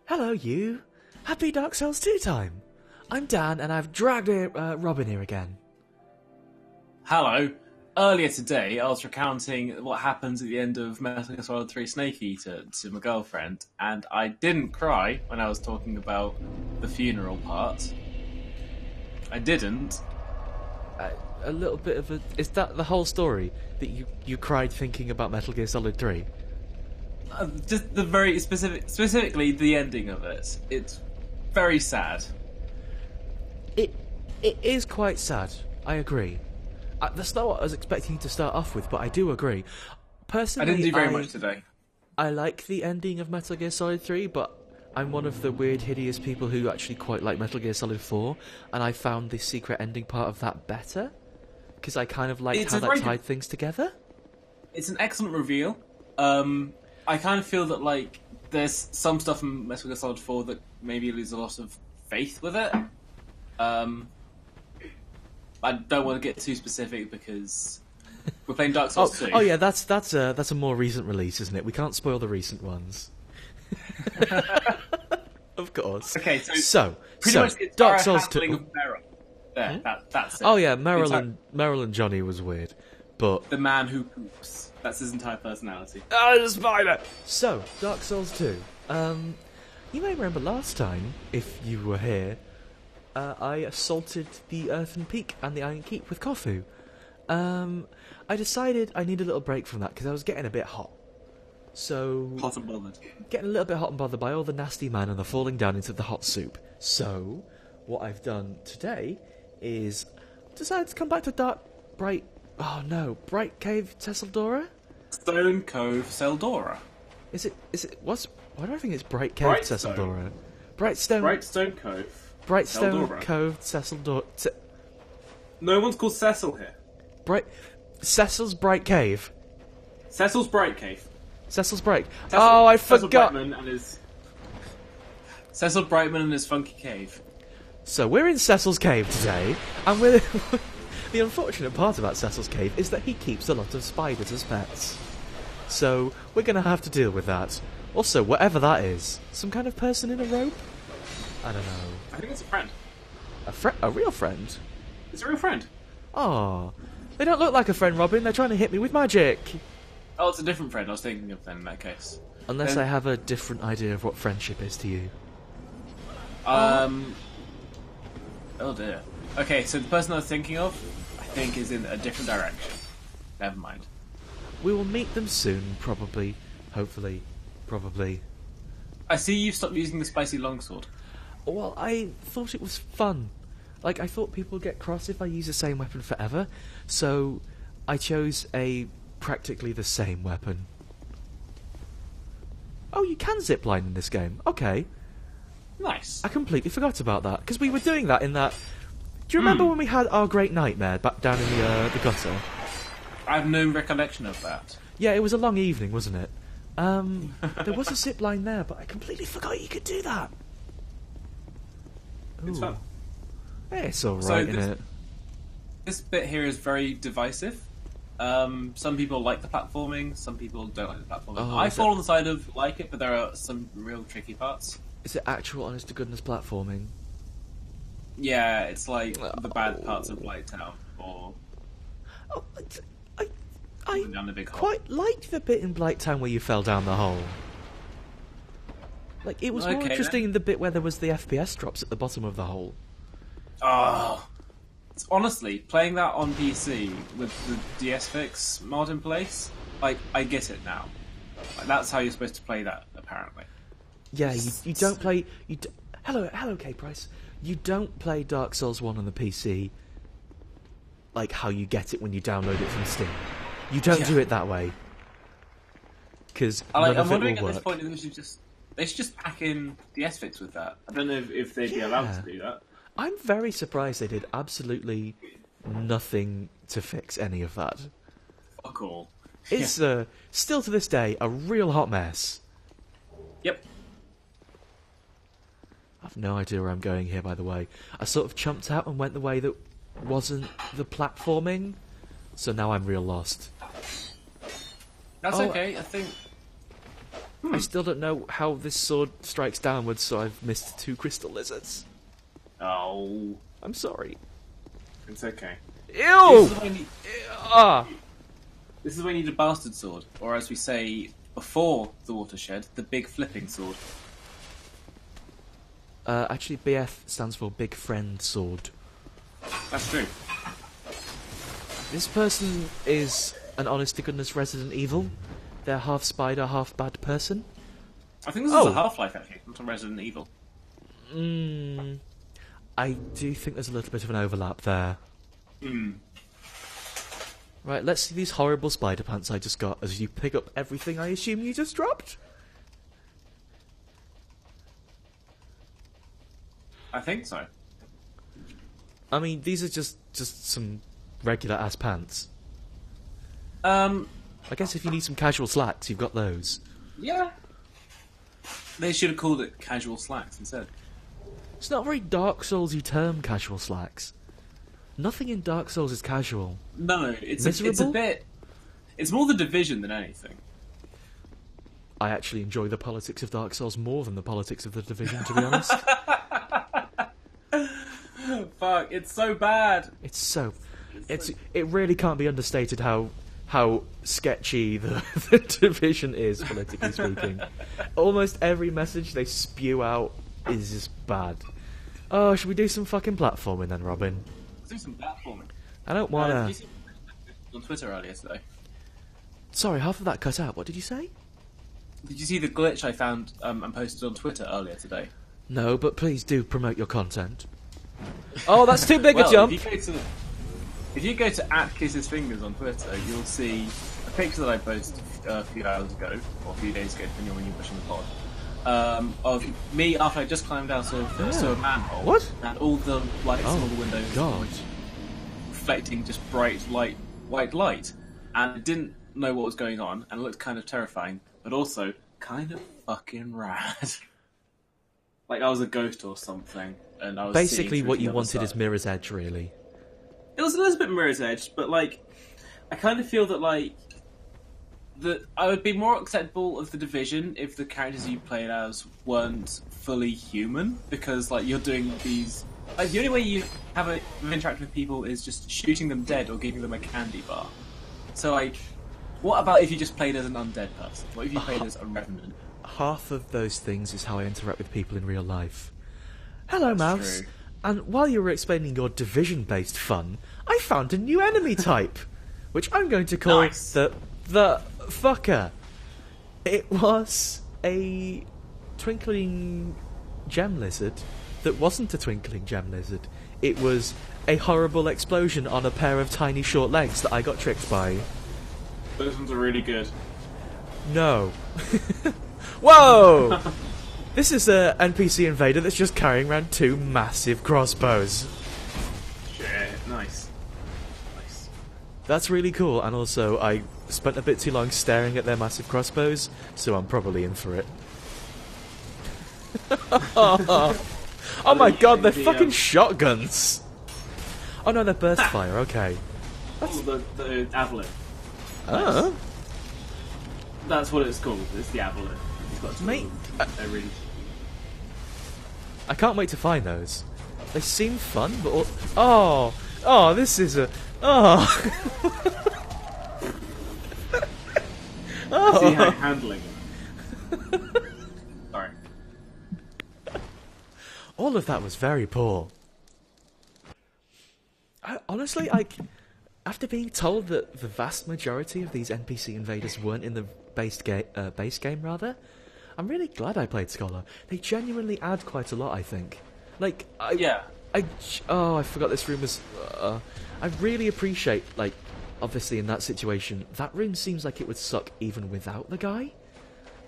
Hello, you. Happy Dark Souls 2 time. I'm Dan, and I've dragged Robin here again. Hello. Earlier today, I was recounting what happens at the end of Metal Gear Solid 3 Snake Eater to my girlfriend, and I didn't cry when I was talking about the funeral part. I didn't. A little bit of a... Is that the whole story? That you cried thinking about Metal Gear Solid 3? Just the very specifically the ending of it. It's very sad. It is quite sad. I agree. That's not what I was expecting to start off with, but I do agree. Personally, I didn't do very much today. I like the ending of Metal Gear Solid 3, but I'm one of the weird, hideous people who actually quite like Metal Gear Solid 4, and I found the secret ending part of that better, because I kind of liked how that tied things together. It's an excellent reveal. I kind of feel that like there's some stuff in Metal Gear Solid 4 that maybe lose a lot of faith with it. I don't want to get too specific because we're playing Dark Souls 2. Oh yeah, that's a more recent release, isn't it? We can't spoil the recent ones. Of course. Okay, so pretty much it's Dark Souls 2. Of Meryl. There, that's it. Oh yeah, Meryl and Johnny was weird, but the man who poops. That's his entire personality. Oh, the spider! So, Dark Souls 2. You may remember last time, if you were here, I assaulted the Earthen Peak and the Iron Keep with Kofu. I decided I needed a little break from that because I was getting a bit hot. So, hot and bothered. Getting a little bit hot and bothered by all the nasty man and the falling down into the hot soup. So, what I've done today is decided to come back to Bright Cave Tesseldora? Stone Cove Seldora. Is it why do I think it's Bright Cave Tesseldora? Brightstone Cove. Brightstone Cove Tesseldora. No one's called Cecil here. Cecil's Bright Cave. Cecil's Bright Cave. Cecil's Bright. Oh, I forgot. Cecil Brightman and his funky cave. So we're in Cecil's cave today, and we're the unfortunate part about Cecil's cave is that he keeps a lot of spiders as pets. So we're going to have to deal with that. Also, whatever that is, some kind of person in a robe? I don't know. I think it's a friend. A real friend? It's a real friend. Oh, they don't look like a friend, Robin. They're trying to hit me with magic. Oh, it's a different friend I was thinking of then in that case. Unless I have a different idea of what friendship is to you. Oh dear. Okay, so the person I was thinking of, I think, is in a different direction. Never mind. We will meet them soon, probably. Hopefully. Probably. I see you've stopped using the spicy longsword. Well, I thought it was fun. Like, I thought people would get cross if I use the same weapon forever, so I chose practically the same weapon. Oh, you can zipline in this game. Okay. Nice. I completely forgot about that, because we were doing that in that... Do you remember when we had our great nightmare back down in the gutter? I have no recollection of that. Yeah, it was a long evening, wasn't it? There was a zip line there, but I completely forgot you could do that. It's fun. Yeah, it's alright, isn't it? This bit here is very divisive. Some people like the platforming, some people don't like the platforming. I fall on the side of like it, but there are some real tricky parts. Is it actual honest-to-goodness platforming? Yeah, it's like the bad parts of Blighttown, or... I down the big hole. Quite liked the bit in Blighttown where you fell down the hole. Like, it was more interesting in the bit where there was the FPS drops at the bottom of the hole. Oh, it's honestly, playing that on PC with the DS Fix mod in place, like, I get it now. Like, that's how you're supposed to play that, apparently. Yeah, you don't play... Hello, K-Price. You don't play Dark Souls 1 on the PC like how you get it when you download it from Steam. You don't do it that way. Because I'm wondering at this point if they should just pack in the S-Fix with that. I don't know if they'd be allowed to do that. I'm very surprised they did absolutely nothing to fix any of that. Fuck all. It's still to this day a real hot mess. Yep. I've no idea where I'm going here, by the way. I sort of chumped out and went the way that wasn't the platforming, so now I'm real lost. That's okay, I think... I still don't know how this sword strikes downwards, so I've missed 2 crystal lizards. Oh, I'm sorry. it's okay. Ew! This is why you need a bastard sword, or as we say before the watershed, the big flipping sword. Actually, BF stands for Big Friend Sword. That's true. This person is an honest-to-goodness Resident Evil. They're half spider, half bad person. I think this is a Half-Life, actually, not a Resident Evil. I do think there's a little bit of an overlap there. Right, let's see these horrible spider pants I just got as you pick up everything I assume you just dropped. I think so. I mean, these are just some regular-ass pants. I guess if you need some casual slacks, you've got those. Yeah. They should have called it casual slacks instead. It's not a very Dark Souls-y term, casual slacks. Nothing in Dark Souls is casual. No, it's a bit... It's more the Division than anything. I actually enjoy the politics of Dark Souls more than the politics of the Division, to be honest. Fuck, it's so bad. It really can't be understated how sketchy the Division is, politically speaking. Almost every message they spew out is just bad. Oh, should we do some fucking platforming then, Robin? Let's do some platforming. I don't wanna... Did you see on Twitter earlier today? Sorry, half of that cut out. What did you say? Did you see the glitch I found and posted on Twitter earlier today? No, but please do promote your content. Oh, that's too big a jump! If you go to @KissesFingers on Twitter, you'll see a picture that I posted a few hours ago, or a few days ago, depending on when you're pushing the pod, of me after I just climbed out of a manhole. What? And all the lights in all the windows God. reflecting just bright white light. And I didn't know what was going on, and it looked kind of terrifying, but also kind of fucking rad. Like I was a ghost or something, and I was basically what you wanted wanted is Mirror's Edge, really. It was a little bit Mirror's Edge, but like, I kind of feel that that I would be more acceptable of the Division if the characters you played as weren't fully human, because like you're doing these. Like, the only way you have interact with people is just shooting them dead or giving them a candy bar. So like, what about if you just played as an undead person? What if you played as a revenant? Half of those things is how I interact with people in real life. Hello, That's Mouse. true. And while you were explaining your Division-based fun, I found a new enemy type, which I'm going to call Nice. the fucker. It was a twinkling gem lizard that wasn't a twinkling gem lizard. It was a horrible explosion on a pair of tiny short legs that I got tricked by. Those ones are really good. No. Whoa! This is a NPC invader that's just carrying around 2 massive crossbows. Shit, nice. That's really cool, and also I spent a bit too long staring at their massive crossbows, so I'm probably in for it. Oh my god, they're fucking shotguns! Oh no, they're burst fire, okay. The Avalon. Oh. That's what it's called. It's the Avalon. It's got Mate, they're really. I can't wait to find those. They seem fun, but oh, this is a See how you're handling it. Sorry. All of that was very poor. Honestly, after being told that the vast majority of these NPC invaders weren't in the base game, rather, I'm really glad I played Scholar. They genuinely add quite a lot, I think. Like, Yeah. I forgot this room was... I really appreciate, like, obviously in that situation, that room seems like it would suck even without the guy.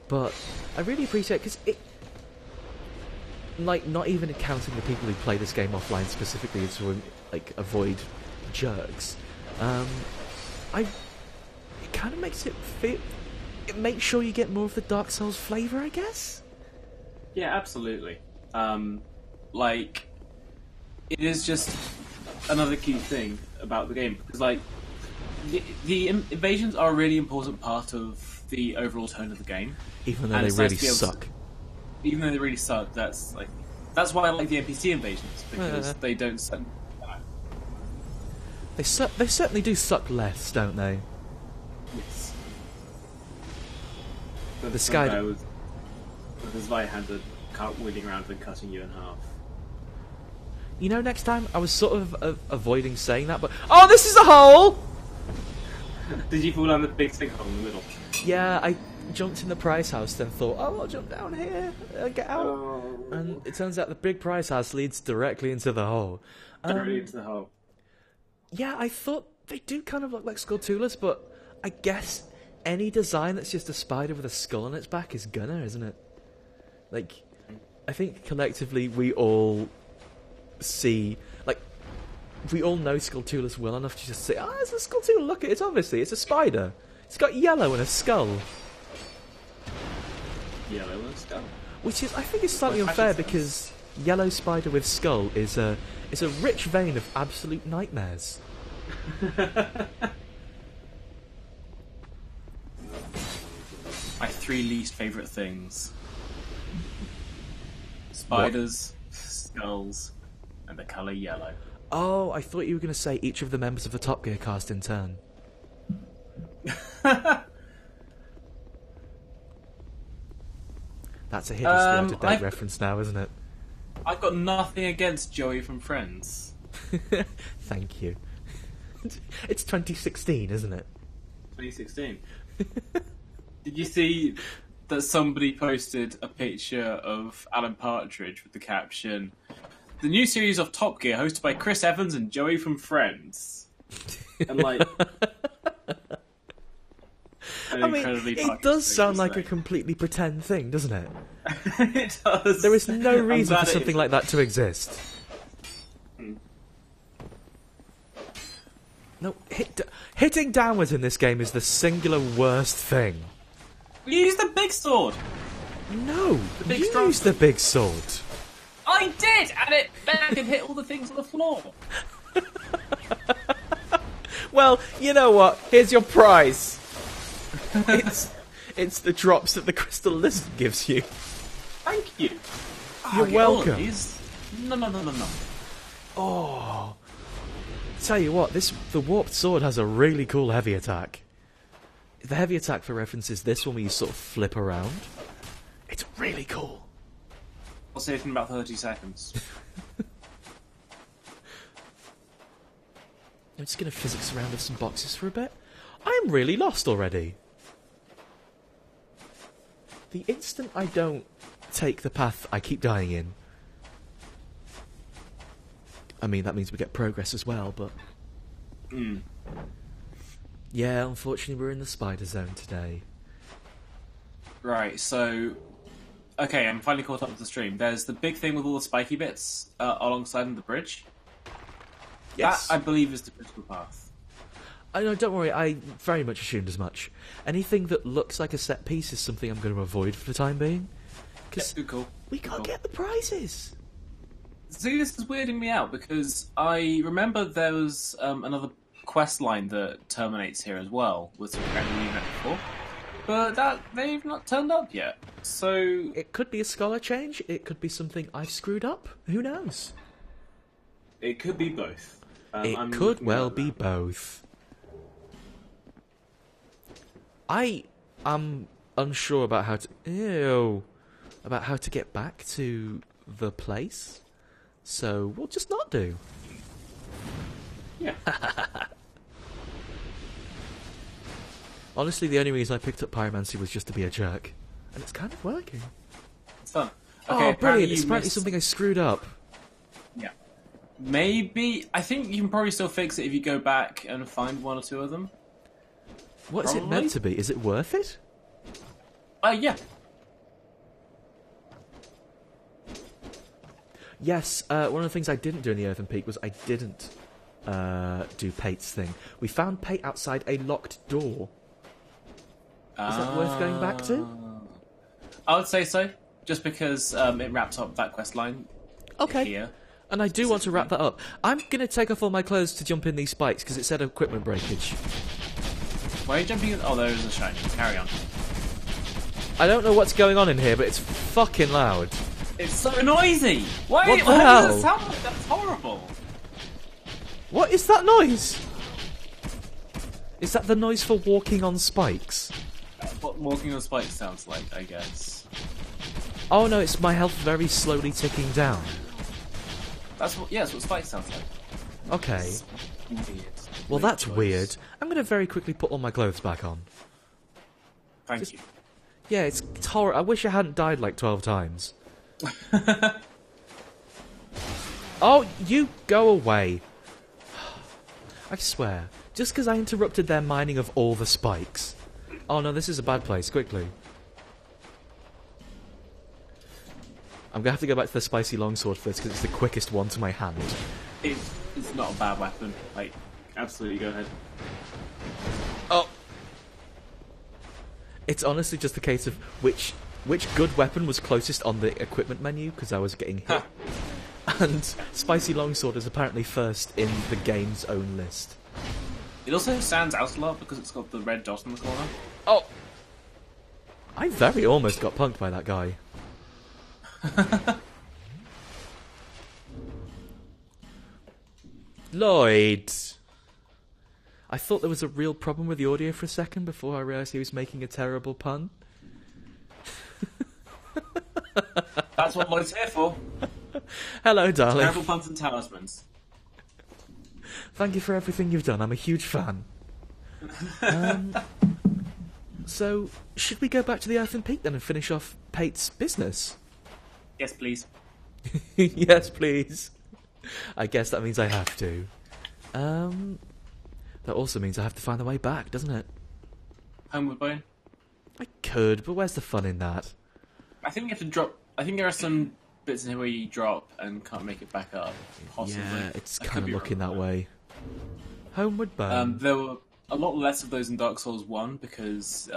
But I really appreciate because it... Like, not even accounting the people who play this game offline specifically to, like, avoid jerks. It kind of makes it feel... It makes sure you get more of the Dark Souls flavour, I guess? Yeah, absolutely. Like, it is just another key thing about the game because, like, the invasions are a really important part of the overall tone of the game. Even though And they it's nice really to be able to- suck. Even though they really suck, that's why I like the NPC invasions, because they don't suck. They certainly do suck less, don't they? Yes. The sky... with his right hand wheeling around and cutting you in half. You know, next time, I was sort of avoiding saying that, but... Oh, this is a hole! Did you fall down the big sinkhole in the middle? Yeah, I jumped in the prize house, then thought, oh, I'll jump down here, get out. Oh. And it turns out the big prize house leads directly into the hole. Directly into the hole. Yeah, I thought they do kind of look like Skulltulas, but I guess any design that's just a spider with a skull on its back is gonna, isn't it? Like, I think collectively we all see, like, we all know Skulltulas well enough to just say, oh, it's a Skulltula, look, it's obviously, it's a spider. It's got yellow and a skull. Yellow and a skull. Which is, I think, is slightly unfair because yellow spider with skull is a rich vein of absolute nightmares. My 3 least favourite things: spiders, skulls, and the colour yellow. Oh, I thought you were going to say each of the members of the Top Gear cast in turn. That's a hideously out-of-date reference now, isn't it? I've got nothing against Joey from Friends. Thank you. It's 2016, isn't it? 2016. Did you see that somebody posted a picture of Alan Partridge with the caption, "The new series of Top Gear hosted by Chris Evans and Joey from Friends"? And like... I mean, it does sound like a completely pretend thing, doesn't it? It does. There is no reason for something like that to exist. No, hitting downwards in this game is the singular worst thing. Use the big sword! No, you use the big sword. I did! And it back and hit all the things on the floor. Well, you know what? Here's your prize. It's the drops that the crystal lizard gives you. Thank you. You're welcome. No. Oh, tell you what, the warped sword has a really cool heavy attack. The heavy attack, for reference, is this one where you sort of flip around. It's really cool. I'll see it in about 30 seconds. I'm just going to physics around with some boxes for a bit. I am really lost already. The instant I don't take the path I keep dying in... I mean, that means we get progress as well, but... Yeah, unfortunately we're in the spider zone today. Right, so... Okay, I'm finally caught up with the stream. There's the big thing with all the spiky bits alongside the bridge. Yes. That, I believe, is the critical path. I know, don't worry, I very much assumed as much. Anything that looks like a set piece is something I'm going to avoid for the time being. Because cool. We can't get the prizes. See, this is weirding me out, because I remember there was another quest line that terminates here as well, with some character we met before. But they've not turned up yet, so... It could be a scholar change, it could be something I've screwed up, who knows? It could be both. It could well be both. I am unsure about how to get back to the place, so we'll just not do. Yeah. Honestly, the only reason I picked up pyromancy was just to be a jerk, and it's kind of working. It's fun. Okay, oh, brilliant! It's apparently something I screwed up. Yeah. Maybe... I think you can probably still fix it if you go back and find one or two of them. What is it meant to be? Is it worth it? Yeah. Yes, one of the things I didn't do in the Earthen Peak was I didn't do Pate's thing. We found Pate outside a locked door. Is that worth going back to? I would say so, just because it wraps up that quest line. Okay. Here. And I do want to wrap that up. I'm going to take off all my clothes to jump in these spikes because it said equipment breakage. Why are you jumping in? Oh, there is a shine. Carry on. I don't know what's going on in here, but it's fucking loud. It's so noisy! Why What the does hell? it sound like that's horrible? What is that noise? Is that the noise for walking on spikes? What walking on spikes sounds like, I guess. Oh no, it's my health very slowly ticking down. That's what spikes sounds like. Okay. It's weird. Well, Weird that's choice. weird. I'm going to very quickly put all my clothes back on. Thank you. Yeah, it's horrible. I wish I hadn't died like 12 times. Oh, you go away. I swear. Just because I interrupted their mining of all the spikes. Oh no, this is a bad place. Quickly. I'm going to have to go back to the spicy longsword first because it's the quickest one to my hand. It's not a bad weapon. Like, absolutely, go ahead. Oh! It's honestly just a case of which good weapon was closest on the equipment menu because I was getting hit. And spicy longsword is apparently first in the game's own list. It also stands out a lot because it's got the red dot in the corner. Oh! I very almost got punked by that guy. Lloyd! I thought there was a real problem with the audio for a second before I realised he was making a terrible pun. That's what Lloyd's here for. Hello, darling. Terrible puns and talismans. Thank you for everything you've done. I'm a huge fan. So, should we go back to the Earthen Peak then and finish off Pate's business? Yes, please. Yes, please. I guess that means I have to. That also means I have to find the way back, doesn't it? Homeward Bone. I could, but where's the fun in that? I think you have to drop. I think there are some bits in here where you drop and can't make it back up. Possibly. Yeah, it's I could kind of be looking wrong. that way. Homeward Bound. There were a lot less of those in Dark Souls 1 because,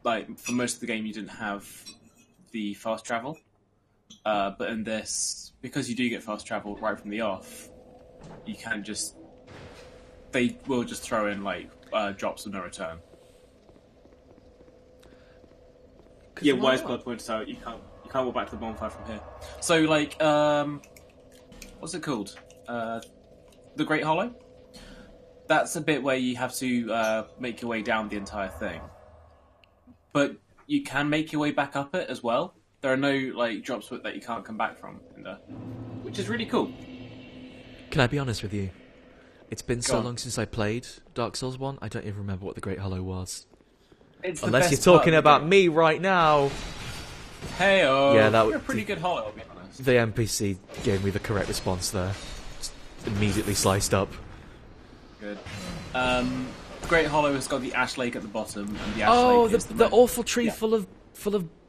like, for most of the game you didn't have the fast travel. But in this, because you do get fast travel right from the off, you can just... They will just throw in, like, drops of no return. Yeah, Wise Blood points out you can't walk back to the bonfire from here. So, like, what's it called? The Great Hollow? That's a bit where you have to make your way down the entire thing. But you can make your way back up it as well. There are no like drops that you can't come back from in there, which is really cool. Can I be honest with you? It's been so Go on. long since I played Dark Souls 1, I don't even remember what the Great Hollow was. It's the Unless best you're part talking of the about game. me right now. Hey-oh. Yeah, that You're a would- pretty good hollow, I'll be honest. The NPC gave me the correct response there. Just immediately sliced up. Good. The Great Hollow has got the Ash Lake at the bottom, and the Ash Oh, Lake the is the main- awful tree Yeah. full of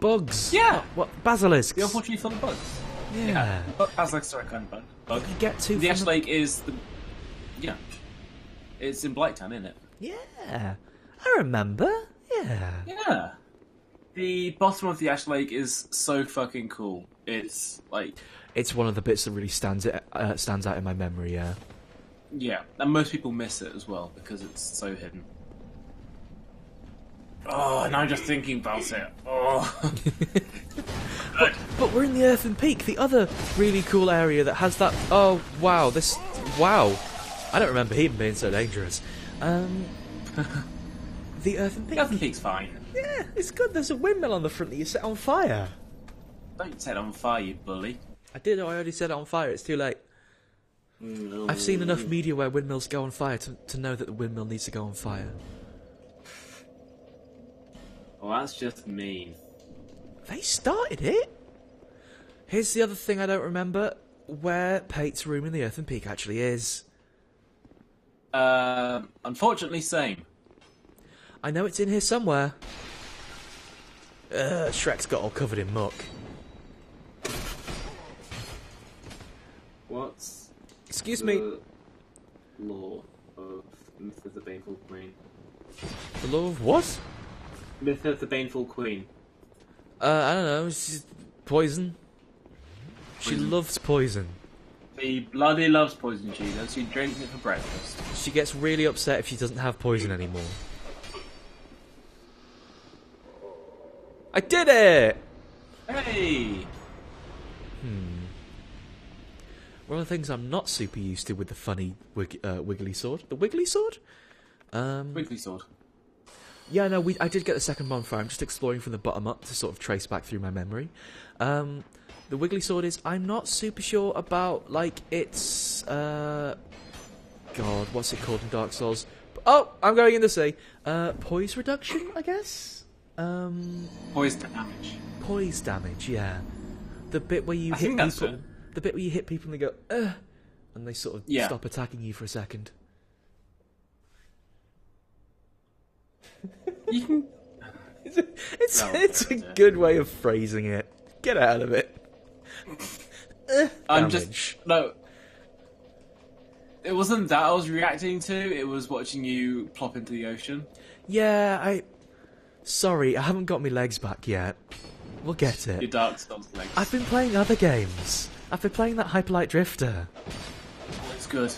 bugs. Yeah. What basilisks? The awful tree full of bugs. Yeah. Basilisks are a kind of bug. You get to The from Ash Lake is the... Yeah. It's in Blighttown, isn't it? Yeah, I remember. Yeah. Yeah. The bottom of the Ash Lake is so fucking cool. It's like... It's one of the bits that really stands out in my memory. Yeah. Yeah, and most people miss it as well because it's so hidden. Oh, now I'm just thinking about it. Oh. But we're in the Earthen Peak, the other really cool area that has that. Oh wow, wow. I don't remember even being so dangerous. The Earthen Peak. The Earthen Peak's fine. Yeah, it's good. There's a windmill on the front that you set on fire. Don't set it on fire, you bully. I did. I already set it on fire. It's too late. I've seen enough media where windmills go on fire to know that the windmill needs to go on fire. Well, that's just mean. They started it. Here's the other thing I don't remember: where Pate's room in the Earthen Peak actually is. Unfortunately, same. I know it's in here somewhere. Shrek's got all covered in muck. What's Excuse me. law of Myth of the Baneful Queen? The law of what? Myth of the Baneful Queen. I don't know. She's poison. She Poison. loves poison. She bloody loves poison, she does. She drinks it for breakfast. She gets really upset if she doesn't have poison anymore. I did it! Hey! One of the things I'm not super used to with the funny wiggly sword. The wiggly sword? Wiggly sword. Yeah, no, I did get the second bonfire. I'm just exploring from the bottom up to sort of trace back through my memory. The wiggly sword is... I'm not super sure about, like, its... God, what's it called in Dark Souls? Oh, I'm going in the sea. Poise reduction, I guess? Poise damage. Poise damage, yeah. The bit where you I hit think that's people... it. The bit where you hit people and they go, ugh, and they sort of stop attacking you for a second. You can... It's a good way of phrasing it. Get out of it. I'm Damage. just... No. It wasn't that I was reacting to, it was watching you plop into the ocean. Yeah, Sorry, I haven't got my legs back yet. We'll get it. Your Dark Souls legs. I've been playing other games. I've been playing that Hyperlight Drifter. It's good.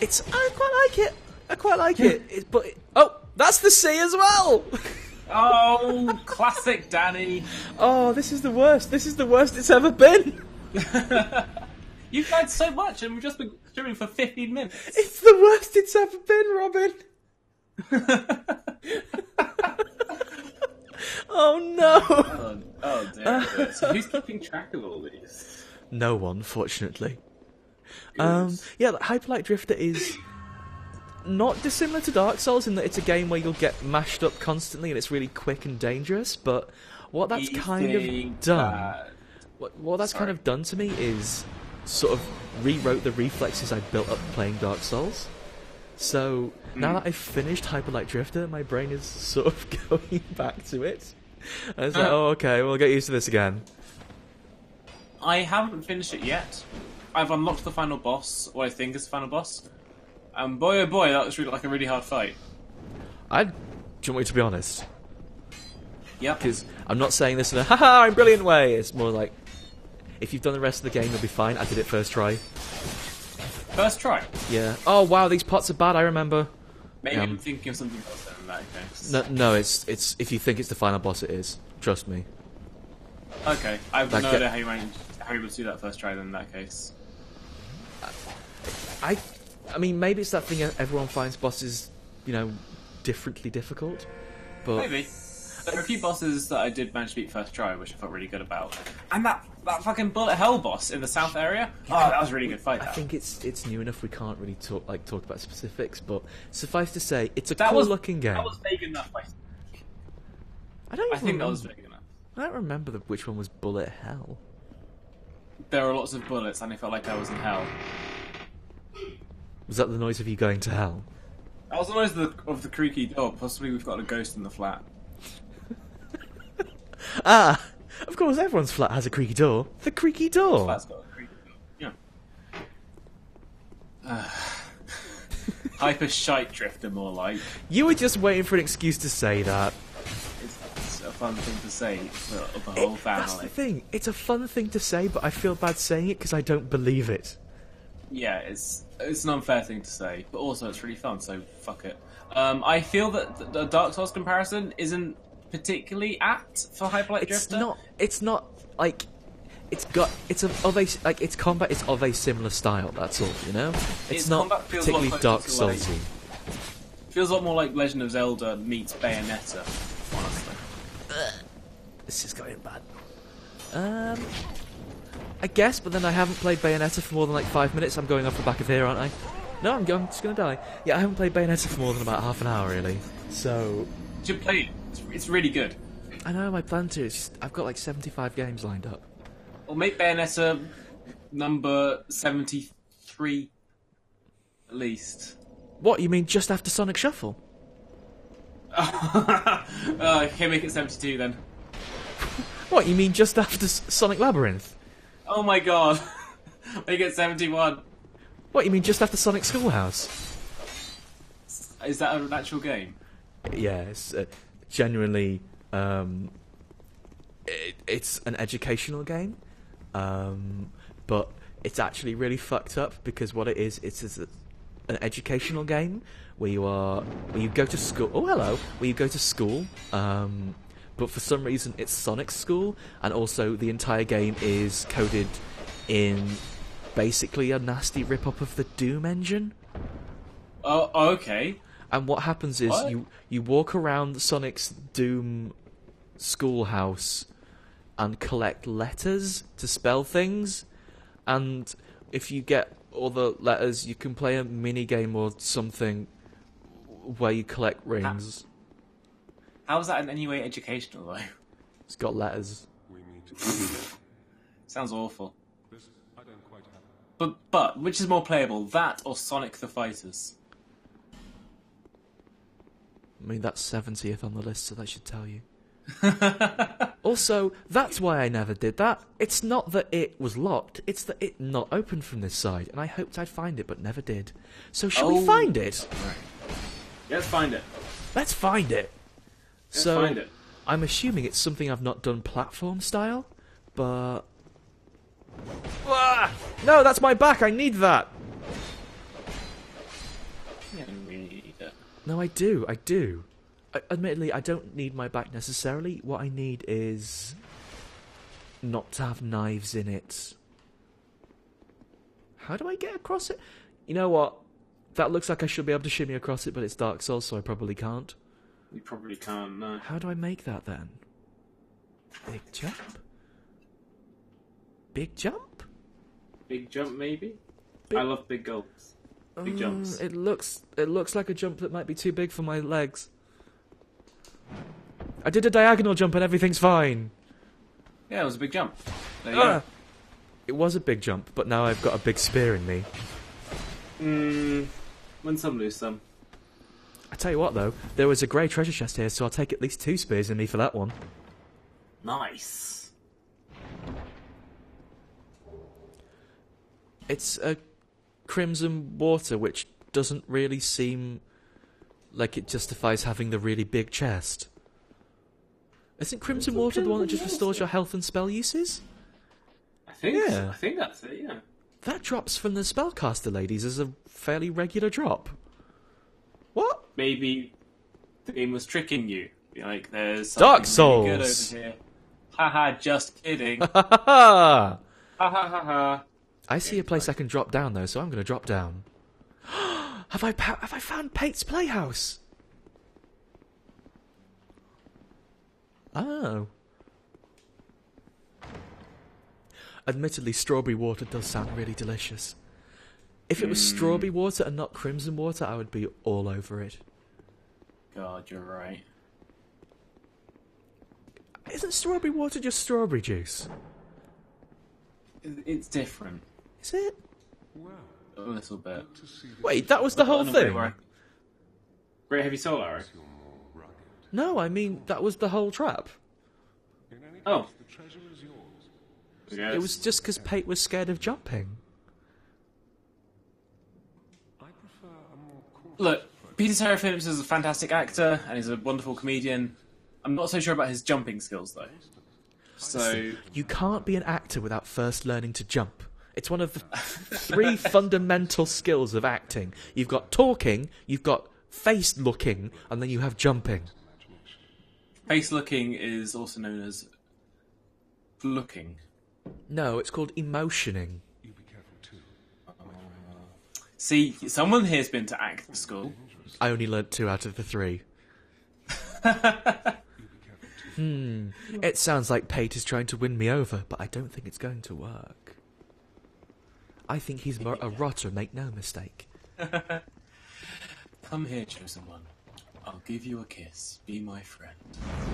I quite like it. I quite like it. Oh, that's the sea as well! Oh, classic Danny. Oh, this is the worst. This is the worst it's ever been. You've played so much and we've just been streaming for 15 minutes. It's the worst it's ever been, Robin. Oh no! Oh dear. So who's keeping track of all these? No one, fortunately. Yeah, Hyperlight Drifter is not dissimilar to Dark Souls in that it's a game where you'll get mashed up constantly and it's really quick and dangerous. But what that's kind of done, what that's kind of done to me is sort of rewrote the reflexes I built up playing Dark Souls. So now that I've finished Hyperlight Drifter, my brain is sort of going back to it. And it's like, oh, okay, we'll get used to this again. I haven't finished it yet. I've unlocked the final boss, what I think is the final boss. And boy oh boy, that was really like a really hard fight. Do you want me to be honest? Yep. Because I'm not saying this in a haha, I'm brilliant way. It's more like, if you've done the rest of the game, you'll be fine. I did it first try. First try? Yeah. Oh wow, these pots are bad, I remember. Maybe I'm thinking of something else then in that case. No, it's if you think it's the final boss, it is. Trust me. Okay, I have no idea how you were able to do that first try then in that case. I mean, maybe it's that thing everyone finds bosses, differently difficult. But Maybe. There are a few bosses that I did manage to beat first try, which I felt really good about. And that fucking bullet hell boss in the south area. Oh, that was a really good fight. I think it's new enough. We can't really talk about specifics, but suffice to say, it's a looking game. That was vague enough. I think that was vague enough. I don't remember which one was bullet hell. There were lots of bullets, and I felt like I was in hell. Was that the noise of you going to hell? That was the noise of the creaky door. Possibly we've got a ghost in the flat. Ah, of course, everyone's flat has a creaky door. The creaky door. The flat's got a creaky door. Yeah. Hyper shite drifter, more like. You were just waiting for an excuse to say that. It's a fun thing to say for the whole family. That's the thing. It's a fun thing to say, but I feel bad saying it because I don't believe it. Yeah, it's an unfair thing to say, but also it's really fun, so fuck it. I feel that the Dark Souls comparison isn't particularly apt for Hyperlight Drifter. It's not like its combat is of a similar style. That's all, It's Its not combat feels a lot particularly closer Dark to, Soulsy. Feels a lot more like Legend of Zelda meets Bayonetta, honestly. This is going bad. I guess, but then I haven't played Bayonetta for more than 5 minutes. I'm going off the back of here, aren't I? No, I'm just going to die. Yeah, I haven't played Bayonetta for more than about half an hour, really. So... You should play it. It's really good. I know, I plan to. It's just, I've got 75 games lined up. Well, make Bayonetta number 73, at least. What, you mean just after Sonic Shuffle? Okay, make it 72 then. What, you mean just after Sonic Labyrinth? Oh my god. Make it 71. What, you mean just after Sonic Schoolhouse? Is that an actual game? Yeah, it's genuinely... it's an educational game, but it's actually really fucked up because what it is, it's an educational game where you go to school. Oh, hello! Where you go to school, but but for some reason it's Sonic's school, and also the entire game is coded in basically a nasty rip-off of the Doom engine. Oh, okay. And what happens is you walk around Sonic's Doom schoolhouse and collect letters to spell things, and if you get all the letters, you can play a mini game or something where you collect rings. How is that in any way educational, though? It's got letters. Sounds awful. But which is more playable, that or Sonic the Fighters? I mean, that's 70th on the list, so that should tell you. Also, that's why I never did that. It's not that it was locked, it's that it not opened from this side, and I hoped I'd find it, but never did. So shall we find it? Right. Let's find it. Let's find it. Let's find it. I'm assuming it's something I've not done platform style, but... Ah! No, that's my back, I need that! Yeah, we need it. No, I do. Admittedly, I don't need my back necessarily. What I need is not to have knives in it. How do I get across it? You know what? That looks like I should be able to shimmy across it, but it's Dark Souls, so I probably can't. We probably can't, no. How do I make that then? Big jump? Big jump? Big jump, maybe? I love big gulps. Big jumps. It looks like a jump that might be too big for my legs. I did a diagonal jump and everything's fine. Yeah, it was a big jump. There you go. It was a big jump, but now I've got a big spear in me. Win some, lose some. I tell you what, though, there was a grey treasure chest here, so I'll take at least 2 spears in me for that one. Nice. It's a crimson water, which doesn't really seem like it justifies having the really big chest. Isn't crimson water the one that just restores your health and spell uses? I think so. I think that's it, yeah. That drops from the spellcaster ladies as a fairly regular drop. What? Maybe the game was tricking you. Like, there's Dark something really good Souls! over here. Haha, just kidding. Ha ha ha! Ha ha ha ha. I see a place I can drop down, though, so I'm going to drop down. Have I found Pate's Playhouse? Oh. Admittedly, strawberry water does sound really delicious. If it was strawberry water and not crimson water, I would be all over it. God, you're right. Isn't strawberry water just strawberry juice? It's different. Is it? A little bit. Wait, that was the whole thing? Great heavy soul arrow. No, I mean, that was the whole trap. Oh. It was just because Pate was scared of jumping. Look, Peter Serafinowicz is a fantastic actor, and he's a wonderful comedian. I'm not so sure about his jumping skills, though. So... You can't be an actor without first learning to jump. It's one of the 3 fundamental skills of acting. You've got talking, you've got face looking, and then you have jumping. Face looking is also known as looking. No, it's called emotioning. See, someone here's been to acting school. I only learnt 2 out of the 3. It sounds like Pate is trying to win me over, but I don't think it's going to work. I think he's a rotter, make no mistake. Come here, chosen one. I'll give you a kiss. Be my friend.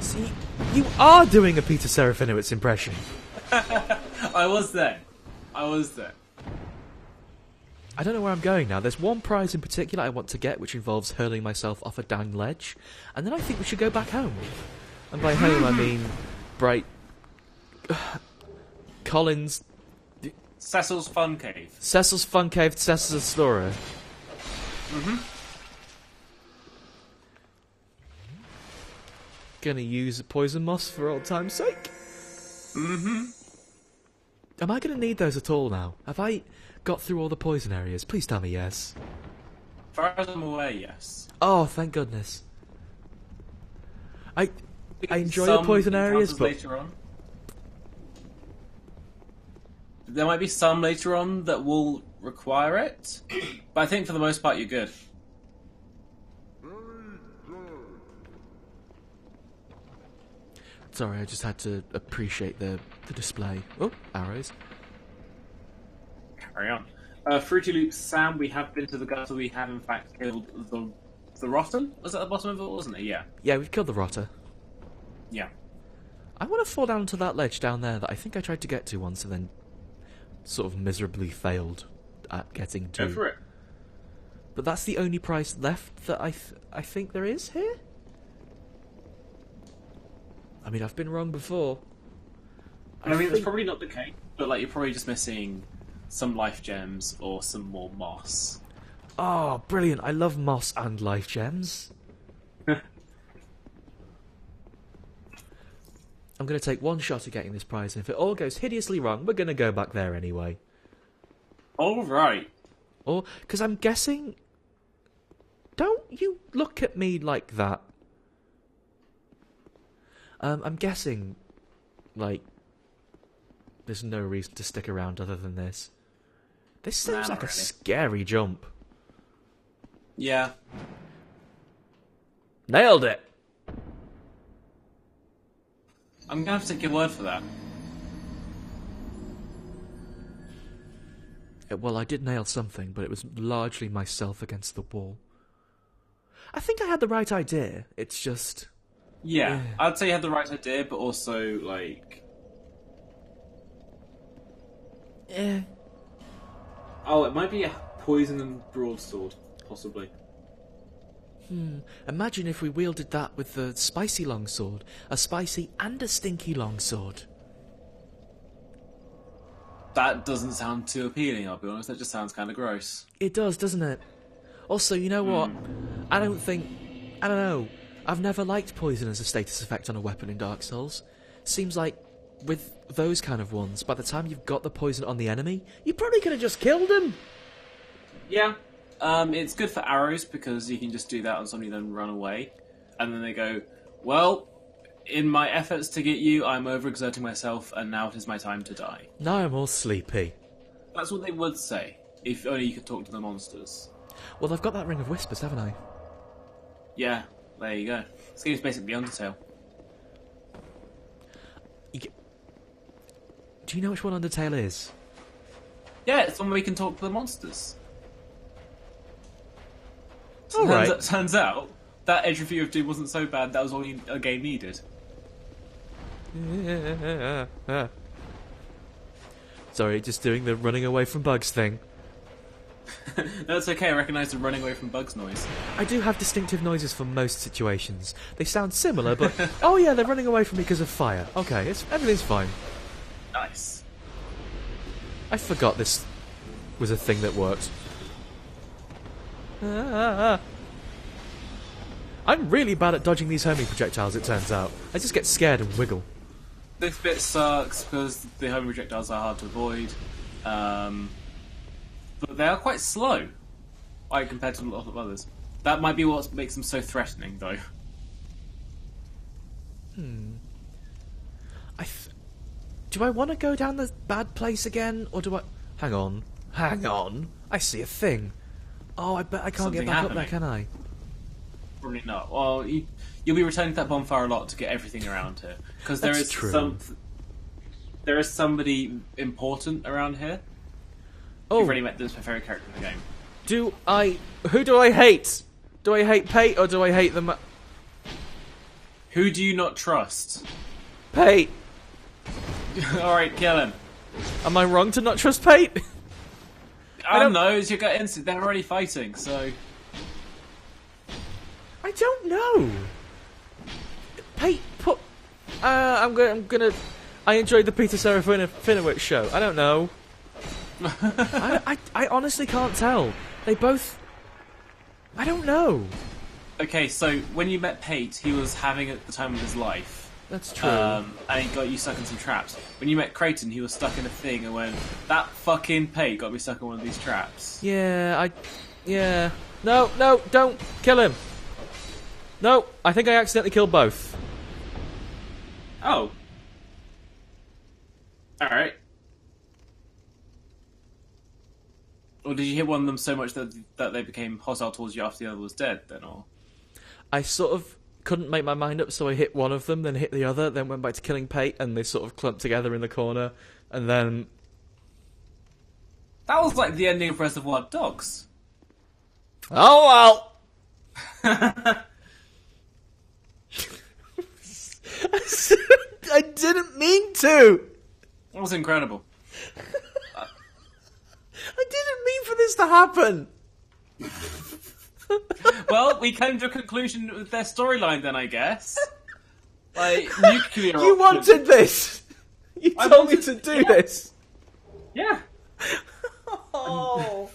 See, you are doing a Peter Serafinowicz impression. I was there. I don't know where I'm going now. There's one prize in particular I want to get, which involves hurling myself off a down ledge, and then I think we should go back home. And by home, I mean Bright... Collins... Cecil's Fun Cave. Cecil's Fun Cave, Cecil's Explorer. Gonna use a poison moss for old time's sake. Am I gonna need those at all now? Have I got through all the poison areas? Please tell me yes. As far as I'm aware, yes. Oh, thank goodness. I enjoy the poison areas, but later on. There might be some later on that will require it, but I think for the most part you're good. Sorry, I just had to appreciate the display. Oh, arrows. Carry on. Fruity Loop Sam, we have been to the gutter. We have in fact killed the Rotten. Was that the bottom of it, wasn't it? Yeah. Yeah, we've killed the rotter. Yeah. I want to fall down to that ledge down there that I think I tried to get to once and then sort of miserably failed at getting to. Go for it. But that's the only price left that I think there is here? I mean, I've been wrong before. I mean, that's probably not the case, but like you're probably just missing some life gems or some more moss. Oh, brilliant. I love moss and life gems. I'm going to take one shot at getting this prize, and if it all goes hideously wrong, we're going to go back there anyway. All right. Or, because I'm guessing... Don't you look at me like that. I'm guessing, like, there's no reason to stick around other than this. This seems like a scary jump. Yeah. Nailed it! I'm gonna have to take your word for that. Well, I did nail something, but it was largely myself against the wall. I think I had the right idea, it's just... Yeah, I'd say you had the right idea, but also, like... Oh, it might be a poison and broadsword, possibly. Imagine if we wielded that with the spicy longsword. A spicy and a stinky longsword. That doesn't sound too appealing, I'll be honest. That just sounds kind of gross. It does, doesn't it? Also, you know what? I don't know. I've never liked poison as a status effect on a weapon in Dark Souls. Seems like, with those kind of ones, by the time you've got the poison on the enemy, you probably could have just killed him! Yeah. It's good for arrows, because you can just do that on somebody and then run away. And then they go, well, in my efforts to get you, I'm overexerting myself, and now it is my time to die. Now I'm all sleepy. That's what they would say, if only you could talk to the monsters. Well, I've got that Ring of Whispers, haven't I? Yeah, there you go. This game's basically Undertale. Do you know which one Undertale is? Yeah, it's one where we can talk to the monsters. Turns out, that edge review of Doom wasn't so bad, that was all a game needed. Sorry, just doing the running away from bugs thing. That's okay, I recognise the running away from bugs noise. I do have distinctive noises for most situations. They sound similar, but... oh yeah, they're running away from me because of fire. Okay, everything's fine. Nice. I forgot this was a thing that worked. I'm really bad at dodging these homing projectiles, it turns out. I just get scared and wiggle. This bit sucks because the homing projectiles are hard to avoid. But they are quite slow, like, compared to a lot of others. That might be what makes them so threatening, though. Do I want to go down the bad place again, or do I... Hang on. I see a thing. Oh, I bet I can't get back up there, can I? Probably not. Well, you'll be returning to that bonfire a lot to get everything around here. Because there is somebody important around here. Oh. You've already met this my favourite character in the game. Who do I hate? Do I hate Pate, or do I hate the Who do you not trust? Pate! Alright, kill him. Am I wrong to not trust Pate? I don't know, it's your gut instinct. They're already fighting, so... I don't know. Pate, I'm gonna... I enjoyed the Peter Serafinowicz show. I don't know. I honestly can't tell. They both... I don't know. Okay, so when you met Pate, he was having at the time of his life. That's true. And he got you stuck in some traps. When you met Creighton, he was stuck in a thing and went, that fucking Pate got me stuck in one of these traps. Yeah. No, don't kill him. No, I think I accidentally killed both. Oh. Alright. Or did you hit one of them so much that they became hostile towards you after the other was dead, then, or? I sort of couldn't make my mind up, so I hit one of them, then hit the other, then went back to killing Pate, and they sort of clumped together in the corner, and then... That was like the ending of Reservoir Dogs. Oh, well! I didn't mean to! That was incredible. I didn't mean for this to happen! Well, we came to a conclusion with their storyline then, I guess. Like, nuclear You option. wanted this! You told me to do this! Yeah. Oh.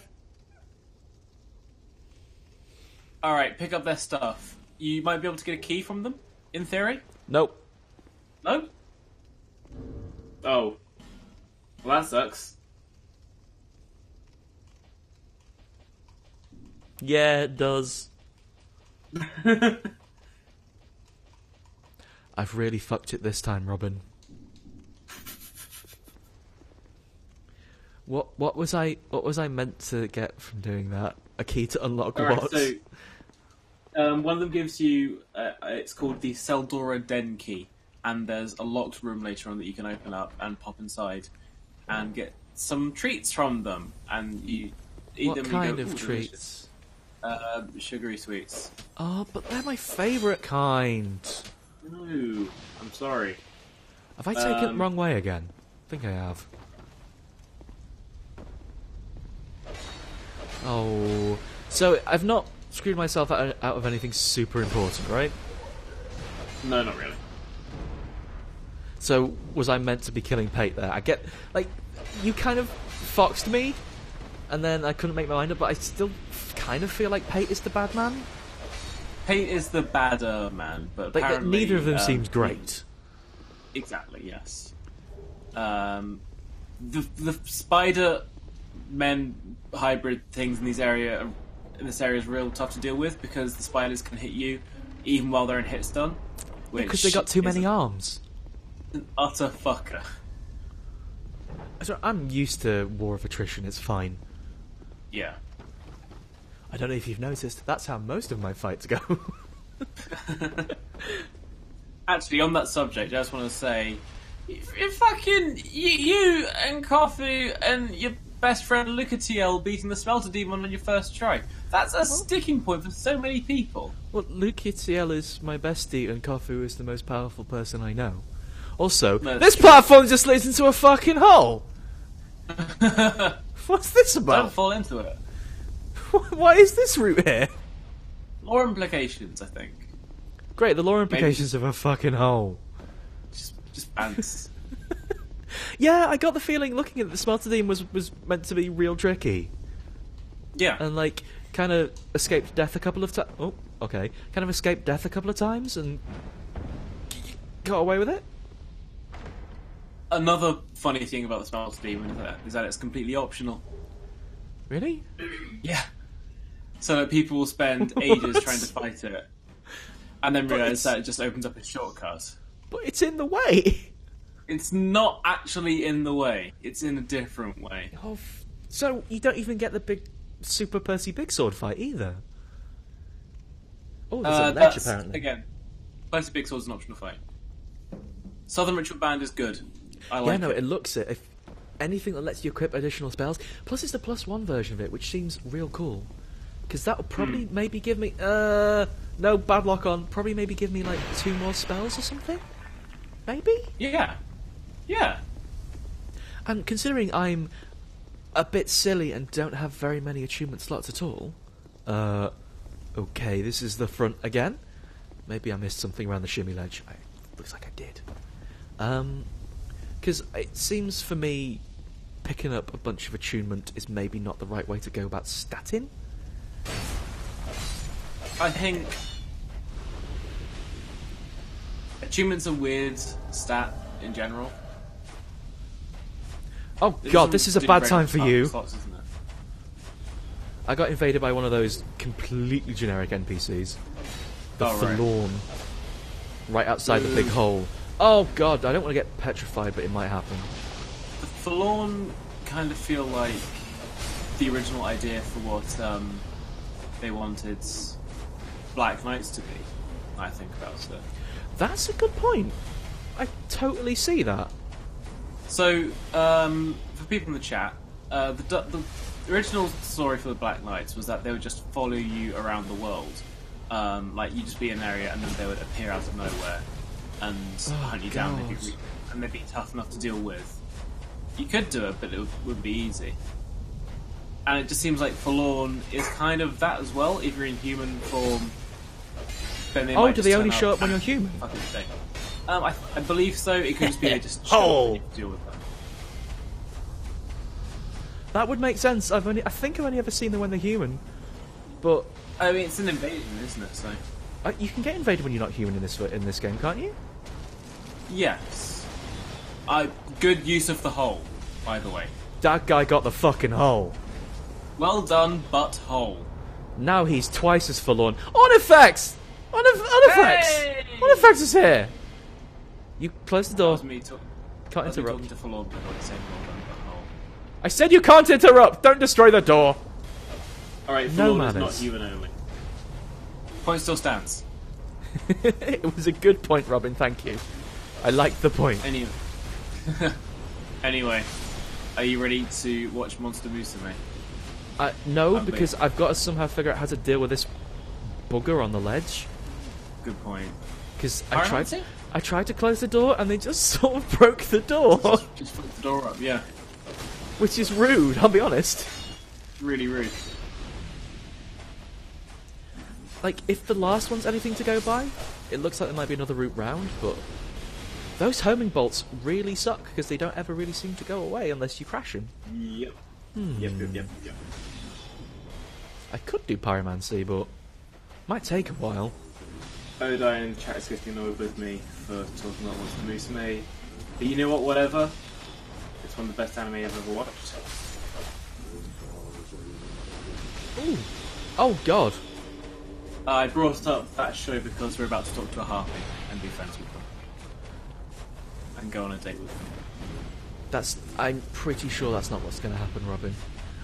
Alright, pick up their stuff. You might be able to get a key from them, in theory? Nope. No? Oh. Well, that sucks. Yeah, it does. I've really fucked it this time, Robin. What was I meant to get from doing that? A key to unlock what? So, one of them gives you it's called the Seldora Den key, and there's a locked room later on that you can open up and pop inside and get some treats from them, and you eat What them. kind and you go, of "Ooh, treats? Sugary sweets. Oh, but they're my favourite kind. No, I'm sorry. Have I taken it the wrong way again? I think I have. Oh, so I've not screwed myself out of anything super important, right? No, not really. So was I meant to be killing Pate there? I get, like, you kind of foxed me, and then I couldn't make my mind up, but I still kind of feel like Pate is the bad man. Pate is the badder man, but Like, apparently neither of them seems great. Exactly, yes. The spider men hybrid things in this area is real tough to deal with because the spiders can hit you even while they're in hit stun. Because they got too many arms. An utter fucker. So I'm used to War of Attrition, it's fine. Yeah. I don't know if you've noticed, that's how most of my fights go. Actually, on that subject, I just want to say, if fucking you and Kofu and your best friend Lucatiel beating the Smelter Demon on your first try, that's a sticking point for so many people. Well, Lucatiel is my bestie and Kofu is the most powerful person I know. Also, this platform just leads into a fucking hole! What's this about? Don't fall into it. Why is this route here? Lore implications, I think. Great, the lore implications of a fucking hole. Just pants. Yeah, I got the feeling looking at the Smelter Demon was meant to be real tricky. Yeah. And, like, kind of escaped death a couple of times. Oh, okay. Kind of escaped death a couple of times and got away with it. Another funny thing about the Smelter Demon is that it's completely optional. Really? Yeah. So that people will spend ages trying to fight it, and then realise that it just opens up a shortcut. But it's in the way. It's not actually in the way. It's in a different way. Oh, so you don't even get the big Super Percy Big Sword fight either? Oh, there's a ledge apparently. Again, Percy Big Sword's an optional fight. Southern Ritual Band is good. I like it. It looks it. If anything that lets you equip additional spells. Plus, it's the +1 version of it, which seems real cool. Because that will probably maybe give me... no, bad lock on. Probably maybe give me, like, 2 more spells or something? Maybe? Yeah. Yeah. And considering I'm a bit silly and don't have very many achievement slots at all... okay, this is the front again. Maybe I missed something around the shimmy ledge. Looks like I did. Because it seems for me, picking up a bunch of attunement is maybe not the right way to go about statting. I think attunement's a weird stat in general. Oh god, this is a bad time for you. Slots, isn't it? I got invaded by one of those completely generic NPCs. The Forlorn. Right outside the big hole. Oh god, I don't want to get petrified, but it might happen. The Forlorn kind of feel like the original idea for what they wanted Black Knights to be. I think about it. That's a good point. I totally see that. So, for people in the chat, the original story for the Black Knights was that they would just follow you around the world. Like, you'd just be in an area and then they would appear out of nowhere and hunt you down, and they'd be tough enough to deal with. You could do it, but it wouldn't be easy. And it just seems like Forlorn is kind of that as well. If you're in human form, then they might do just they turn only up show up when and you're human? fucking stay. I believe so. It could just be they just Oh. deal with them. That would make sense. I think I've only ever seen them when they're human. But I mean, it's an invasion, isn't it? So you can get invaded when you're not human in this game, can't you? yes, good use of the hole, by the way. That guy got the fucking hole. Well done, butthole. Now he's twice as forlorn. Ornafex! Ornafex! Hey! Ornafex is here! You close the That door. was me Can't interrupt. talking to Forlorn, but not saying well done, butthole. I said you can't interrupt! Don't destroy the door! Alright, No Forlorn is not manners. human only. Point still stands. It was a good point, Robin, thank you. I liked the point. Anyway, are you ready to watch Monster Musume? No, because I've got to somehow figure out how to deal with this bugger on the ledge. Good point. Because Pyromancy? I tried to close the door and they just sort of broke the door. Just flip the door up, yeah. Which is rude, I'll be honest. Really rude. Like, if the last one's anything to go by, it looks like there might be another route round, but those homing bolts really suck because they don't ever really seem to go away unless you crash them. Yep. Yep. I could do pyromancy, but might take a while. Odai in the chat is getting annoyed with me for talking about Monster Musume. But you know what, whatever. It's one of the best anime I've ever watched. Ooh. Oh god. I brought up that show because we're about to talk to a harpy and be friends with them. And go on a date with them. I'm pretty sure that's not what's going to happen, Robin.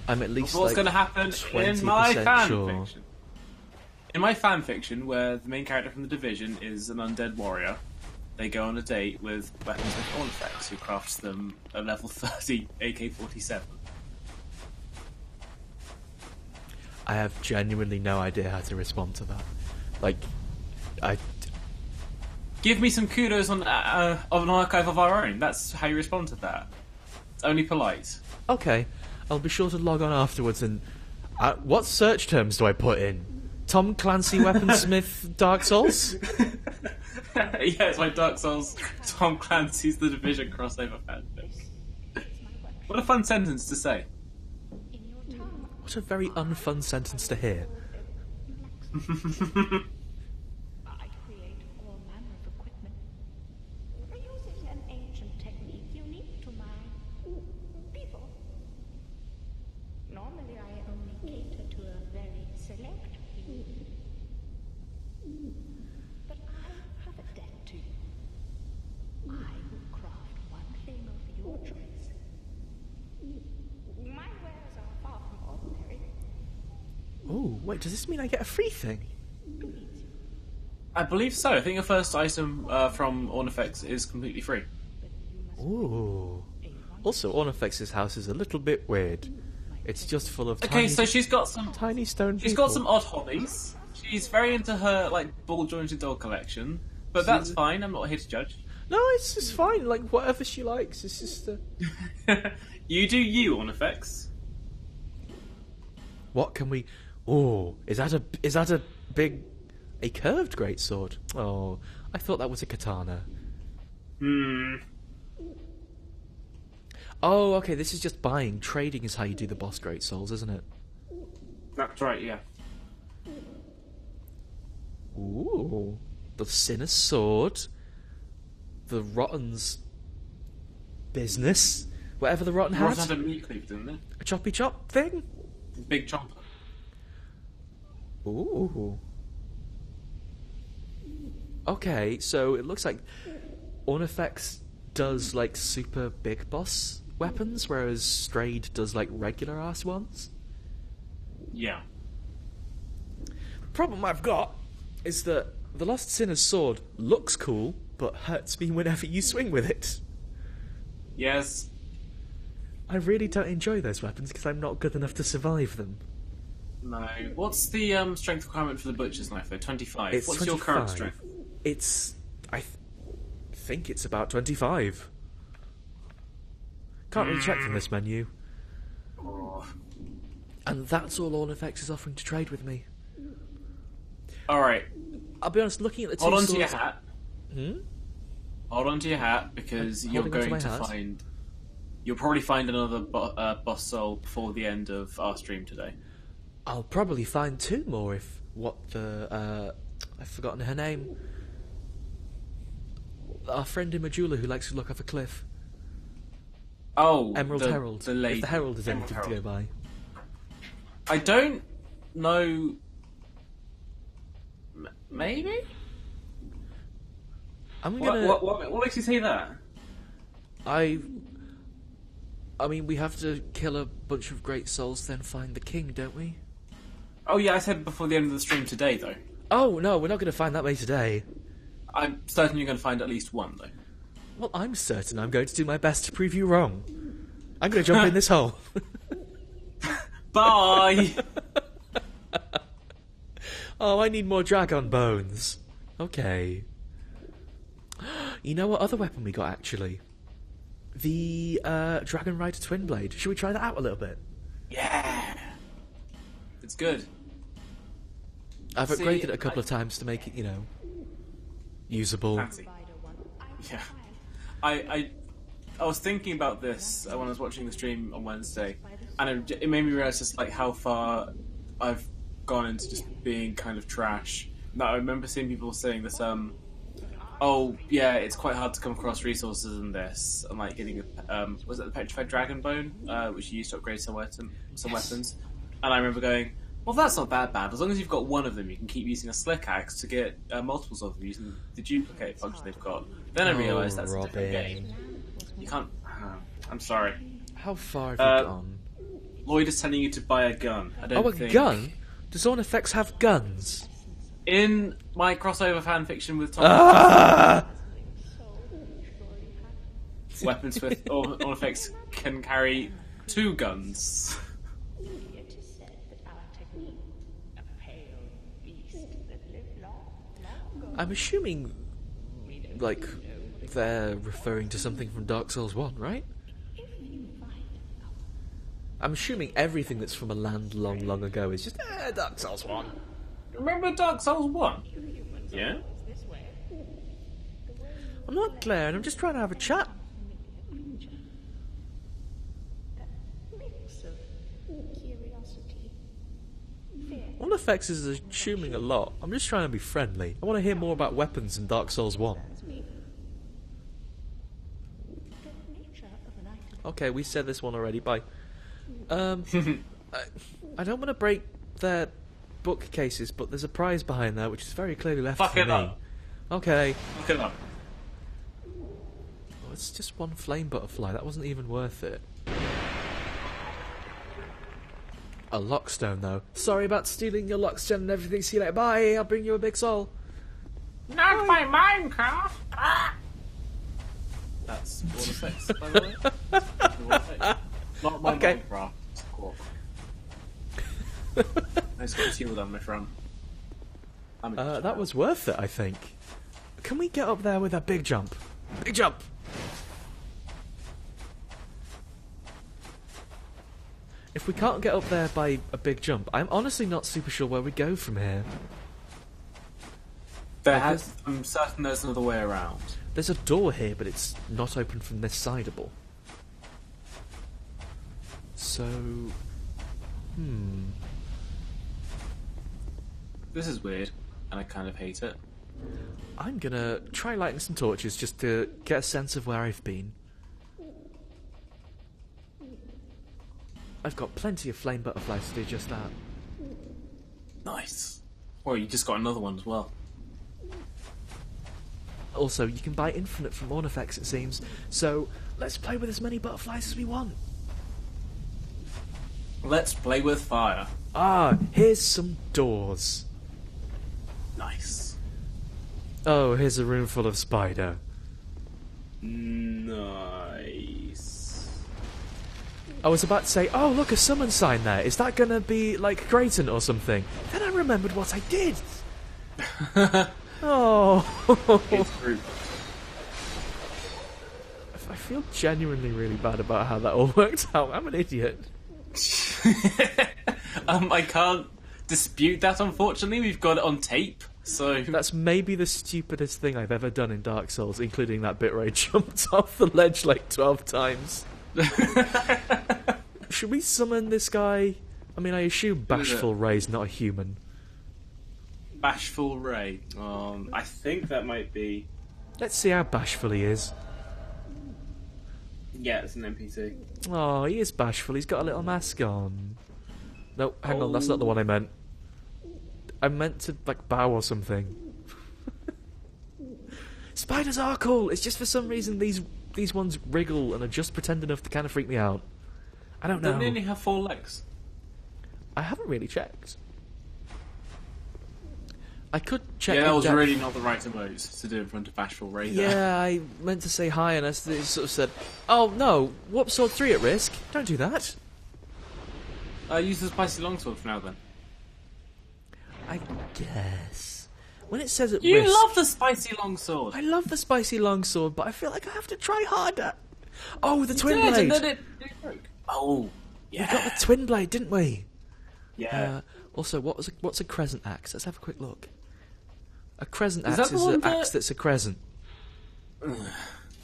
I'm at least What's like going to happen in 20% my fan sure. fiction? In my fan fiction, where the main character from the Division is an undead warrior, they go on a date with weaponsmith Ornafex, who crafts them a level 30 AK-47. I have genuinely no idea how to respond to that. Like, Give me some kudos on of an archive of our own. That's how you respond to that. It's only polite. Okay, I'll be sure to log on afterwards and... what search terms do I put in? Tom Clancy Weaponsmith Dark Souls? Yeah, it's my Dark Souls Tom Clancy's The Division crossover fanfic. What a fun sentence to say. What a very unfun sentence to hear. I create all manner of equipment. Using an ancient technique unique to my people. Normally I only cater to a very select few. But I have a debt to you. I will craft one thing of your choice. My wares are far from ordinary. Oh, wait, does this mean I get a free thing? I believe so. I think your first item from Ornafex is completely free. Ooh. Also, Ornafex's house is a little bit weird. It's just full of Okay, so she's got some tiny stone She's people. got some odd hobbies. She's very into her like ball jointed doll collection, but that's fine. I'm not here to judge. No, it's just fine. Like, whatever she likes. It's just... You do you, Ornafex. What can we... Oh, is that a big... A curved greatsword? Oh, I thought that was a katana. Oh, okay, this is just buying. Trading is how you do the boss great souls, isn't it? That's right, yeah. Ooh. The Sinner's sword. The Rotten's business. Whatever the Rotten Ross had. had a meat cleave, didn't it? A choppy chop thing? Big chomper. Ooh. Okay, so it looks like Ornafex does like super big boss weapons, whereas Strayed does like regular ass ones. Yeah. The problem I've got is that the Lost Sinner's sword looks cool, but hurts me whenever you swing with it. Yes. I really don't enjoy those weapons because I'm not good enough to survive them. No. What's the strength requirement for the butcher's knife though? 25. It's What's 25. your current strength? It's... I think it's about 25. Can't really check from this menu. Oh. And that's all Ornafex is offering to trade with me. Alright. I'll be honest, looking at the two Hold on swords... to your hat. Hmm? Hold on to your hat, because I'm you're holding onto going to my hat. find... You'll probably find another boss soul before the end of our stream today. I'll probably find two more if... What the... I've forgotten her name. Our friend in Majula who likes to look off a cliff. Oh, Emerald Herald. The lady. If the Herald is Emerald anything to go Herald. by. I don't know... Maybe? I'm gonna... What makes you say that? I mean, we have to kill a bunch of great souls, then find the king, don't we? Oh yeah, I said before the end of the stream today, though. Oh, no, we're not going to find that way today. I'm certain you're going to find at least one, though. Well, I'm certain I'm going to do my best to prove you wrong. I'm going to jump in this hole. Bye! Oh, I need more dragon bones. Okay. You know what other weapon we got, actually? The Dragon Rider Twin Blade. Should we try that out a little bit? Yeah! It's good. I've See, upgraded it a couple of times to make it, you know, usable. Fancy. Yeah. I was thinking about this when I was watching the stream on Wednesday, and it made me realise just like how far I've gone into just being kind of trash. Now, I remember seeing people saying this, oh yeah, it's quite hard to come across resources in this, and like getting was it the petrified dragon bone, which you used to upgrade some weapons, and I remember going, well, that's not that bad. As long as you've got one of them, you can keep using a slick axe to get multiples of them using the duplicate function they've got. Then I realised that's a different game. You can't... I'm sorry. How far have you gone? Lloyd is telling you to buy a gun. I don't think... gun? Does Ornafex have guns? In my crossover fanfiction with Tom... Weapons with Ornafex can carry 2 guns. It is said that our technique, a pale beast that lived long ago. I'm assuming, like, they're referring to something from Dark Souls 1, right? I'm assuming everything that's from a land long, long ago is just, Dark Souls 1. Remember Dark Souls 1? Yeah? I'm not Claire, and I'm just trying to have a chat. Mix of curiosity, fear. Ornafex is assuming a lot. I'm just trying to be friendly. I want to hear more about weapons in Dark Souls 1. The nature of an item. Okay, we said this one already, bye. I don't want to break their bookcases, but there's a prize behind there which is very clearly left Fuck for it me. up. Okay. Look it up. Oh, it's just one flame butterfly, that wasn't even worth it. A lockstone, though. Sorry about stealing your lockstone and everything. See you later. Bye. I'll bring you a big soul. Not my Minecraft! That's Ornafex, by the way. Ornafex. Not my Okay. Minecraft. Squawk. Nice got shield on my front. That was worth it, I think. Can we get up there with a big jump? Big jump! If we can't get up there by a big jump, I'm honestly not super sure where we go from here. I'm certain there's another way around. There's a door here, but it's not open from this sideable. So... This is weird, and I kind of hate it. I'm gonna try lighting some torches just to get a sense of where I've been. I've got plenty of flame butterflies to do just that. Nice. Well, you just got another one as well. Also, you can buy infinite from Ornafex, it seems. So, let's play with as many butterflies as we want. Let's play with fire. Ah, here's some doors. Nice. Oh, here's a room full of spider. Nice. I was about to say, oh, look, a summon sign there. Is that going to be, like, Grayton or something? Then I remembered what I did. Oh. It's rude. I feel genuinely really bad about how that all worked out. I'm an idiot. I can't dispute that, unfortunately. We've got it on tape, so... That's maybe the stupidest thing I've ever done in Dark Souls, including that bit where I jumped off the ledge like 12 times. Should we summon this guy? I mean, I assume Bashful Ray's not a human. Bashful Ray. I think that might be... Let's see how bashful he is. Yeah, it's an NPC. Oh, he is bashful. He's got a little mask on. No, hang on, that's not the one I meant. I meant to, like, bow or something. Spiders are cool. It's just for some reason these ones wriggle and are just pretend enough to kind of freak me out. I don't know. Don't they only have 4 legs? I haven't really checked. I could check. Yeah, that was really not the right emotes to do in front of Bashful Ray. Yeah, I meant to say hi and I sort of said, "Oh no, Warp Sword 3 at risk. Don't do that." Use the spicy longsword for now, then. I guess. When it says at You risk... love the spicy longsword! I love the spicy longsword, but I feel like I have to try harder. Oh, the twin did, blade! And then it broke. Oh, yeah. We got the twin blade, didn't we? Yeah. Also, what's a crescent axe? Let's have a quick look. A crescent Is axe that is the an one axe that's a crescent.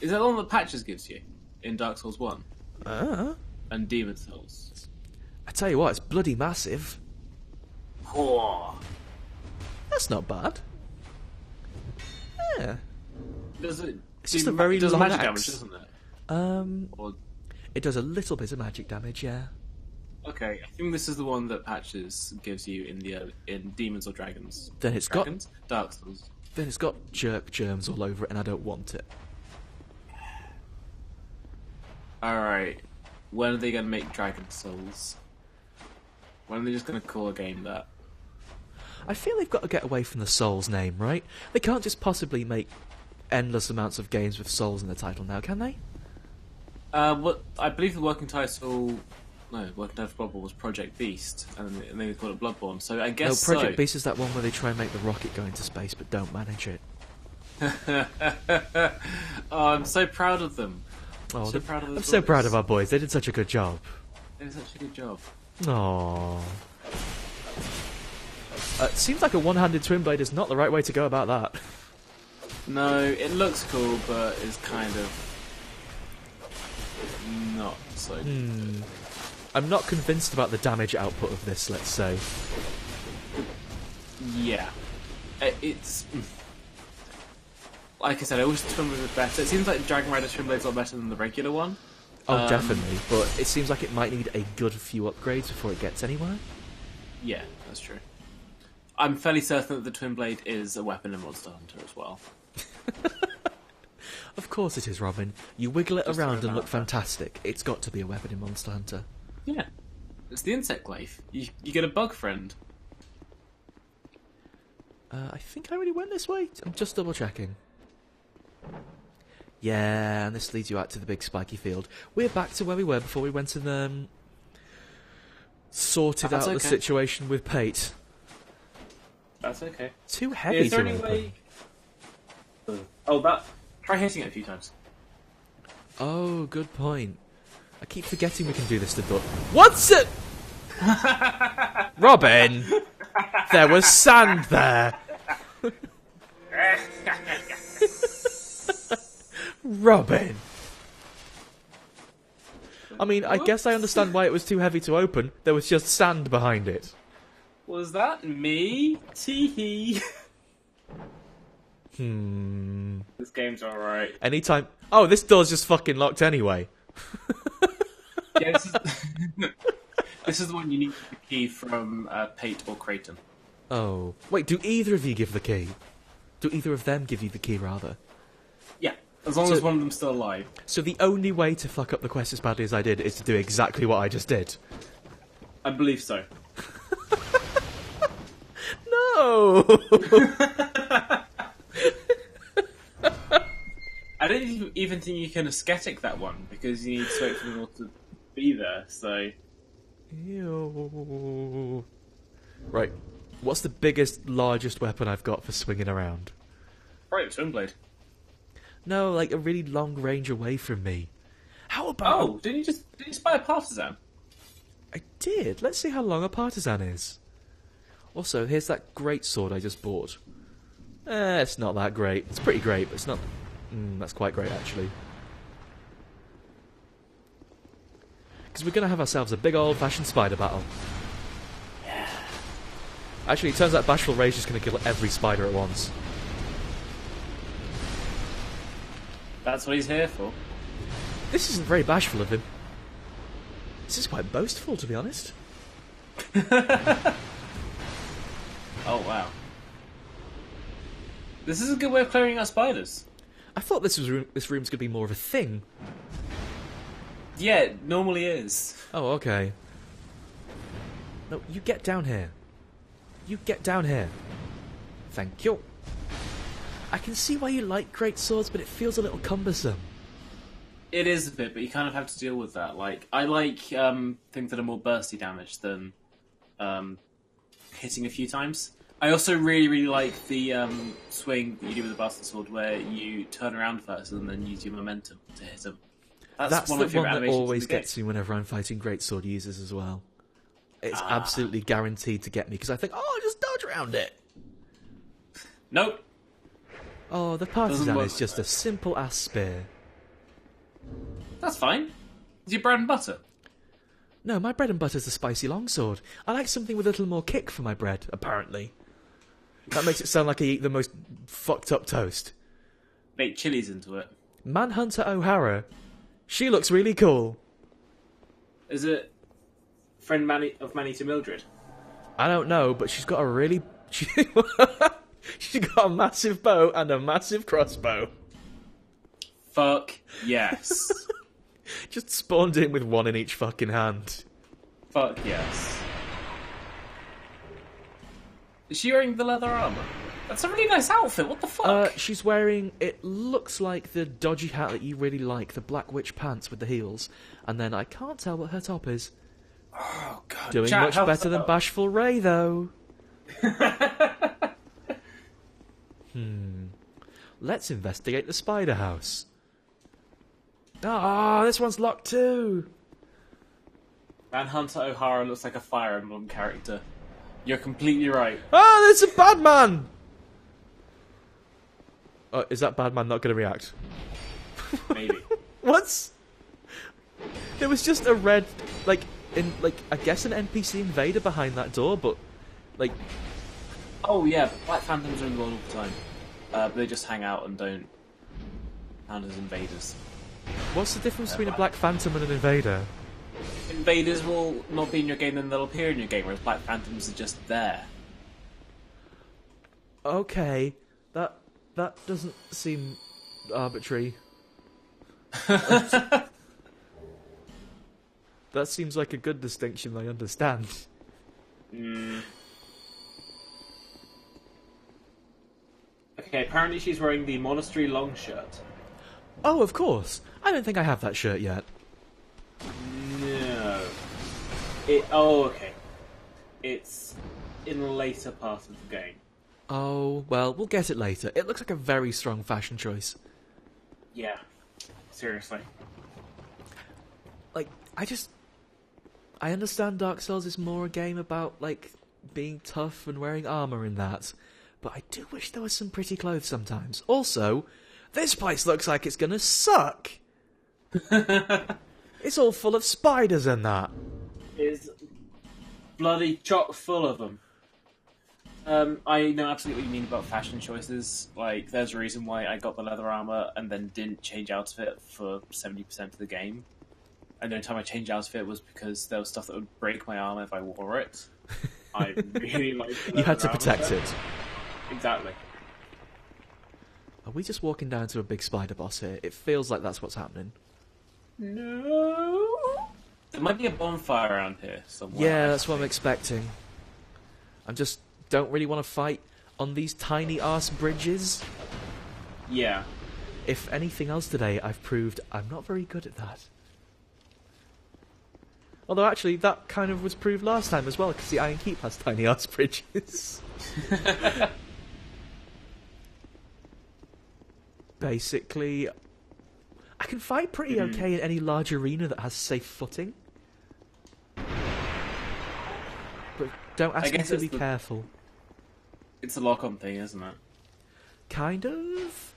Is that the one that Patches gives you in Dark Souls 1 Uh, and Demon Souls? I tell you what, it's bloody massive. Oh. That's not bad. Yeah. Does it? It's just a very does long magic axe. damage, doesn't it? Or, It does a little bit of magic damage, yeah. okay, I think this is the one that Patches gives you in the in Demons or Dragons. Then it's Dragons? Dark Souls. Then it's got jerk germs all over it, and I don't want it. All right, when are they going to make Dragon Souls? When are they just going to call a game that? I feel they've got to get away from the Souls name, right? They can't just possibly make endless amounts of games with Souls in the title now, can they? What I believe the working title for Bloodborne was Project Beast, and they called it Bloodborne. So I guess No, Project Beast is that one where they try and make the rocket go into space but don't manage it. Oh, I'm so proud of them. Oh, so proud of those I'm so boys. proud of our boys. They did such a good job. They did such a good job. Aww. It seems like a one-handed twin blade is not the right way to go about that. No, it looks cool, but it's kind of not so good. I'm not convinced about the damage output of this, let's say. Yeah. It's... Like I said, I wish the Twin Blade was better. It seems like Dragon Rider Twin Blade's a lot better than the regular one. Oh, definitely, but it seems like it might need a good few upgrades before it gets anywhere. Yeah, that's true. I'm fairly certain that the Twin Blade is a weapon in Monster Hunter as well. Of course it is, Robin. You wiggle it Just around and remember look that. fantastic. It's got to be a weapon in Monster Hunter. Yeah. It's the insect glaive. You get a bug friend. I think I already went this way. I'm just double checking. Yeah, and this leads you out to the big spiky field. We're back to where we were before we went and sorted That's out the okay. situation with Pate. That's okay. Too heavy Is there to any open. way... Oh, that... Try hitting it a few times. Oh, good point. I keep forgetting we can do this to Duck. What's it? Robin! There was sand there! Robin! I mean, I guess I understand why it was too heavy to open. There was just sand behind it. Was that me? Teehee. This game's alright. Anytime... Oh, this door's just fucking locked anyway. Yeah, this is the one you need the key from Pate or Creighton. Oh. Wait, do either of you give the key? Do either of them give you the key, rather? As long as one of them's still alive. So the only way to fuck up the quest as badly as I did is to do exactly what I just did. I believe so. No! I don't even think you can ascetic that one, because you need to wait for them all to be there, so... Ew. Right. What's the biggest, largest weapon I've got for swinging around? Right, Swingblade. No, like a really long range away from me. How about... Oh, didn't you spy a partisan? I did. Let's see how long a partisan is. Also, here's that great sword I just bought. It's not that great. It's pretty great, but it's not... that's quite great, actually. Because we're going to have ourselves a big old-fashioned spider battle. Yeah. Actually, it turns out Bashful Rage is going to kill every spider at once. That's what he's here for. This isn't very bashful of him. This is quite boastful, to be honest. Oh, wow. This is a good way of clearing out spiders. I thought this room's going to be more of a thing. Yeah, it normally is. Oh, okay. No, you get down here. You get down here. Thank you. I can see why you like great swords, but it feels a little cumbersome. It is a bit, but you kind of have to deal with that. Like, I like things that are more bursty damage than hitting a few times. I also really, really like the swing that you do with the Bastard Sword, where you turn around first and then use your momentum to hit them. That's one the of my one favourite that animations always in the game. gets me whenever I'm fighting great sword users as well. It's absolutely guaranteed to get me, because I think, oh, just dodge around it. Nope. Oh, the partisan work is just a simple-ass spear. That's fine. It's your bread and butter. No, my bread and butter's the spicy longsword. I like something with a little more kick for my bread, apparently. That makes it sound like I eat the most fucked up toast. Bake chilies into it. Manhunter O'Hara. She looks really cool. Is it friend of Manny to Mildred? I don't know, but she's got a really... She's got a massive bow and a massive crossbow. Fuck yes. Just spawned in with one in each fucking hand. Fuck yes. Is she wearing the leather armour? That's a really nice outfit, what the fuck? She's wearing, it looks like the dodgy hat that you really like, the Black Witch pants with the heels, and then I can't tell what her top is. Oh god. Doing Chat, much better than Bashful Ray, though. Let's investigate the spider house. Ah, this one's locked too. Manhunter O'Hara looks like a Fire Emblem character. You're completely right. Ah, there's a bad man! Is that bad man not going to react? Maybe. What? There was just a red, I guess an NPC invader behind that door, but, Oh yeah, Black Phantoms are in the world all the time. But they just hang out and don't count as invaders. what's the difference between a Black Phantom and an invader? Invaders will not be in your game, then they'll appear in your game, whereas Black Phantoms are just there. Okay, that doesn't seem arbitrary. That seems like a good distinction, I understand. Okay, apparently she's wearing the monastery long shirt. Oh, of course. I don't think I have that shirt yet. No. Okay. It's in the later part of the game. Oh, well, we'll get it later. It looks like a very strong fashion choice. Yeah. Seriously. I understand Dark Souls is more a game about, being tough and wearing armour in that, but I do wish there was some pretty clothes sometimes. Also, this place looks like it's gonna suck! It's all full of spiders and that. It's bloody chock full of them. I know absolutely what you mean about fashion choices. There's a reason why I got the leather armour and then didn't change out of it for 70% of the game. And the only time I changed out of it was because there was stuff that would break my arm if I wore it. I really liked the You had to leather protect armour. it. Exactly. Are we just walking down to a big spider boss here? It feels like that's what's happening. No. There might be a bonfire around here somewhere. Yeah, that's what I'm expecting. I just don't really want to fight on these tiny arse bridges. Yeah. If anything else today, I've proved I'm not very good at that. Although actually, that kind of was proved last time as well, because the Iron Keep has tiny arse bridges. Basically, I can fight pretty okay in any large arena that has safe footing. But don't ask me to be careful. It's a lock-on thing, isn't it? Kind of.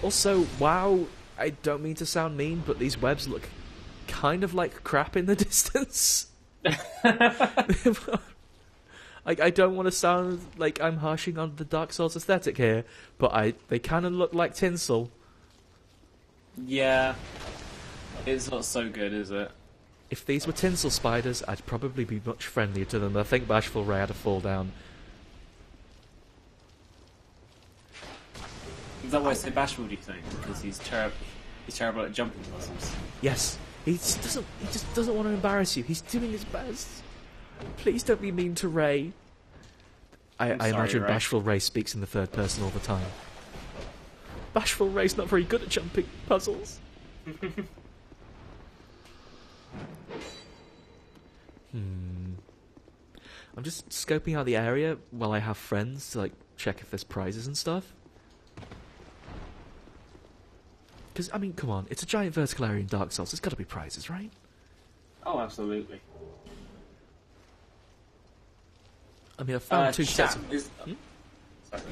Also, wow, I don't mean to sound mean, but these webs look kind of like crap in the distance. I don't want to sound like I'm harshing on the Dark Souls aesthetic here, but they kind of look like tinsel. Yeah. It's not so good, is it? If these were tinsel spiders, I'd probably be much friendlier to them. I think Bashful Ray had to fall down. Is that why I say bashful, do you think? Because he's terrible at jumping puzzles. Yes. He just doesn't want to embarrass you. He's doing his best. Please don't be mean to Ray. I imagine Ray. Bashful Ray speaks in the third person all the time. Bashful Ray's not very good at jumping puzzles. I'm just scoping out the area while I have friends to check if there's prizes and stuff. Because, I mean, come on, it's a giant vertical area in Dark Souls. There's got to be prizes, right? Oh, absolutely. I mean, I found two sets of... Sorry. I was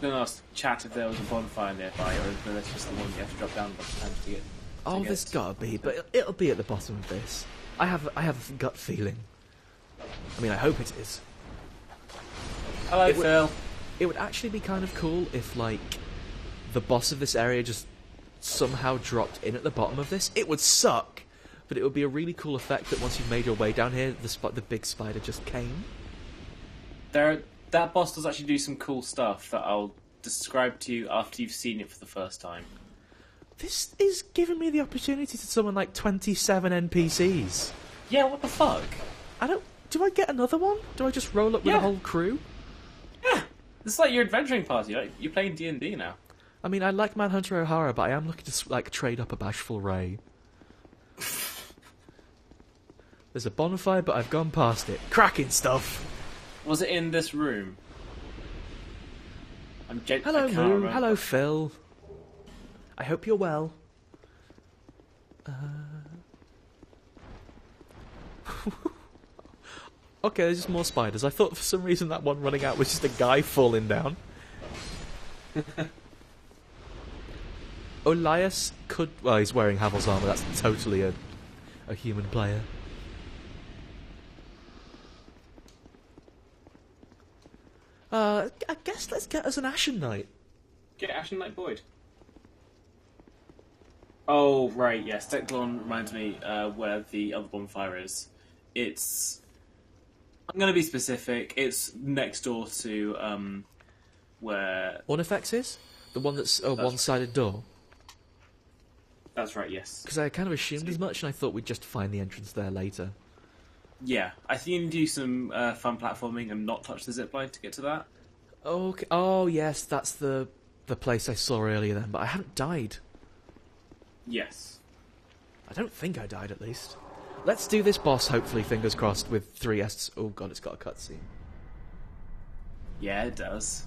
going to ask chat if there was a bonfire nearby, or if that's just the one you have to drop down a bunch of times to get... Oh, there's got to be, but it'll be at the bottom of this. I have a gut feeling. I mean, I hope it is. Hello, Phil. It would actually be kind of cool if, the boss of this area just somehow dropped in at the bottom of this. It would suck, but it would be a really cool effect that once you've made your way down here, the big spider just came. That boss does actually do some cool stuff that I'll describe to you after you've seen it for the first time. This is giving me the opportunity to summon 27 NPCs. Yeah, what the fuck? Do I get another one? Do I just roll up with a whole crew? Yeah, this is like your adventuring party. You're playing D&D now. I mean, I like Manhunter O'Hara, but I am looking to trade up a Bashful Ray. There's a bonfire, but I've gone past it. Cracking stuff. Was it in this room? Hello, Moo. Hello, Phil. I hope you're well. Okay, there's just more spiders. I thought for some reason that one running out was just a guy falling down. Olias could... Well, he's wearing Havel's armor. That's totally a human player. I guess let's get us an Ashen Knight. Get Ashen Knight Boyd. Oh, right, yes. Declan reminds me where the other bonfire is. I'm going to be specific. It's next door to where... Ornafex is? The one that's a one-sided door? That's right, yes. Because I kind of assumed as much, and I thought we'd just find the entrance there later. Yeah, I think you need to do some fun platforming and not touch the zipline to get to that. Okay. Oh, yes, that's the place I saw earlier then, but I haven't died. Yes. I don't think I died, at least. Let's do this boss, hopefully, fingers crossed, with 3 Sts. Oh god, it's got a cutscene. Yeah, it does.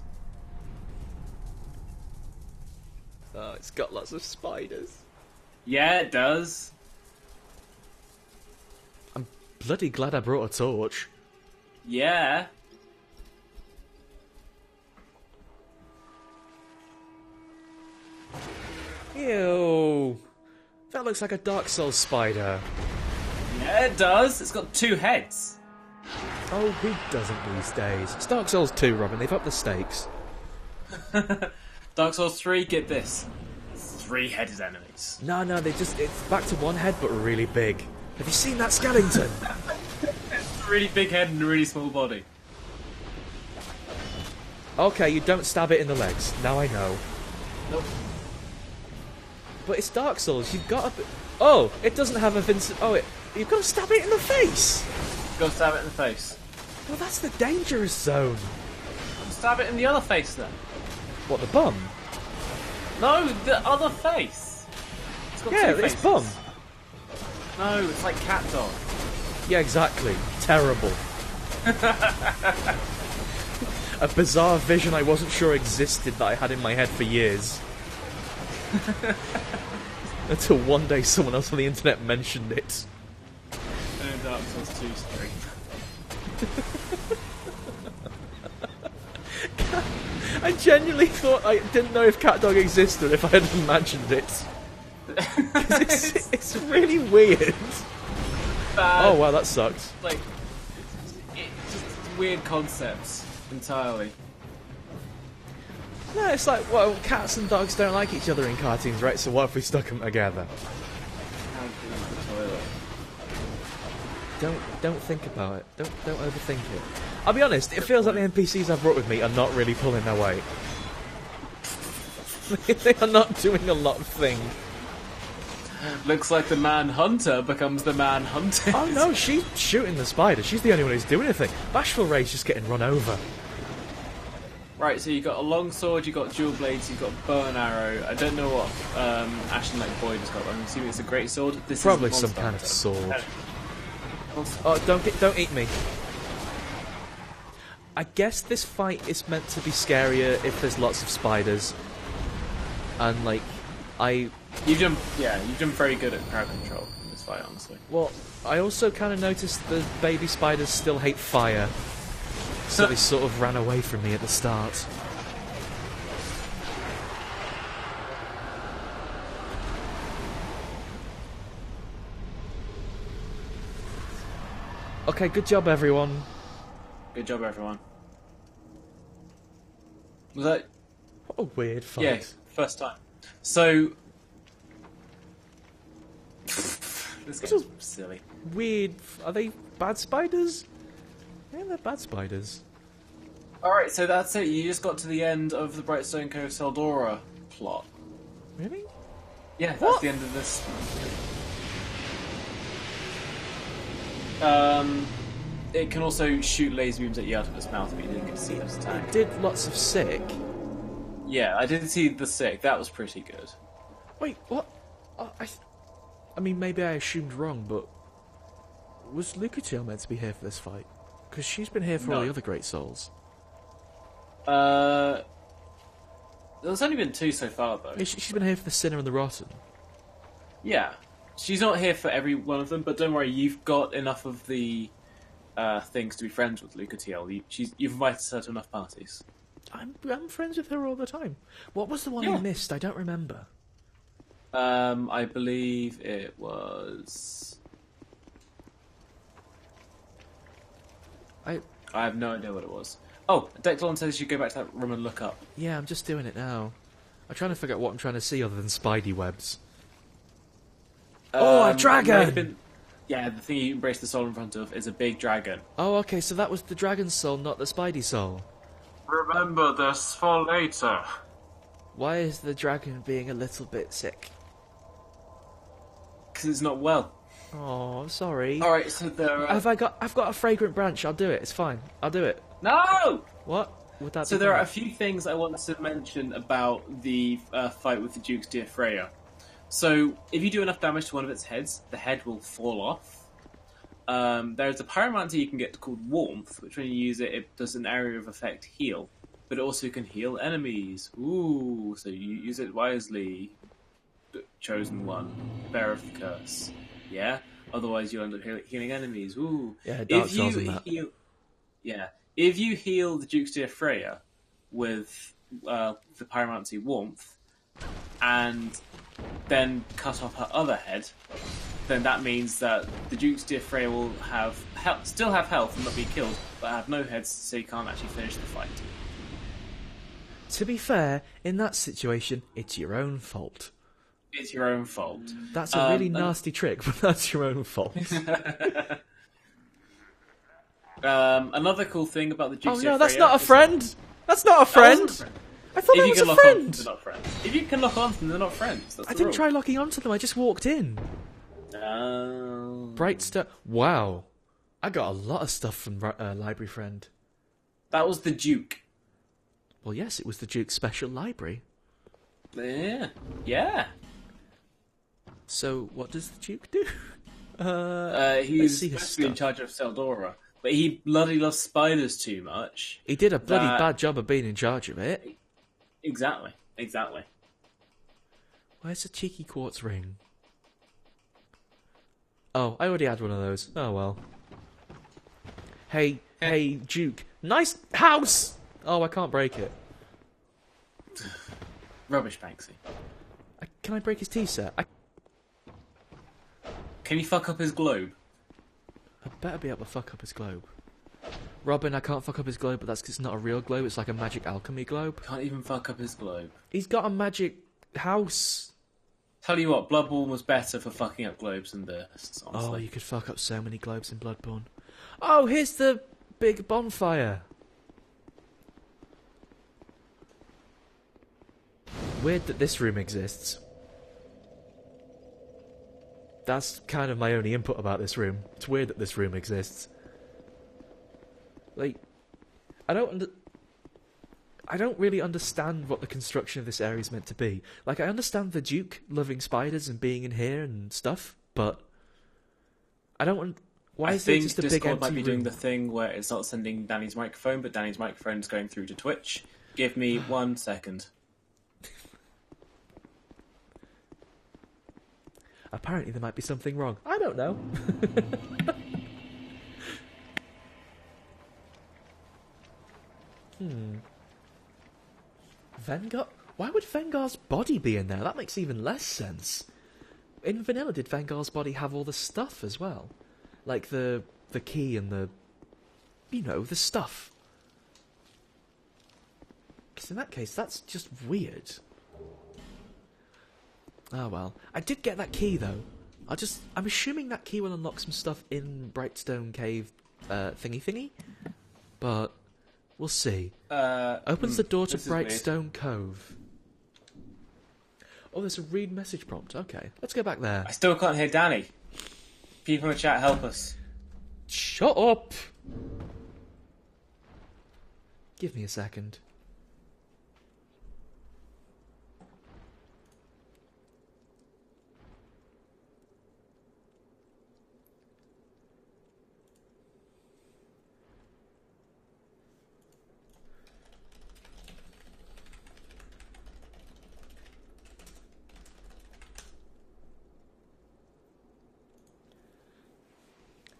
Oh, it's got lots of spiders. Yeah, it does. I'm bloody glad I brought a torch. Yeah. Ew. That looks like a Dark Souls spider. Yeah, it does. It's got 2 heads. Oh, who doesn't these days? It's Dark Souls 2, Robin. They've upped the stakes. Dark Souls 3, get this. 3-headed enemies. No, it's back to 1 head, but really big. Have you seen that skeleton? It's a really big head and a really small body. Okay, you don't stab it in the legs. Now I know. Nope. But it's Dark Souls. You've got to. Oh, it doesn't have a Vincent. Oh, you've got to stab it in the face. Go stab it in the face. Well, that's the dangerous zone. Stab it in the other face then. What, the bum? No, the other face. It's got Yeah, two it's faces. bum. No, it's like cat dog. Yeah, exactly. Terrible. A bizarre vision I wasn't sure existed that I had in my head for years. Until one day someone else on the internet mentioned it. No, Dark Souls 2 stream. I genuinely thought I didn't know if cat dog existed if I had imagined it. 'Cause it's really weird. Bad. Oh wow, that sucks. Like, it's just weird concepts entirely. No, it's like, well, cats and dogs don't like each other in cartoons, right? So what if we stuck them together? How to use the toilet. Don't think about it. Don't overthink it. I'll be honest, it feels like the NPCs I've brought with me are not really pulling their weight. They are not doing a lot of things. Looks like the man hunter becomes the man hunted. Oh no, she's shooting the spider. She's the only one who's doing anything. Bashful Ray's just getting run over. Right, so you've got a long sword, you've got dual blades, you've got bow and arrow. I don't know what Ashen Lake Boyd has got. I'm assuming it's a great sword. This Probably is some kind of sword. Monster. Oh, don't eat me. I guess this fight is meant to be scarier if there's lots of spiders. And like, You've done very good at crowd control in this fight, honestly. well, I also kind of noticed the baby spiders still hate fire. So they sort of ran away from me at the start. Okay, good job everyone. Good job, everyone. Was that? What a weird fight. Yeah, first time. So this game's silly. Weird. Are they bad spiders? Yeah, they're bad spiders. Alright, so that's it. You just got to the end of the Brightstone Cove Seldora plot. Really? Yeah, that's What? the end of this. It can also shoot laser beams at you out of its mouth, but you didn't get to see its attack. It did lots of sick. Yeah, I did see the sick. That was pretty good. Wait, what? I mean, maybe I assumed wrong, but was Lucatiel meant to be here for this fight? Because she's been here for all No. the other Great Souls. There's only been 2 so far, though. She's been here for the Sinner and the Rotten. Yeah. She's not here for every one of them, but don't worry, you've got enough of the things to be friends with Lucatiel. You've invited her to enough parties. I'm friends with her all the time. What was the one Yeah. I missed? I don't remember. I believe it was... I have no idea what it was. Oh, Declan says you go back to that room and look up. Yeah, I'm just doing it now. I'm trying to figure out what I'm trying to see other than spidey webs. Oh, a dragon! it might have been- yeah, the thing you embrace the soul in front of is a big dragon. Oh, okay, so that was the dragon soul, not the spidey soul. Remember this for later. Why is the dragon being a little bit sick? Because it's not well. Oh, I'm sorry. Alright, so there are... I've got a fragrant branch. I'll do it. It's fine. I'll do it. No! What would that? So be there are a called? few things I want to mention about the fight with the Duke's dear Freya. So, if you do enough damage to one of its heads, the head will fall off. There's a pyromancy you can get called Warmth, which when you use it, it does an area of effect heal. But it also can heal enemies. Ooh, so you use it wisely. Chosen one. Bearer of the curse. Yeah? Otherwise you'll end up healing enemies. Ooh. Yeah, Dark Souls and that. If you heal the Duke's dear Freya with the pyromancy Warmth, and then cut off her other head, then that means that the Duke's dear Freya will have still have health and not be killed, but have no heads, so you can't actually finish the fight. To be fair, in that situation, it's your own fault. It's your own fault. That's a really nasty trick, but that's your own fault. Another cool thing about the Duke's Oh dear no, that's Freya not a is- friend! That's not a That wasn't friend! a friend. I thought If that you was can a lock on, friend. they're not friends. If you can lock on to them, they're not friends. That's I the didn't rule. try locking onto them. I just walked in. Brightstone. Wow, I got a lot of stuff from library friend. That was the Duke. Well, yes, it was the Duke's special library. Yeah. Yeah. So, what does the Duke do? He's see his supposed to be in stuff. charge of Seldora, but he bloody loves spiders too much. He did a bloody That- bad job of being in charge of it. Exactly. Where's the cheeky quartz ring? Oh, I already had one of those. Oh well. Hey, Duke. Nice house! Oh, I can't break it. Rubbish, Banksy. Can I break his tea set? I Can you fuck up his globe? better be able to fuck up his globe. Robin, I can't fuck up his globe, but that's 'cause it's not a real globe. It's like a magic alchemy globe. Can't even fuck up his globe. He's got a magic house. Tell you what, Bloodborne was better for fucking up globes and bursts, honestly. Oh, you could fuck up so many globes in Bloodborne. Oh, here's the big bonfire. Weird that this room exists. That's kind of my only input about this room. It's weird that this room exists. Like, I don't really understand what the construction of this area is meant to be. Like, I understand the Duke loving spiders and being in here and stuff, but I don't. Why is there just a big Discord empty might be room? doing the thing where it's not sending Danny's microphone, but Danny's microphone is going through to Twitch. Give me 1 second. Apparently, there might be something wrong. I don't know. Vengarl? Why would Vengarl's body be in there? That makes even less sense. In vanilla, did Vengarl's body have all the stuff as well? Like the key and the... You know, the stuff. Because in that case, that's just weird. Oh well. I did get that key though. I'm assuming that key will unlock some stuff in Brightstone Cave thingy. But we'll see. Opens the door to Brightstone Cove. Oh, there's a read message prompt. Okay, let's go back there. I still can't hear Danny. People in the chat, help us. Shut up! Give me a second.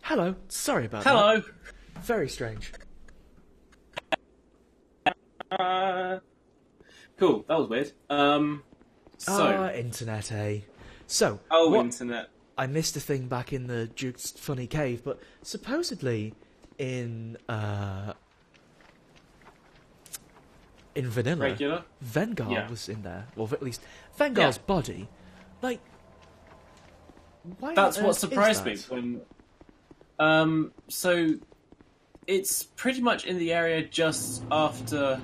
Hello, sorry about that. Hello. Very strange. Cool, that was weird. Internet, eh? So, Internet. I missed a thing back in the Duke's funny cave, but supposedly in vanilla, Regular? Vengarl was in there, or at least Vengarl's body. Like, why? That's on what earth surprised me is that? when. So it's pretty much in the area just after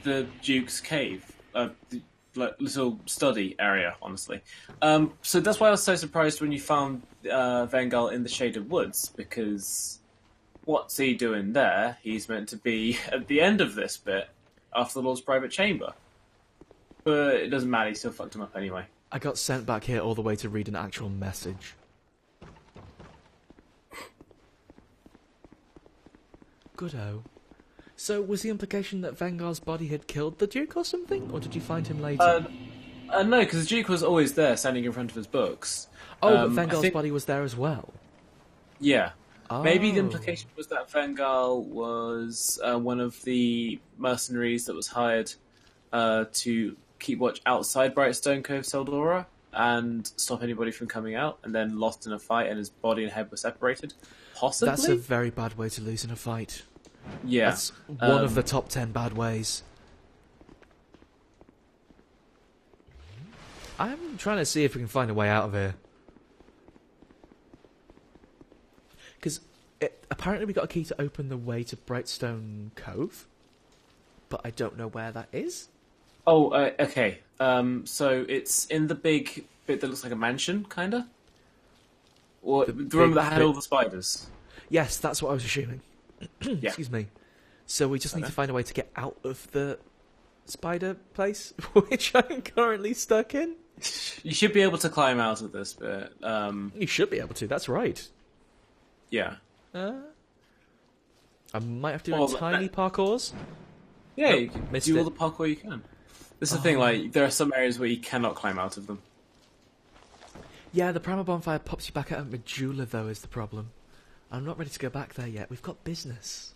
the Duke's cave, the little study area, honestly. So that's why I was so surprised when you found Vengarl in the Shaded Woods, because what's he doing there? He's meant to be at the end of this bit, after the Lord's private chamber. But it doesn't matter, he still fucked him up anyway. I got sent back here all the way to read an actual message. Good-o. So, was the implication that Vengarl's body had killed the Duke or something? Or did you find him later? No, because the Duke was always there, standing in front of his books. But Vengarl's body was there as well? Yeah. Oh. Maybe the implication was that Vengarl was one of the mercenaries that was hired to keep watch outside Brightstone Cove Seldora and stop anybody from coming out, and then lost in a fight and his body and head were separated. Possibly? That's a very bad way to lose in a fight. Yeah. That's one of the top 10 bad ways. I'm trying to see if we can find a way out of here. Because apparently we got a key to open the way to Brightstone Cove. but I don't know where that is. Oh, okay. So it's in the big bit that looks like a mansion, kind of? Or the room that had all the spiders? Yes, that's what I was assuming. Yeah. Excuse me. So we just need to find a way to get out of the spider place, which I'm currently stuck in. You should be able to climb out of this bit. You should be able to, that's right. Yeah. I might have to do tiny parkours. Yeah, you can missed do all it. the parkour you can. This is the thing, like, there are some areas where you cannot climb out of them. Yeah, the primal bonfire pops you back out of Majula, though, is the problem. I'm not ready to go back there yet. We've got business.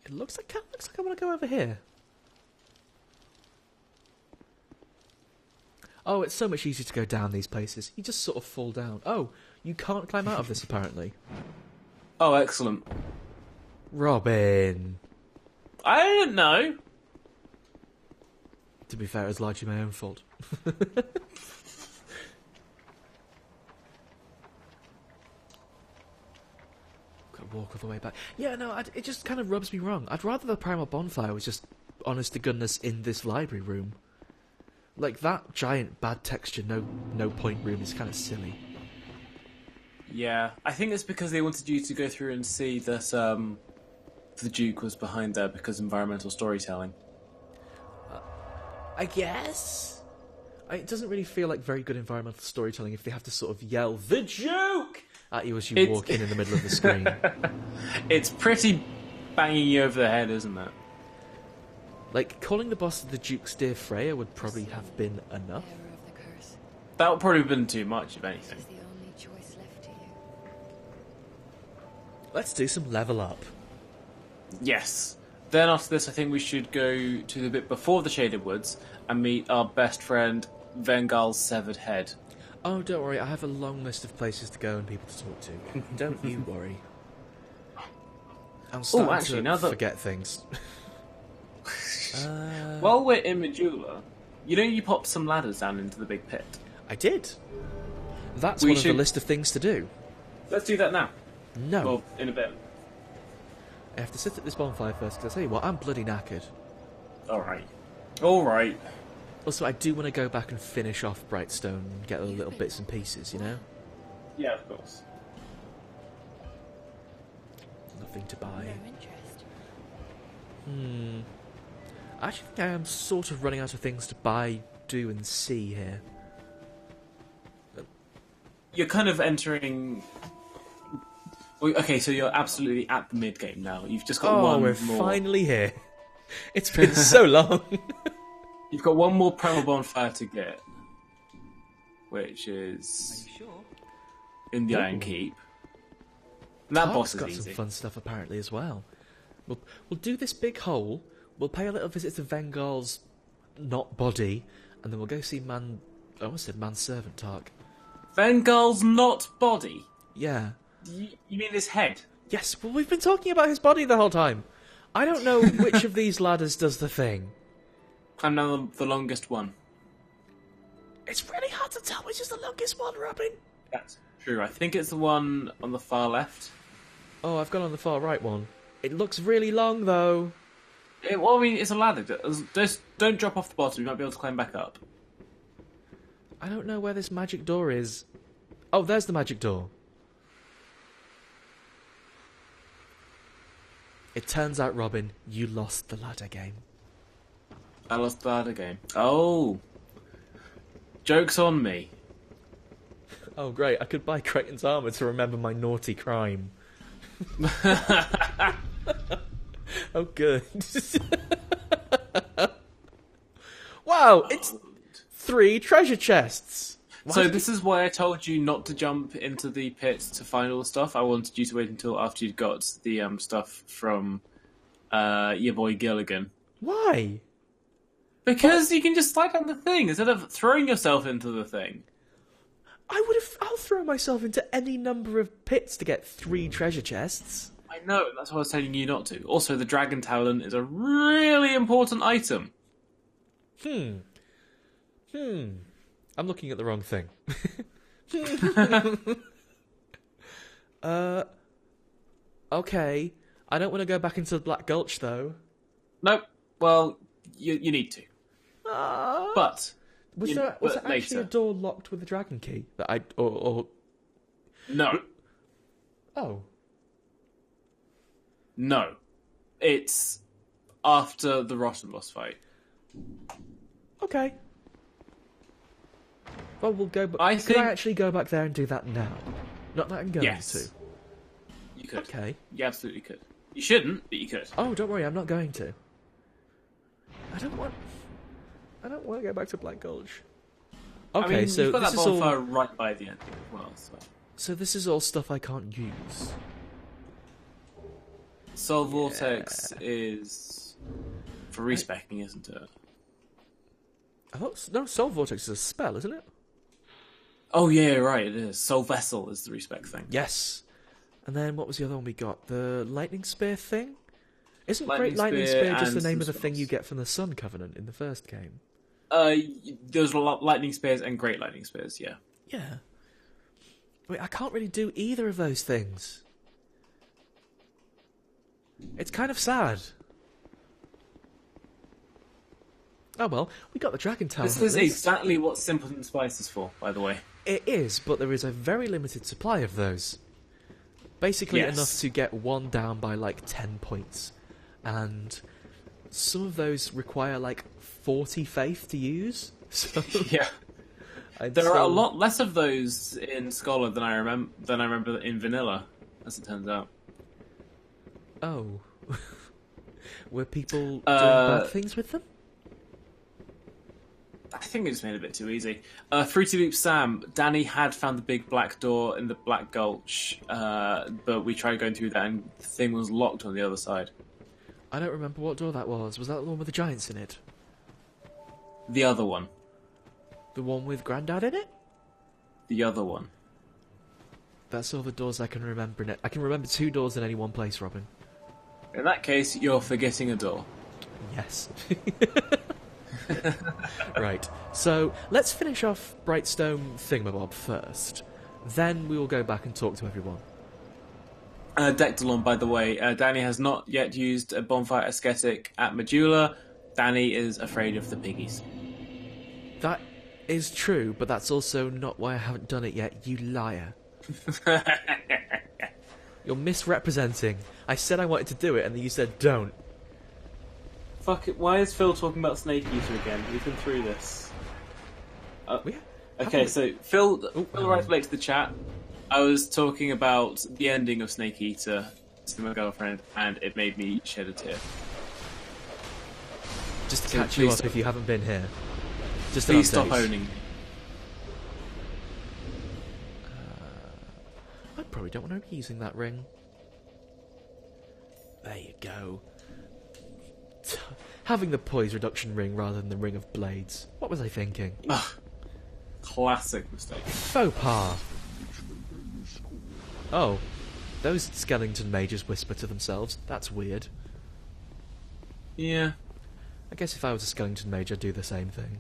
It looks like I want to go over here. Oh, it's so much easier to go down these places. You just sort of fall down. Oh, you can't climb out of this, apparently. Oh, excellent. Robin. I didn't know. To be fair, it was largely my own fault. Gotta walk all the way back. Yeah, no, it just kind of rubs me wrong. I'd rather the primal bonfire was just honest to goodness in this library room. Like, that giant bad texture, no point room is kind of silly. Yeah, I think it's because they wanted you to go through and see that the Duke was behind there because environmental storytelling. I guess? It doesn't really feel like very good environmental storytelling if they have to sort of yell, "The Duke!" at you as you walk in the middle of the screen. It's pretty banging you over the head, isn't it? Like, calling the boss the Duke's dear Freya would probably have been enough. That would probably have been too much, if anything. Let's do some level up. Yes. Then after this, I think we should go to the bit before the Shaded Woods and meet our best friend, Vengarl's severed head. Oh, don't worry, I have a long list of places to go and people to talk to. Don't you worry. I'm starting to forget things. While we're in Majula, you popped some ladders down into the big pit. I did. That's one of the list of things to do. Let's do that now. No. Well, in a bit. I have to sit at this bonfire first, because I tell you what, I'm bloody knackered. Alright. Also, I do want to go back and finish off Brightstone and get the little bits and pieces, you know? Yeah, of course. Nothing to buy. I actually think I am sort of running out of things to buy, do, and see here. You're kind of entering... Okay, so you're absolutely at the mid-game now. You've just got one more... Oh, we're finally here. It's been so long. You've got one more primal bonfire to get, which is in the Iron Keep. And that boss is got easy. some fun stuff apparently as well. We'll do this big hole. We'll pay a little visit to Vengarl's not body, and then we'll go see I almost said manservant Tark. Vengarl's not body. Yeah. You mean his head? Yes. Well, we've been talking about his body the whole time. I don't know which of these ladders does the thing. Climb down the longest one. It's really hard to tell which is the longest one, Robin. That's true. I think it's the one on the far left. Oh, I've gone on the far right one. It looks really long, though. Well, I mean, it's a ladder. Just don't drop off the bottom. You might be able to climb back up. I don't know where this magic door is. Oh, there's the magic door. It turns out, Robin, you lost the ladder game. I lost the ladder game. Oh. Joke's on me. Oh, great. I could buy Creighton's armour to remember my naughty crime. Oh, good. Wow, it's 3 treasure chests. So this is why I told you not to jump into the pit to find all the stuff. I wanted you to wait until after you'd got the stuff from your boy Gilligan. Why? Because you can just slide down the thing instead of throwing yourself into the thing. I'll throw myself into any number of pits to get 3 treasure chests. I know, that's why I was telling you not to. Also, the dragon talon is a really important item. I'm looking at the wrong thing. Okay. I don't want to go back into the Black Gulch, though. Nope. Well, you need to. But Was there actually later. a door locked with a dragon key that I or No. Oh. No. It's after the Rotten boss fight. Okay. Well, we'll go. Could I actually go back there and do that now? Not that I'm going to. You could. Okay. You absolutely could. You shouldn't, but you could. Oh, don't worry, I'm not going to. I don't want to go back to Black Gulch. Okay, I mean, so you've got this that is bonfire all. right by the end as well. So this is all stuff I can't use. Soul Vortex is for respecking, isn't it? I thought no, Soul Vortex is a spell, isn't it? Oh yeah, right. It is. Soul Vessel is the respec thing. Yes. And then what was the other one we got? The Lightning Spear thing? Isn't Lightning Great Lightning Spear Spear just the and name of some the thing spells. you get from the Sun Covenant in the first game? There's lightning spears and great lightning spears. Yeah. Yeah. Wait, I can't really do either of those things. It's kind of sad. Oh well, we got the Dragon Tower. This is exactly what Simpleton Spice is for, by the way. It is, but there is a very limited supply of those. Basically Yes. enough to get one down by like 10 points. And some of those require like 40 faith to use. So Yeah. There are a lot less of those in Scholar than I remember in Vanilla, as it turns out. Oh. Were people doing bad things with them? I think it just made it a bit too easy. Fruity Loop Sam, Danny had found the big black door in the Black Gulch, but we tried going through that and the thing was locked on the other side. I don't remember what door that was. Was that the one with the giants in it? The other one. The one with Grandad in it? The other one. That's all the doors I can remember in it. I can remember 2 doors in any one place, Robin. In that case, you're forgetting a door. Yes. Right, so let's finish off Brightstone Thingamabob first. Then we will go back and talk to everyone. Dectalon, by the way, Danny has not yet used a bonfire ascetic at Majula. Danny is afraid of the piggies. That is true, but that's also not why I haven't done it yet, you liar. You're misrepresenting. I said I wanted to do it, and then you said don't. Fuck it, why is Phil talking about Snake Eater again? We've been through this. Okay, so Phil writes back to the chat. I was talking about the ending of Snake Eater to my girlfriend, and it made me shed a tear. Just to So catch you please up stop. if you haven't been here. Just an Please stop update. owning me. I probably don't want to be using that ring. There you go. Having the poise reduction ring rather than the ring of blades. What was I thinking? Ugh. Classic mistake. Faux pas. Oh, those skeleton mages whisper to themselves. That's weird. Yeah. I guess if I was a skeleton mage, I'd do the same thing.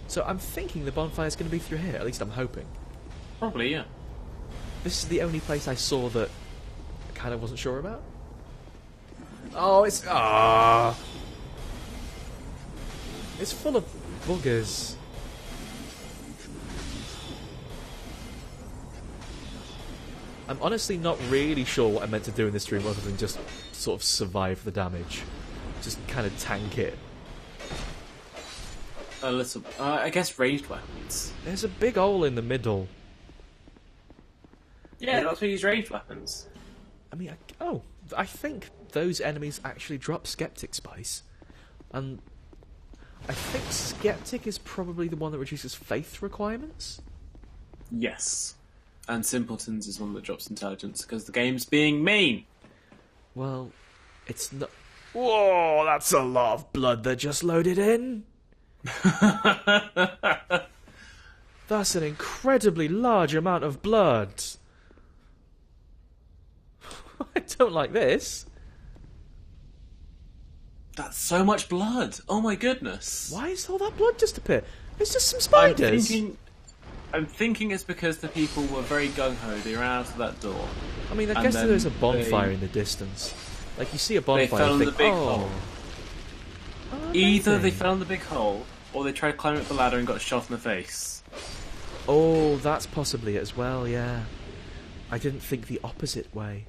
So I'm thinking the bonfire's going to be through here. At least I'm hoping. Probably, yeah. This is the only place I saw that I kind of wasn't sure about. Oh, it's... It's full of buggers. I'm honestly not really sure what I meant to do in this stream other than just sort of survive the damage. Just kind of tank it. A little... I guess ranged weapons. There's a big hole in the middle. Yeah, that's why you use ranged weapons. I mean, I think those enemies actually drop Skeptic Spice. And I think Skeptic is probably the one that reduces faith requirements. Yes. And Simpletons is one that drops intelligence, because the game's being mean. Well, it's not... Whoa, that's a lot of blood that just loaded in. That's an incredibly large amount of blood. I don't like this. That's so much blood. Oh my goodness. Why is all that blood just appear? It's just some spiders. I'm thinking it's because the people were very gung-ho. They ran out of that door. I mean, I And guess then there's a bonfire in the distance. Like, you see a bonfire fell and in think, the big oh... hole. Oh, Either they amazing. fell in the big hole, or they tried climbing up the ladder and got shot in the face. Oh, that's possibly it as well, yeah. I didn't think the opposite way.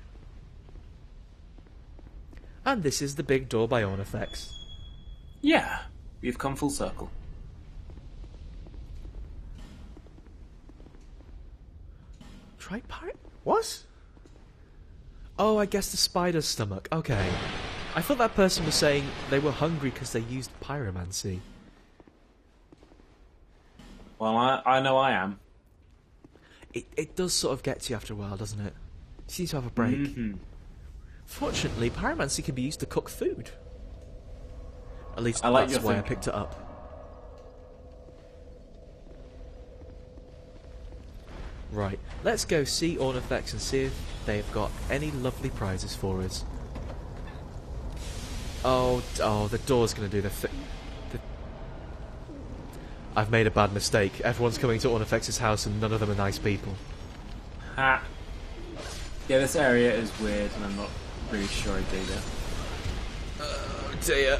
And this is the big door by Ornafex. Yeah, we've come full circle. Try pirate? What? Oh, I guess the spider's stomach. Okay. I thought that person was saying they were hungry because they used pyromancy. Well, I know I am. It does sort of get to you after a while, doesn't it? You seem to have a break. Mm-hmm. Fortunately, pyromancy can be used to cook food. At least I like that's your why I thinking. picked it up. Right, let's go see Ornafex and see if they've got any lovely prizes for us. Oh, the door's going to do the thing. I've made a bad mistake. Everyone's coming to Ornafex's house and none of them are nice people. Ha. Yeah, this area is weird, and I'm not really sure I dig it. Oh dear.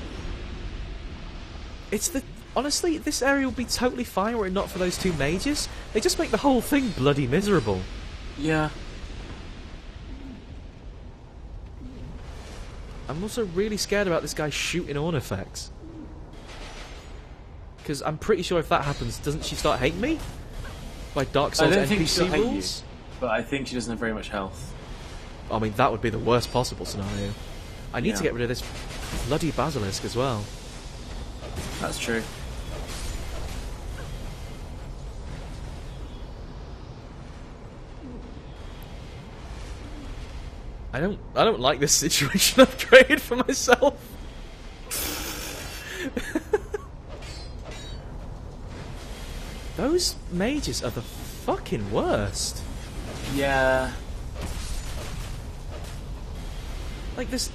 Honestly, this area would be totally fine were it not for those two mages. They just make the whole thing bloody miserable. Yeah. I'm also really scared about this guy shooting Ornafex. Because I'm pretty sure if that happens, doesn't she start hating me? By Dark Souls I don't think she'll NPC hate you, rules? but I think she doesn't have very much health. I mean, that would be the worst possible scenario. I need to Yeah. get rid of this bloody basilisk as well. That's true. I don't like this situation I've created for myself. Those mages are the fucking worst. Yeah. Like this,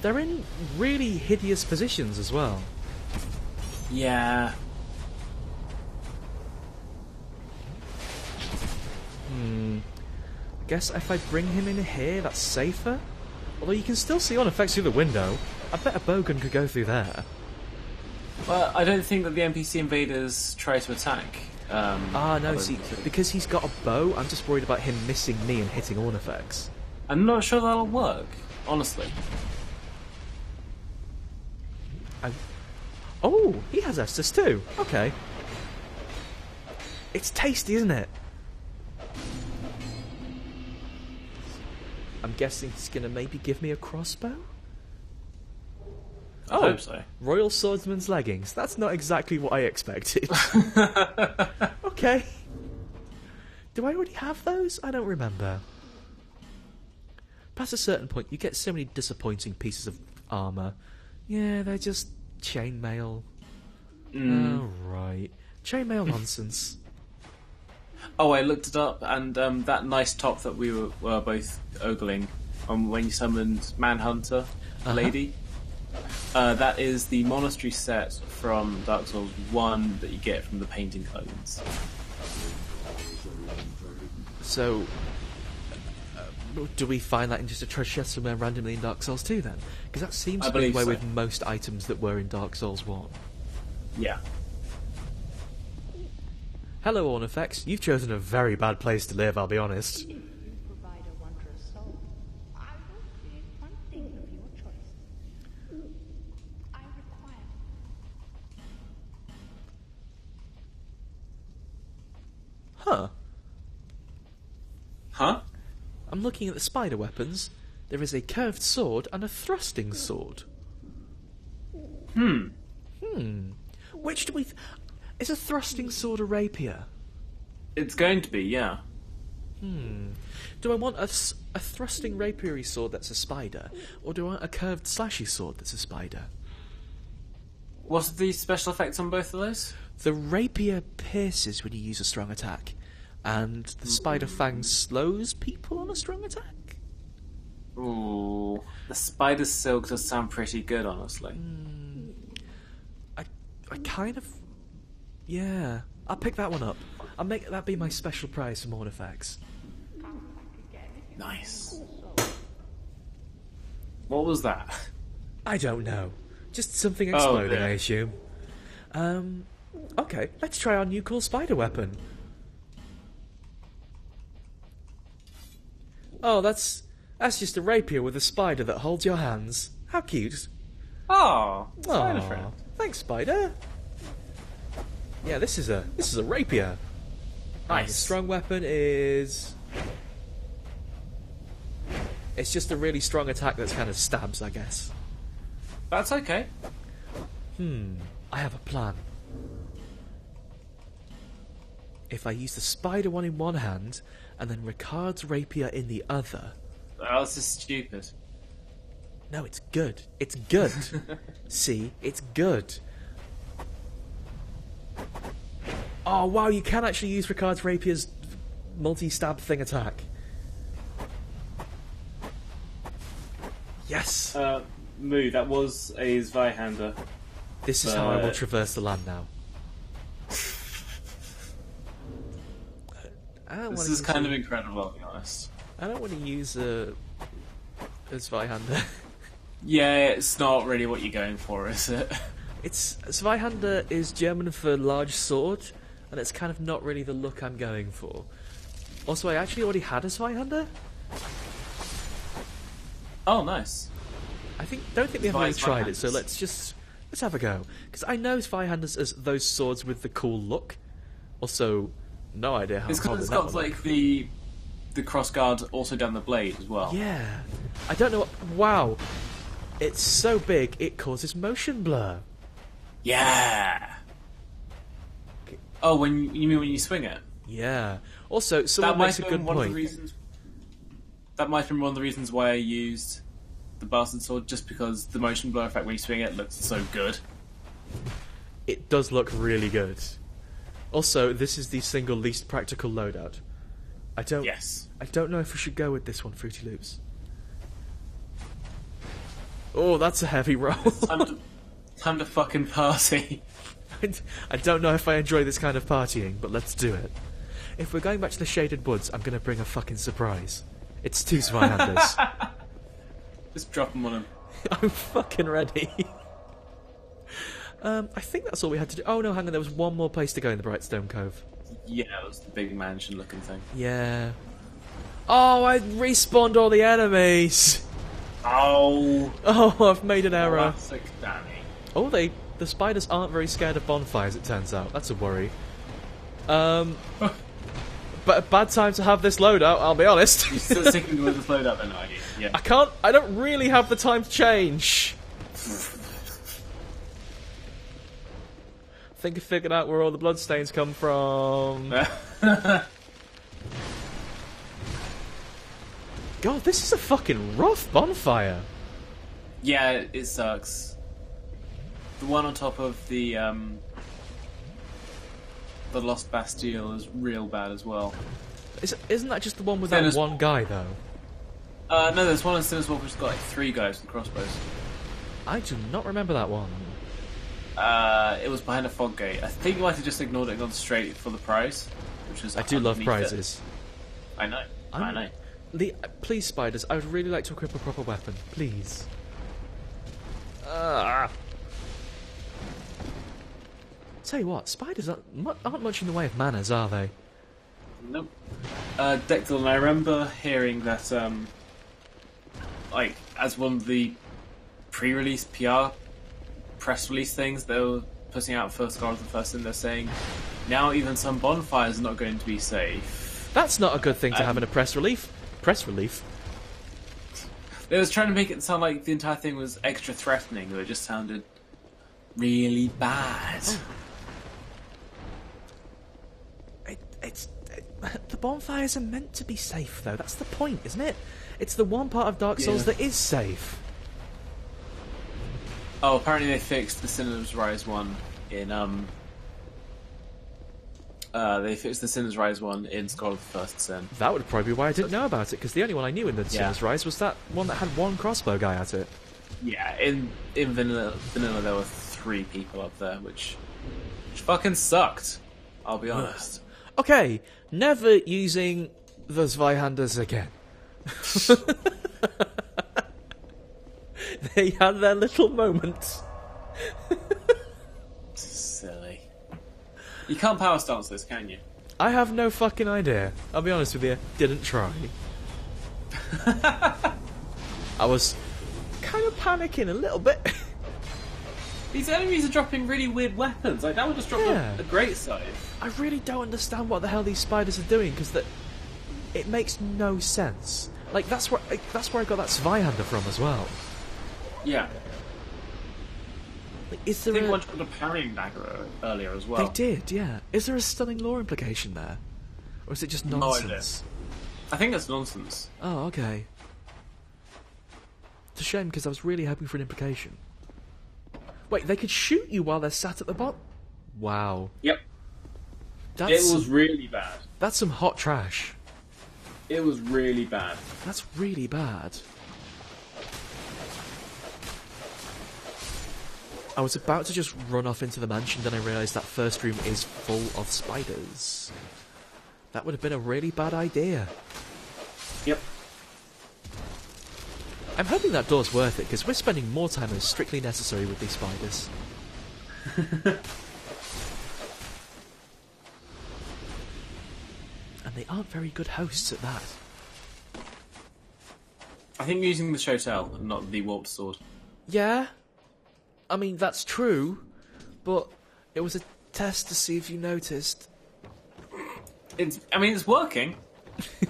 they're in really hideous positions as well. Yeah. I guess if I bring him in here, that's safer. Although you can still see Ornafex through the window. I bet a bowgun could go through there. Well, I don't think that the NPC invaders try to attack. No, see, because he's got a bow, I'm just worried about him missing me and hitting Ornafex. I'm not sure that'll work, honestly. Oh, he has Estus too. Okay. It's tasty, isn't it? I'm guessing he's going to maybe give me a crossbow? I hope so. Royal Swordsman's leggings. That's not exactly what I expected. Okay. Do I already have those? I don't remember. Past a certain point, you get so many disappointing pieces of armour. Yeah, they're just chainmail. Oh, right. Chainmail nonsense. Oh, I looked it up, and that nice top that we were both ogling when you summoned Manhunter Lady, that is the monastery set from Dark Souls 1 that you get from the painting clones. So, do we find that in just a treasure chest somewhere randomly in Dark Souls 2 then? Because that seems I to be the believe way so. with most items that were in Dark Souls 1. Yeah. Hello, Ornafex. You've chosen a very bad place to live, I'll be honest. If you provide a wondrous soul, I will create one thing of your choice. I require. Huh. Huh? I'm looking at the spider weapons. There is a curved sword and a thrusting sword. Which do we... Is a thrusting sword a rapier? It's going to be, yeah. Do I want a thrusting rapiery sword that's a spider? Or do I want a curved slashy sword that's a spider? What's the special effects on both of those? The rapier pierces when you use a strong attack, and the spider fang slows people on a strong attack? Ooh. The spider silk does sound pretty good, honestly. I kind of... Yeah, I'll pick that one up. I'll make that be my special prize from Ornafex. Nice. What was that? I don't know. Just something exploding, yeah. I assume. Okay, let's try our new cool spider weapon. Oh, that's just a rapier with a spider that holds your hands. How cute. Oh, spider Aw, friend. thanks, spider. Yeah, this is a rapier. Nice. The strong weapon is... It's just a really strong attack that's kind of stabs, I guess. That's okay. I have a plan. If I use the spider one in one hand, and then Ricard's rapier in the other... Oh, this is stupid. No, it's good. It's good. See? It's good. Oh, wow, you can actually use Ricard's rapier's multi-stab thing attack. Yes! Moo, that was a Zweihander. This is how I will traverse the land now. This is kind of incredible, I'll be honest. I don't want to use a Zweihander. Yeah, it's not really what you're going for, is it? Zweihander is German for large sword, and it's kind of not really the look I'm going for. Also, I actually already had a Zweihander. Oh, nice. Don't think we ever really tried it, so Zweihanders. let's have a go. Because I know Zweihanders as those swords with the cool look. Also, no idea how. It's because it's got like the crossguard also down the blade as well. Yeah, I don't know. Wow, it's so big it causes motion blur. Yeah. Oh, you mean when you swing it? Yeah. Also, someone makes a good point. That might have been one of the reasons why I used the bastard sword, just because the motion blur effect when you swing it looks so good. It does look really good. Also, this is the single least practical loadout. I don't know if we should go with this one, Fruity Loops. Oh, that's a heavy roll. Time to fucking party. I don't know if I enjoy this kind of partying, but let's do it. If we're going back to the Shaded Woods, I'm going to bring a fucking surprise. It's 2 Zweihanders. Just drop them on him. I'm fucking ready. I think that's all we had to do. Oh no, hang on, there was one more place to go in the Brightstone Cove. Yeah, it was the big mansion-looking thing. Yeah. Oh, I respawned all the enemies! Oh! Oh, I've made an error. Classic Danny. Oh, the spiders aren't very scared of bonfires, it turns out. That's a worry. But a bad time to have this loadout, I'll be honest. You're still sticking with this loadout then, are you? Yeah. I don't really have the time to change. I think I figured out where all the bloodstains come from. God, this is a fucking rough bonfire. Yeah, it sucks. The one on top of the Lost Bastille is real bad as well. Isn't that just the one with that one guy, though? No, there's one in Sinneswalk which has got like 3 guys with crossbows. I do not remember that one. It was behind a fog gate. I think you might have just ignored it and gone straight for the prize, which is. I do love underneath prizes. I know. I know. Please, spiders, I would really like to equip a proper weapon. Please. Tell you what, spiders aren't much in the way of manners, are they? Nope. Declan, I remember hearing that, like, as one of the pre-release PR press release things they were putting out for Scar of the First, and they're saying now even some bonfires are not going to be safe. That's not a good thing to have in a press relief. Press relief? They was trying to make it sound like the entire thing was extra threatening, but it just sounded really bad. The bonfires are meant to be safe, though. That's the point, isn't it? It's the one part of Dark Souls that is safe. Oh, apparently they fixed the Sinner's Rise one in they fixed the Sinner's Rise one in Scar of the First Sin. That would probably be why I didn't know about it, because the only one I knew in the Sinner's Rise was that one that had one crossbow guy at it. Yeah, in vanilla there were 3 people up there, which fucking sucked. I'll be honest. Okay, never using the Zweihanders again. They had their little moments. Silly. You can't power stance this, can you? I have no fucking idea. I'll be honest with you, didn't try. I was kind of panicking a little bit. These enemies are dropping really weird weapons. Like, that would just drop a great scythe. I really don't understand what the hell these spiders are doing, because it makes no sense. Like, that's where I got that Zweihander from as well. Yeah. Like, is I there think one got a parrying dagger earlier as well. They did, yeah. Is there a stunning lore implication there? Or is it just nonsense? I think that's nonsense. Oh, okay. It's a shame, because I was really hoping for an implication. Wait, they could shoot you while they're sat at the bottom? Wow. Yep. It was really bad. That's some hot trash. It was really bad. That's really bad. I was about to just run off into the mansion, then I realised that first room is full of spiders. That would have been a really bad idea. Yep. I'm hoping that door's worth it, because we're spending more time than is strictly necessary with these spiders. And they aren't very good hosts at that. I think using the Ceile, not the warped sword. Yeah? I mean, that's true, but it was a test to see if you noticed. It's working.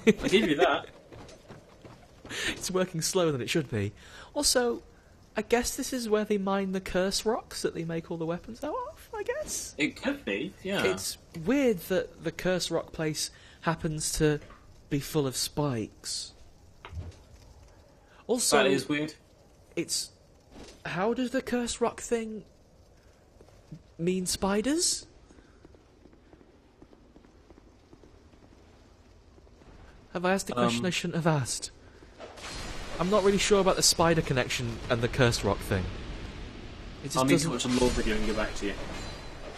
I'll give you that. It's working slower than it should be. Also, I guess this is where they mine the curse rocks that they make all the weapons out of, I guess? It could be, yeah. It's weird that the curse rock place happens to be full of spikes. Also, that is weird. It's... How does the curse rock thing mean spiders? Have I asked a question I shouldn't have asked? I'm not really sure about the spider connection and the curse rock thing. It just I'll need to doesn't... watch a lore video and get back to you.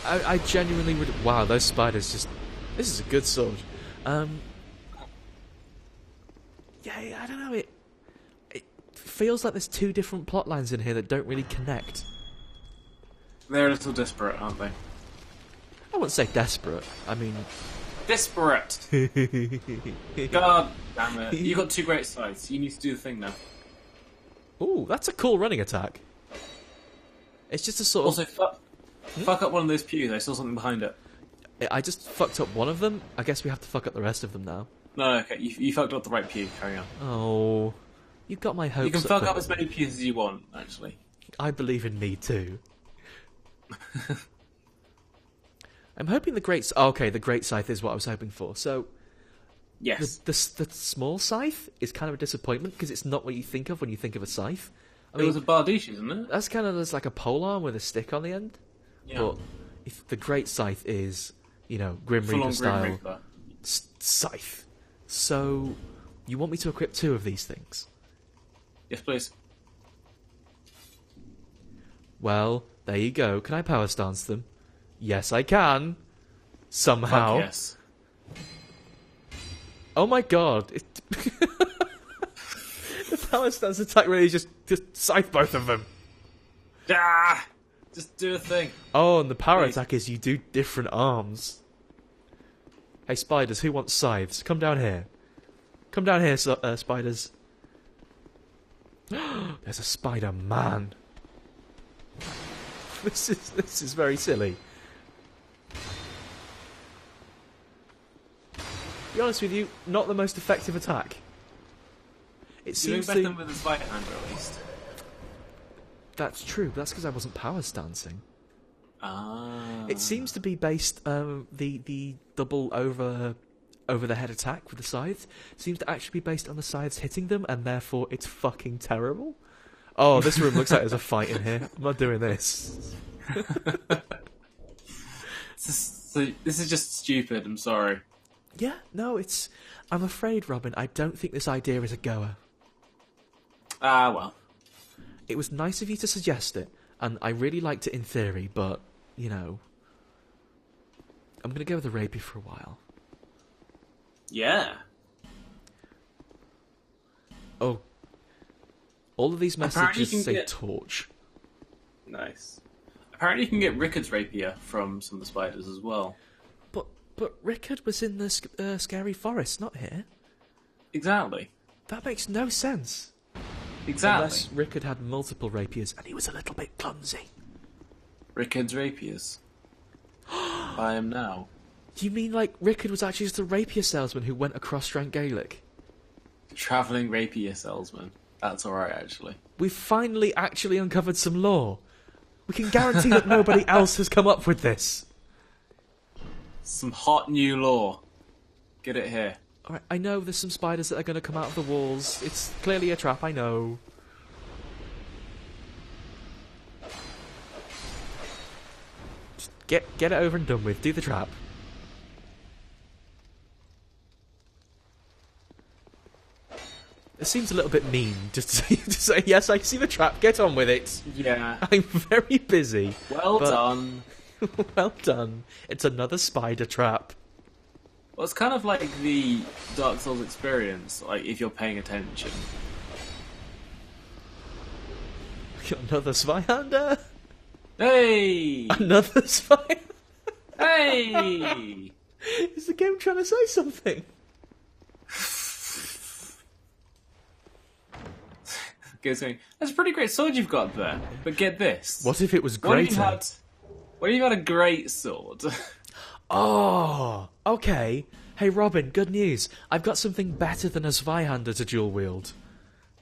I genuinely would... Wow, those spiders just... This is a good sword. Yeah, I don't know, it feels like there's two different plot lines in here that don't really connect. They're a little disparate, aren't they? I wouldn't say desperate, I mean... Disparate! God damn it. You got two great scythes. You need to do the thing now. Ooh, that's a cool running attack. It's just a sort Also, of... fuck up one of those pews. I saw something behind it. I just fucked up one of them. I guess we have to fuck up the rest of them now. No, okay. You fucked up the right pew. Carry on. Oh... You got my hopes. You can fuck up as many pews as you want, actually. I believe in me too. I'm hoping the great... Oh, okay, the great scythe is what I was hoping for. So, yes. The small scythe is kind of a disappointment because it's not what you think of when you think of a scythe. I It mean, was a bardiche, isn't it? that's kind of just like a polearm with a stick on the end. Yeah. But if the great scythe is, you know, Grim Full-on Reaper style Grim Reaper. scythe. So, you want me to equip two of these things? Yes, please. Well, there you go. Can I power stance them? Yes, I can. Somehow. Fuck yes. Oh my god. The power stance attack really just scythe both of them. Ah! Just do a thing. Oh, and the power Please. attack is you do different arms. Hey, spiders, who wants scythes? Come down here. Come down here, spiders. There's a Spider-Man. This is very silly. To be honest with you, not the most effective attack. It You're doing seems better to... than with his right hand, at least. That's true, but that's because I wasn't power stancing. Ah. It seems to be based, the double over the head attack with the scythe seems to actually be based on the scythes hitting them, and therefore it's fucking terrible. Oh, this room looks like there's a fight in here. I'm not doing this. This is just stupid, I'm sorry. Yeah, no, it's... I'm afraid, Robin, I don't think this idea is a goer. Ah, well. It was nice of you to suggest it, and I really liked it in theory, but, you know... I'm going to go with the rapier for a while. Yeah. Oh. All of these Apparently you messages can say get- torch. Nice. Apparently you can get Rickard's rapier from some of the spiders as well. But Rickard was in the scary forest, not here. Exactly. That makes no sense. Exactly. Unless Rickard had multiple rapiers and he was a little bit clumsy. Rickard's rapiers. I am now. Do you mean like Rickard was actually just a rapier salesman who went across Strand Gaelic? Travelling rapier salesman. That's alright, actually. We've finally actually uncovered some lore. We can guarantee that nobody else has come up with this. Some hot new lore. Get it here. Alright, I know there's some spiders that are going to come out of the walls. It's clearly a trap, I know. Just get it over and done with. Do the trap. It seems a little bit mean just to say, yes, I see the trap, get on with it. Yeah. I'm very busy. Well but- done. Well done. It's another spider trap. Well, it's kind of like the Dark Souls experience, like if you're paying attention. Another Zweihander? Hey! Another Zweihander? Hey! Is the game trying to say something? Goes going, that's a pretty great sword you've got there, but get this. What if it was What if greater? What if you had a great sword? Oh, okay. Hey Robin, good news. I've got something better than a Zweihander to dual wield.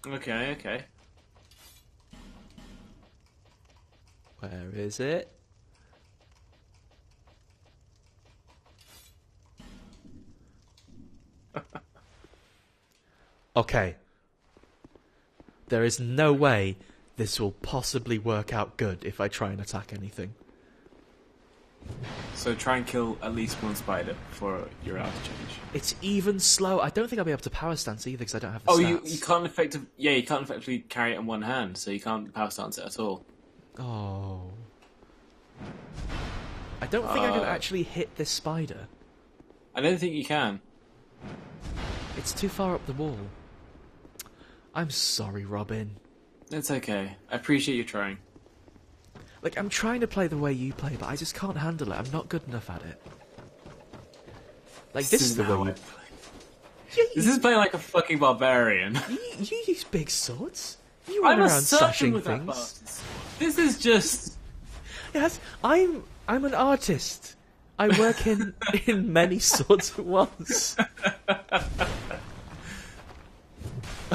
Okay. Where is it? Okay. There is no way this will possibly work out good if I try and attack anything. So try and kill at least one spider before you're out of change. It's even slow. I don't think I'll be able to power stance either because I don't have the Oh, stats. you can't effectively carry it in one hand, so you can't power stance it at all. Oh. I don't think I can actually hit this spider. I don't think you can. It's too far up the wall. I'm sorry, Robin. It's okay. I appreciate you trying. Like, I'm trying to play the way you play, but I just can't handle it. I'm not good enough at it. Like, this is the how way I you... play. This is playing like a fucking barbarian. You use big swords. You I'm run a around surgeon slashing with that things. bastard sword. This is just... Yes, I'm an artist. I work in many swords at once.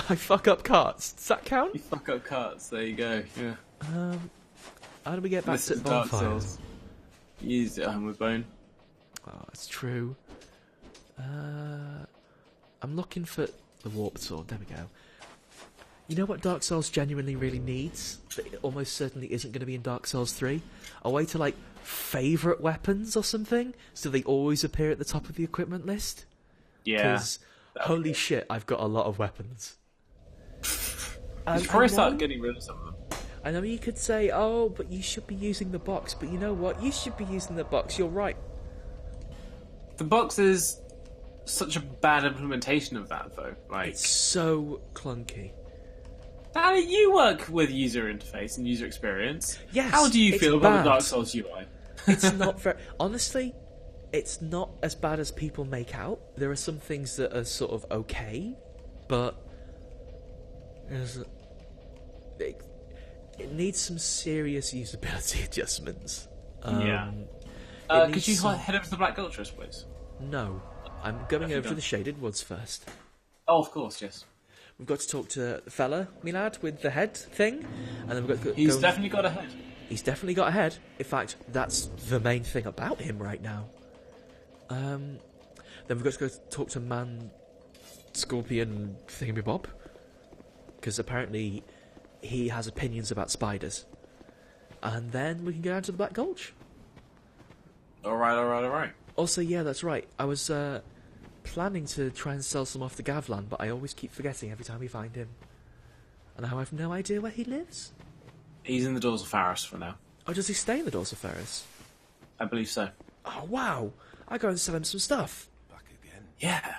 I fuck up carts. Does that count? You fuck up carts, there you go, yeah. How do we get back This to is Dark bonfires? Souls. You used it at home with Bone. Oh, that's true. I'm looking for the warp sword. There we go. You know what Dark Souls genuinely really needs? That it almost certainly isn't going to be in Dark Souls 3? A way to, like, favourite weapons or something? So they always appear at the top of the equipment list? Yeah. Because, holy shit, I've got a lot of weapons. You should probably start getting rid of some of them. I know you could say, oh, but you should be using the box. But you know what? You should be using the box. You're right. The box is such a bad implementation of that, though. Like, It's so clunky. how do you work with user interface and user experience? Yes, How do you it's feel about bad. the Dark Souls UI? It's not very... Honestly, it's not as bad as people make out. There are some things that are sort of okay, but... It needs some serious usability adjustments. Yeah. it Could needs you some- head over to the Black Ultras, please? No. I'm going over to done? the Shaded Woods first. Oh, of course, yes. We've got to talk to the fella, me lad, with the head thing, and then we've got to He's go... definitely got a head. He's definitely got a head. In fact, that's the main thing about him right now. Then we've got to go talk to Man Scorpion Thingamabob, because apparently he has opinions about spiders. And then we can go down to the Black Gulch. Alright. Also, yeah, that's right. I was planning to try and sell some off to Gavlan, but I always keep forgetting every time we find him. And now I have no idea where he lives. He's in the Doors of Faris for now. Oh, does he stay in the Doors of Ferris? I believe so. Oh, wow. I go and sell him some stuff. Yeah.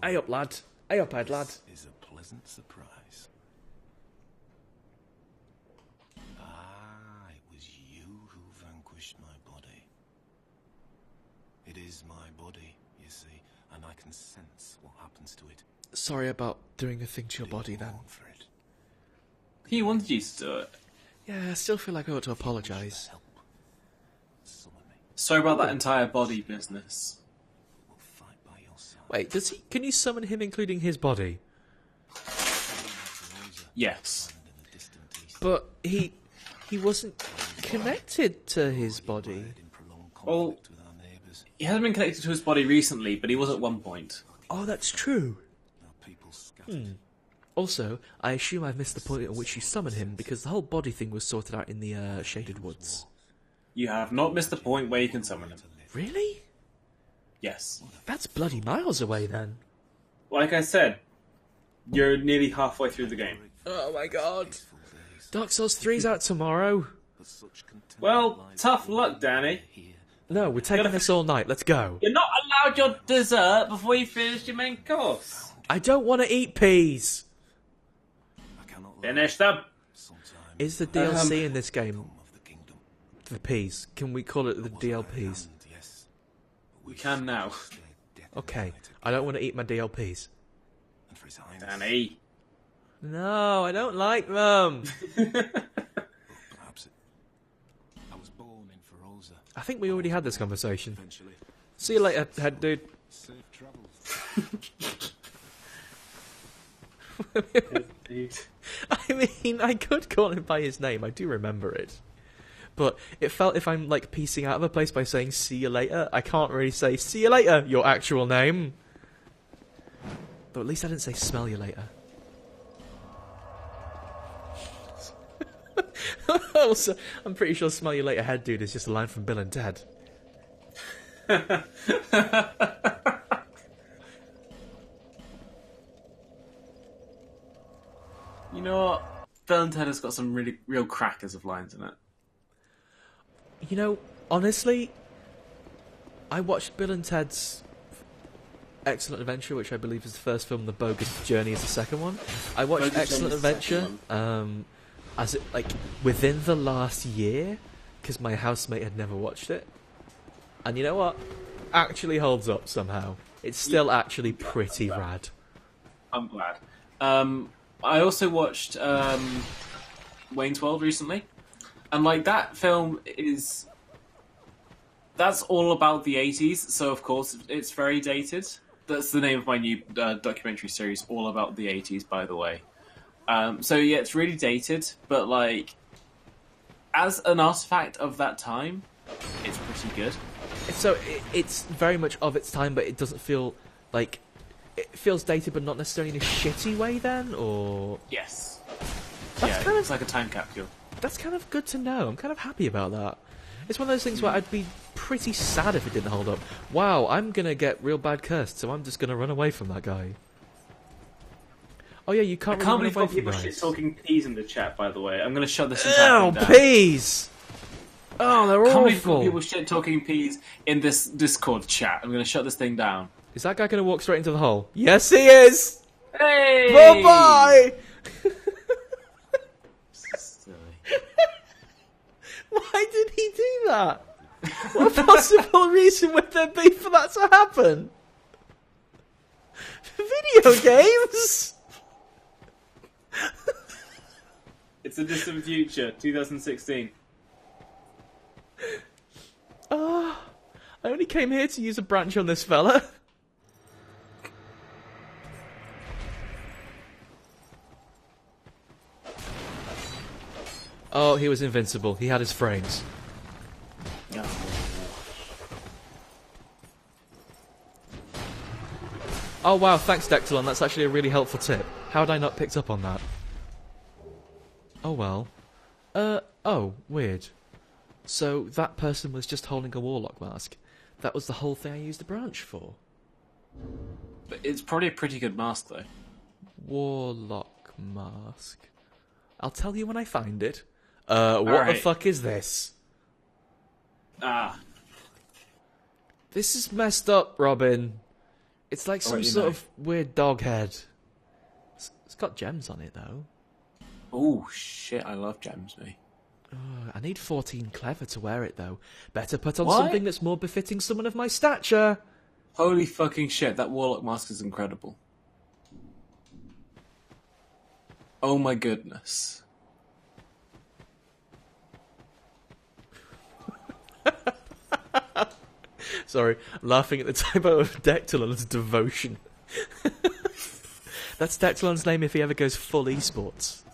Hey up, lad. Hey up, head, lad. This is a pleasant surprise. Ah, it was you who vanquished my body. It is my body, you see, and I can sense what happens to it. Sorry about doing a thing to your body then. For it. He wanted you to do it. Yeah, I still feel like I ought to apologise. Help. Summon me. Sorry about that entire body business. We'll fight by your side. Wait, does he? Can you summon him including his body? Yes. In the distant east. But he wasn't connected to his body. In prolonged Well- conflict with our neighbours. He hasn't been connected to his body recently, but he was at one point. Oh, that's true. Our people scattered. Also, I assume I've missed the point at which you summon him because the whole body thing was sorted out in the Shaded Woods. You have not missed the point where you can summon him. Really? Yes. That's bloody miles away then. Like I said, you're nearly halfway through the game. Oh my god. Dark Souls 3's out tomorrow. But such contempt Well, lies tough between luck, Danny. here. No, we're taking this all night. Let's go. You're not allowed your dessert before you finish your main course. I don't want to eat peas. I cannot Finish them. Sometime Is the DLC in this game of the kingdom. the peas? Can we call it the DLPs? And yes, We can now. Okay, I don't want to eat my DLPs. And for his highness, Danny. No, I don't like them. perhaps it. I was born in Feroza. I think we already had this conversation. Eventually, See you later, head dude. safe travels. I mean, I could call him by his name. I do remember it. But it felt if I'm, like, piecing out of a place by saying see you later, I can't really say see you later, your actual name. Though at least I didn't say smell you later. Also, I'm pretty sure smell you later, head dude is just a line from Bill and Ted. You know what? Bill and Ted has got some really real crackers of lines in it. You know, honestly, I watched Bill and Ted's Excellent Adventure, which I believe is the first film. The Bogus Journey is the second one. I watched Bogus Excellent Journey is the Adventure second as it, like, within the last year, because my housemate had never watched it. And you know what? Actually holds up somehow. It's still actually pretty rad. I'm glad. I also watched Wayne's World recently, and like that film is that's all about the 80s. So of course it's very dated. That's the name of my new documentary series, all about the 80s, by the way. So yeah, it's really dated, but like as an artifact of that time, it's pretty good. So it's very much of its time, but it doesn't feel like... It feels dated, but not necessarily in a shitty way then, or... Yes. That's Yeah, kind it's of- like a time capsule. That's kind of good to know. I'm kind of happy about that. It's one of those things where I'd be pretty sad if it didn't hold up. Wow, I'm going to get real bad cursed, so I'm just going to run away from that guy. Oh yeah, you I can't can't really believe run what away from people shit guys. talking peas in the chat, by the way. I'm going to shut this entire Ew, thing down. peas! Oh, they're I can't believe awful. people shit talking peas in this Discord chat. I'm going to shut this thing down. Is that guy going to walk straight into the hole? Yes, he is! Hey! Bye-bye! Silly. Why did he do that? What possible reason would there be for that to happen? Video games? It's a distant future, 2016. I only came here to use a branch on this fella. Oh, he was invincible. He had his frames. Oh wow, thanks Dectalon, that's actually a really helpful tip. How had I not picked up on that? Oh well. Oh, weird. So that person was just holding a warlock mask. That was the whole thing I used the branch for. But it's probably a pretty good mask, though. Warlock mask. I'll tell you when I find it. What the Alright. fuck is this? Ah. This is messed up, Robin. It's like I'll some let you sort know. of weird dog head. It's got gems on it, though. Oh, shit, I love gems, me. I need 14 clever to wear it, though. Better put on What? something that's more befitting someone of my stature. Holy fucking shit, that Warlock mask is incredible. Oh my goodness. Sorry, I'm laughing at the typo of Dectalon's devotion. That's Dectalon's name if he ever goes full esports.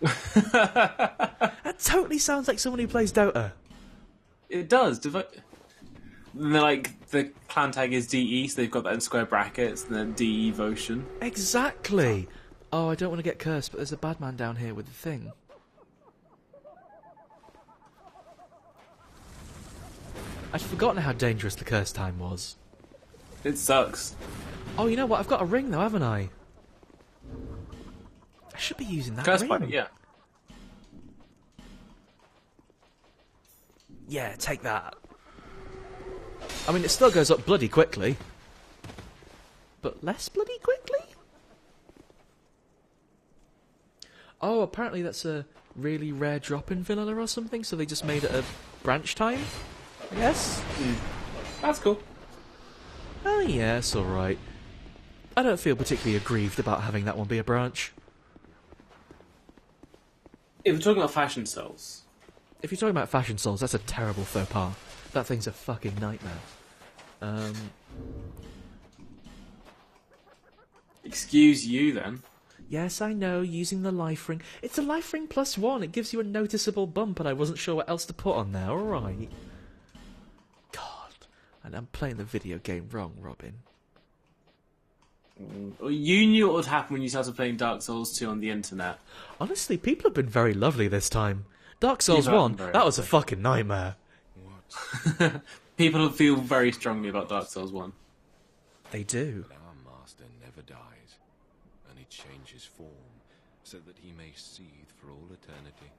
That totally sounds like someone who plays Dota. It does. Like, the clan tag is DE, so they've got that in square brackets, and then DE Votion. Exactly. Oh, I don't want to get cursed, but there's a bad man down here with the thing. I'd forgotten how dangerous the curse time was. It sucks. Oh, you know what? I've got a ring, though, haven't I? I should be using that Curse ring. Bite, yeah. Yeah, take that. I mean, it still goes up bloody quickly. But less bloody quickly? Oh, apparently that's a really rare drop in vanilla or something, so they just made it a branch time? I guess? That's cool. Oh yeah, it's alright. I don't feel particularly aggrieved about having that one be a branch. If we're talking about fashion souls, If you're talking about fashion souls, that's a terrible faux pas. That thing's a fucking nightmare. excuse you then. Yes, I know, using the life ring. It's a life ring +1. It gives you a noticeable bump, and I wasn't sure what else to put on there. Alright. God. And I'm playing the video game wrong, Robin. Well, you knew what would happen when you started playing Dark Souls 2 on the internet. Honestly, people have been very lovely this time. Dark Souls People have 1, been very that was a lovely. fucking nightmare. What? People feel very strongly about Dark Souls 1. They do. Our master never dies, and he changes form so that he may seethe for all eternity.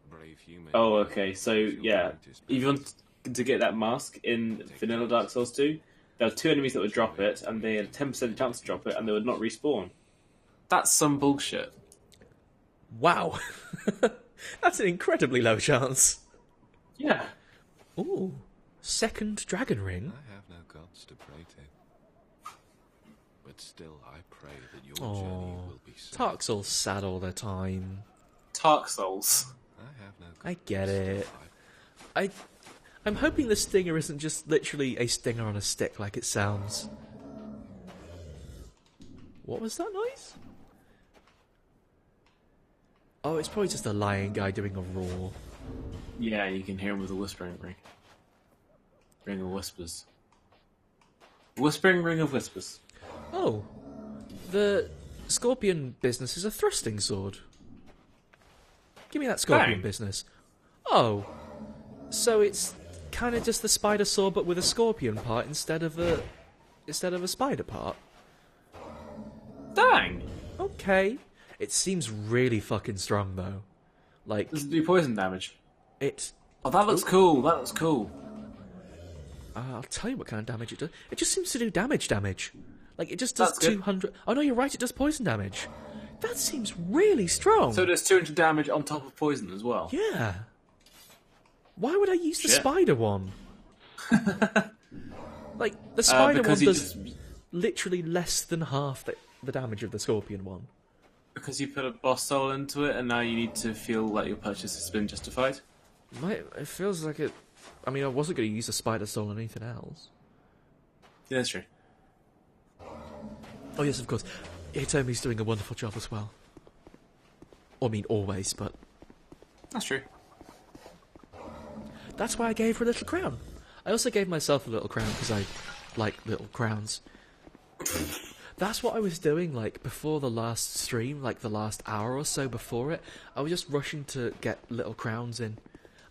Brave human. Oh, okay, so yeah. If you want to get that mask in vanilla Dark Souls 2, there were 2 enemies that would drop it, and they had a 10% chance to drop it, and they would not respawn. That's some bullshit. Wow. That's an incredibly low chance. Yeah. Ooh. Second dragon ring? I have no gods to pray to, but still I pray that your journey will be safe. Tark's sad all the time. Dark Souls. I have no gods I get to it. survive. I'm hoping the stinger isn't just literally a stinger on a stick like it sounds. What was that noise? Oh, it's probably just a lion guy doing a roar. Yeah, you can hear him with a whispering ring. Ring of whispers. Whispering ring of whispers. Oh. The scorpion business is a thrusting sword. Give me that scorpion Bang. business. Oh. So it's kind of just the spider sword but with a scorpion part instead of a spider part. Dang! Okay. It seems really fucking strong though. Like Does it do poison damage? it Oh, that looks cool. That looks cool. I'll tell you what kind of damage it does. It just seems to do damage. Like, it just does That's good. 200... Oh, no, you're right, it does poison damage. That seems really strong. So it does 200 damage on top of poison as well. Yeah. Why would I use the Shit. spider one? Like, the spider one because does you literally less than half the damage of the scorpion one. because you put a boss soul into it, and now you need to feel like your purchase has been justified. It feels like it... I mean, I wasn't going to use the spider soul on anything else. Yeah, that's true. Oh, yes, of course. Hitomi's doing a wonderful job as well. I mean, always, but... That's true. That's why I gave her a little crown. I also gave myself a little crown because I like little crowns. That's what I was doing, like, before the last stream, like, the last hour or so before it. I was just rushing to get little crowns in.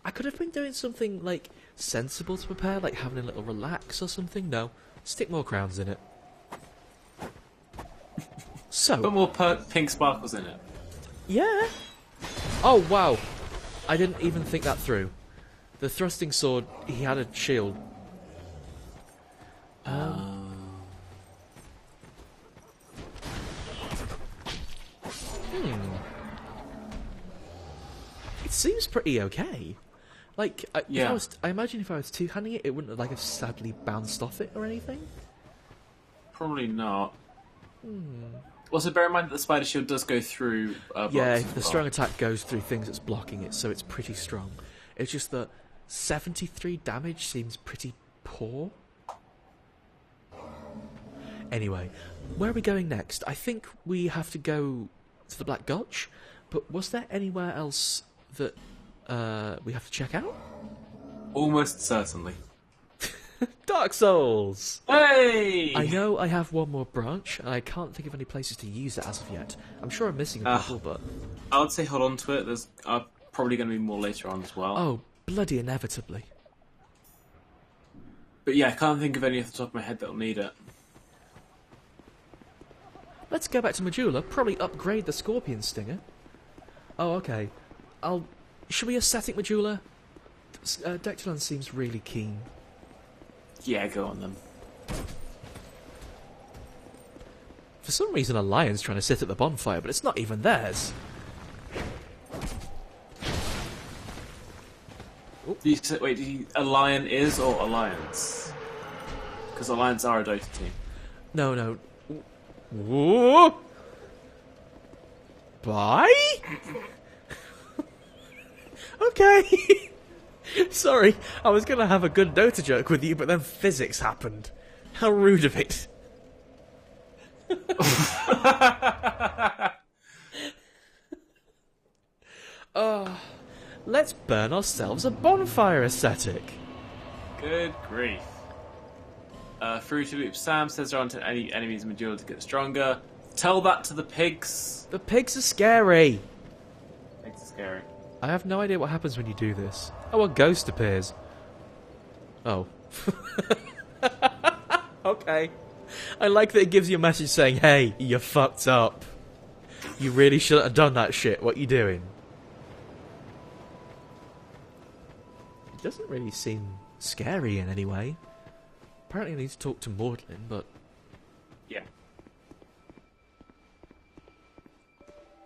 I could have been doing something, like, sensible to prepare, like having a little relax or something. No. Stick more crowns in it. So... Put more pink sparkles in it. Yeah. Oh, wow. I didn't even think that through. The thrusting sword, he had a shield. seems pretty okay. Like, Yeah. I imagine if I was two-handing it, it wouldn't have sadly bounced off it or anything. Probably not. Also, bear in mind that the spider shield does go through. Yeah, blocks if as the well. strong attack goes through things that's blocking it, so it's pretty strong. It's just that 73 damage seems pretty poor. Anyway, where are we going next? I think we have to go to the Black Gulch, but was there anywhere else that we have to check out? Almost certainly. Dark Souls! Hey! I know I have one more branch, and I can't think of any places to use it as of yet. I'm sure I'm missing a couple, but... I would say hold on to it. There's probably going to be more later on as well. Oh, bloody inevitably. But yeah, I can't think of any off the top of my head that'll need it. Let's go back to Majula, probably upgrade the Scorpion Stinger. Oh, okay. Should we ascetic Majula? Dectalon seems really keen. Yeah, go on then. For some reason a lion's trying to sit at the bonfire, but it's not even theirs. A lion is or alliance? Because alliance are a Dota team. No. Whoa! Bye? Okay. Sorry, I was going to have a good Dota joke with you, but then physics happened. How rude of it. Let's burn ourselves a bonfire ascetic. Good grief. Fruity Loop Sam says there aren't any enemies in Majula to get stronger. Tell that to the pigs. The pigs are scary. Pigs are scary. I have no idea what happens when you do this. Oh, a ghost appears. Oh. Okay. I like that it gives you a message saying, hey, you fucked up. You really shouldn't have done that shit. What you doing? It doesn't really seem scary in any way. Apparently I need to talk to Maudlin, but... Yeah.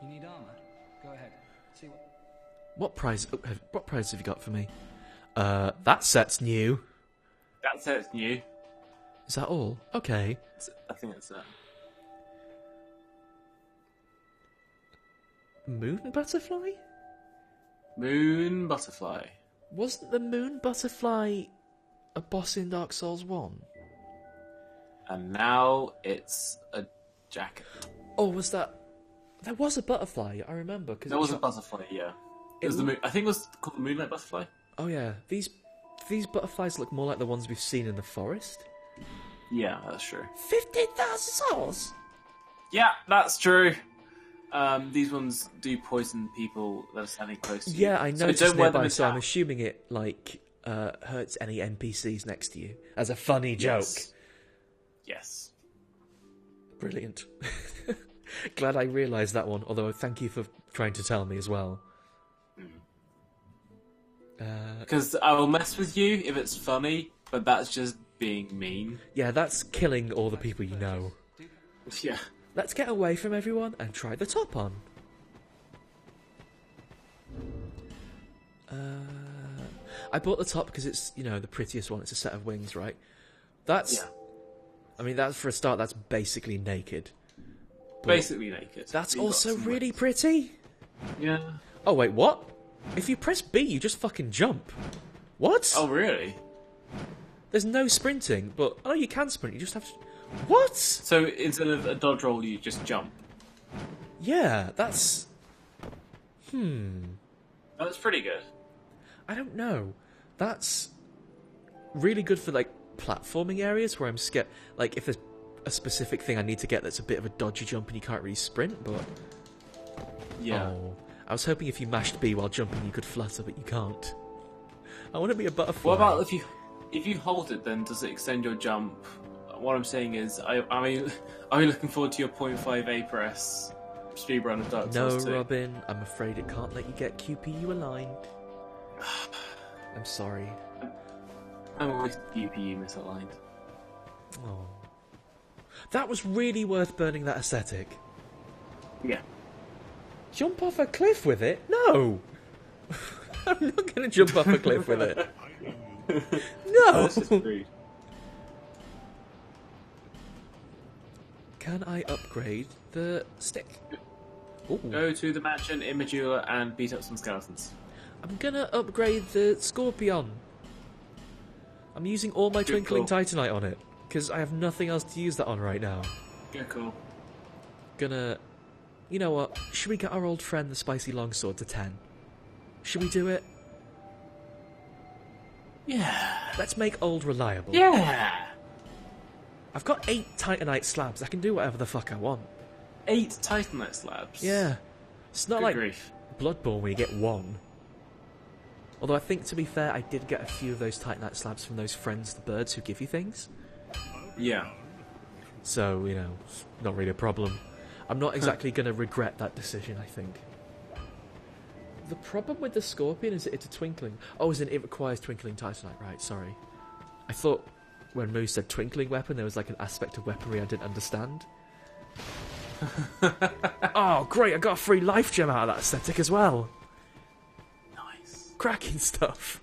You need armor? Go ahead. See What prize have you got for me? That set's new. That set's new. Is that all? Okay. I think that's it. Moon butterfly? Moon Butterfly. Wasn't the moon butterfly a boss in Dark Souls 1? And now it's a jacket. Oh, was that... There was a butterfly, I remember. Cause There was a butterfly, yeah. It was the moon. I think it was called the Moonlight Butterfly. Oh yeah, these butterflies look more like the ones we've seen in the forest. Yeah, that's true. 15,000 souls! Yeah, that's true. These ones do poison people that are standing close to you. Yeah, I So noticed don't wear them nearby, as so I'm hats. assuming it, hurts any NPCs next to you. As a funny joke. Yes. Brilliant. Glad I realised that one, although thank you for trying to tell me as well. Because I will mess with you if it's funny, but that's just being mean. Yeah, that's killing all the people you know. Yeah. Let's get away from everyone and try the top on. I bought the top because it's, the prettiest one. It's a set of wings, right? That's... Yeah. I mean, that's for a start, that's basically naked. But Basically naked. that's You've got also some really wings. pretty. Yeah. Oh, wait, what? If you press B, you just fucking jump. What? Oh, really? There's no sprinting, but... Oh, you can sprint, you just have to... What? So instead of a dodge roll, you just jump. Yeah, that's... That's pretty good. I don't know. That's really good for, platforming areas where I'm scared... if there's a specific thing I need to get that's a bit of a dodgy jump and you can't really sprint, but... Yeah. Oh, I was hoping if you mashed B while jumping you could flutter, but you can't. I want to be a butterfly. What about if you hold it, then does it extend your jump? What I'm saying is, are you looking forward to your 0.5 A per S speedrun of Dark No, Souls 2? Robin, I'm afraid it can't let you get QPU aligned. I'm sorry. I'm always GPU misaligned. Oh. That was really worth burning that ascetic. Yeah. Jump off a cliff with it? No! I'm not going to jump off a cliff with it. Oh, No! that's just rude. Can I upgrade the stick? Ooh. Go to the mansion in Majula and beat up some skeletons. I'm going to upgrade the Scorpion. I'm using all my Twinkling call. Titanite on it, because I have nothing else to use that on right now. Yeah, cool. Gonna... You know what? Should we get our old friend the Spicy Longsword to 10? Should we do it? Yeah. Let's make old reliable. Yeah. I've got 8 Titanite slabs. I can do whatever the fuck I want. 8 Titanite slabs. Yeah. It's not Good like grief. Bloodborne where you get 1. Although I think, to be fair, I did get a few of those Titanite slabs from those friends, the birds, who give you things. Yeah. So, you know, it's not really a problem. I'm not exactly going to regret that decision, I think. The problem with the Scorpion is that it's a twinkling. Oh, as in it requires twinkling Titanite, right, sorry. I thought when Moo said twinkling weapon, there was like an aspect of weaponry I didn't understand. Oh, great, I got a free life gem out of that aesthetic as well. Nice. Cracking stuff.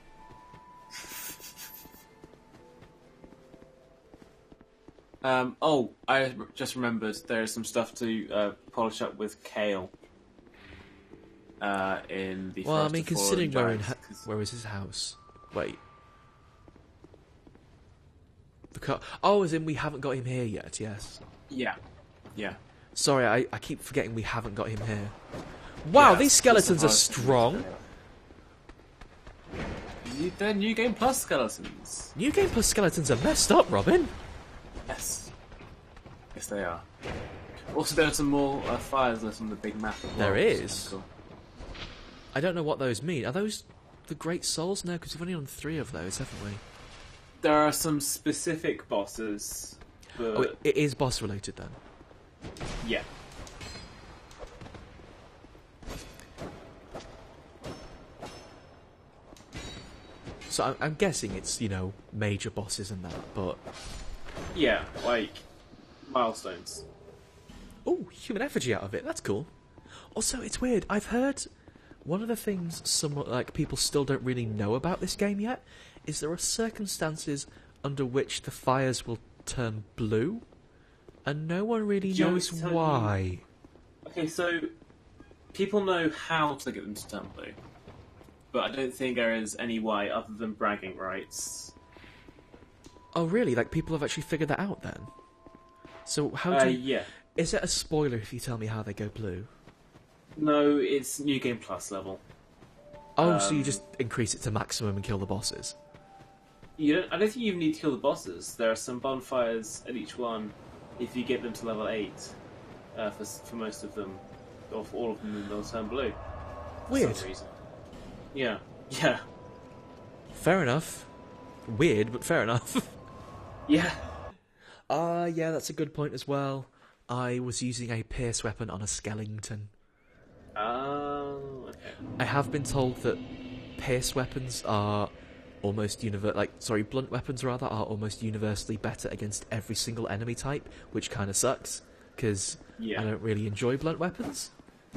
Oh, I just remembered there's some stuff to polish up with Ceile. In the Well, I Forest mean, of Fallen considering Giants, 'cause- where is his house? Wait. Oh, as in we haven't got him here yet, yes. Yeah. Yeah. Sorry, I keep forgetting we haven't got him here. Wow, Yeah, these skeletons are that's strong. They're New Game Plus skeletons. New Game Plus skeletons are messed up, Robin. Yes. Yes, they are. Also, there are some more fires lit on the big map as well. There which is. Cool. I don't know what those mean. Are those the Great Souls? No, because we've only done 3 of those, haven't we? There are some specific bosses. But... Oh, it is boss related then. Yeah. So I'm guessing it's, you know, major bosses and that, but... Yeah, like milestones. Oh, human effigy out of it. That's cool. Also, it's weird. I've heard one of the things people still don't really know about this game yet is there are circumstances under which the fires will turn blue, and no one really Do you want me knows to tell why. Okay, so people know how to get them to turn blue, but I don't think there is any way other than bragging rights. Oh, really? Like, people have actually figured that out then? So how do you... Yeah. Is it a spoiler if you tell me how they go blue? No, it's New Game Plus level. Oh, so you just increase it to maximum and kill the bosses? I don't think you even need to kill the bosses. There are some bonfires at each one. If you get them to level 8, for most of them, or for all of them, they'll turn blue. Weird. For some reason. Yeah. Yeah. Fair enough. Weird, but fair enough. Yeah. Yeah, that's a good point as well. I was using a pierce weapon on a skeleton. Oh, okay. I have been told that pierce weapons are almost blunt weapons rather are almost universally better against every single enemy type, which kind of sucks because Yeah. I don't really enjoy blunt weapons.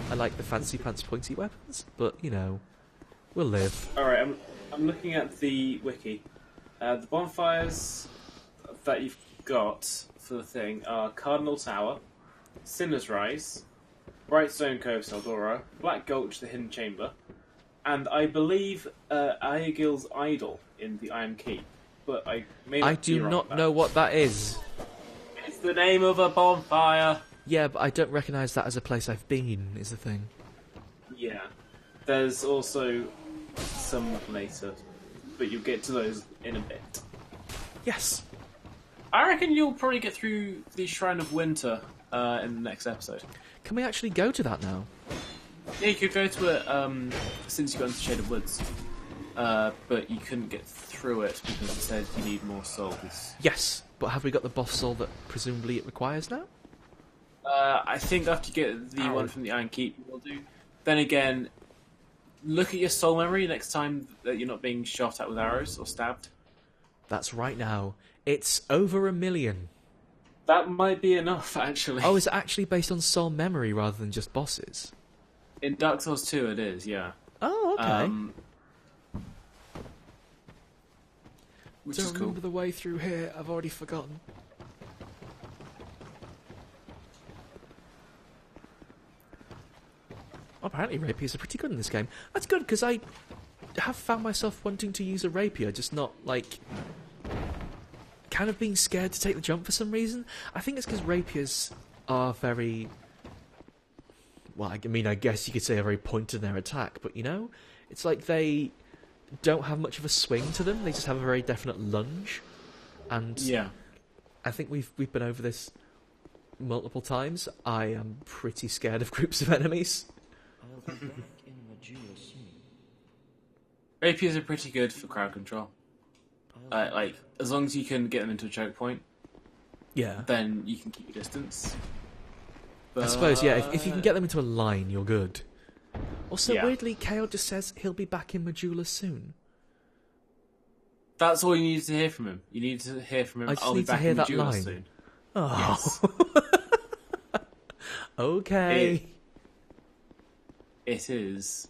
I like the fancy pants pointy weapons, but you know, we'll live. Alright, I'm looking at the wiki. The bonfires that you've got for the thing are Cardinal Tower, Sinner's Rise, Brightstone Cove Saldora, Black Gulch the Hidden Chamber, and I believe Aegil's Idol in the Iron Keep. But I do not know what that is. It's the name of a bonfire. Yeah, but I don't recognise that as a place I've been, is the thing. Yeah. There's also some later, but you'll get to those in a bit. Yes. I reckon you'll probably get through the Shrine of Winter in the next episode. Can we actually go to that now? Yeah, you could go to it since you got into Shaded Woods, but you couldn't get through it because it said you need more souls. Yes, but have we got the boss soul that presumably it requires now? I think after you get the one from the Iron Keep, you will do. Then again, look at your soul memory next time that you're not being shot at with arrows or stabbed. That's right now. It's over 1 million. That might be enough, actually. Oh, it's actually based on soul memory rather than just bosses. In Dark Souls 2 it is, yeah. Oh, okay. Which Don't is cool. remember the way through here. I've already forgotten. Apparently rapiers are pretty good in this game. That's good, because I have found myself wanting to use a rapier, just not, like, kind of being scared to take the jump for some reason. I think it's because rapiers are very... Well, I mean, I guess you could say are very pointed in their attack, but, you know? It's like they don't have much of a swing to them, they just have a very definite lunge. And Yeah. I think we've been over this multiple times. I am pretty scared of groups of enemies. I'll be back in Majula soon. Rapiers are pretty good for crowd control. Like, as long as you can get them into a choke point, Yeah. then you can keep your distance. I suppose, yeah, if you can get them into a line, you're good. Also, Yeah. weirdly, Ceile just says he'll be back in Majula soon. That's all you need to hear from him. You need to hear from him. I just I'll be need to back hear in that Majula line. soon. Oh. Yes. Okay. It is.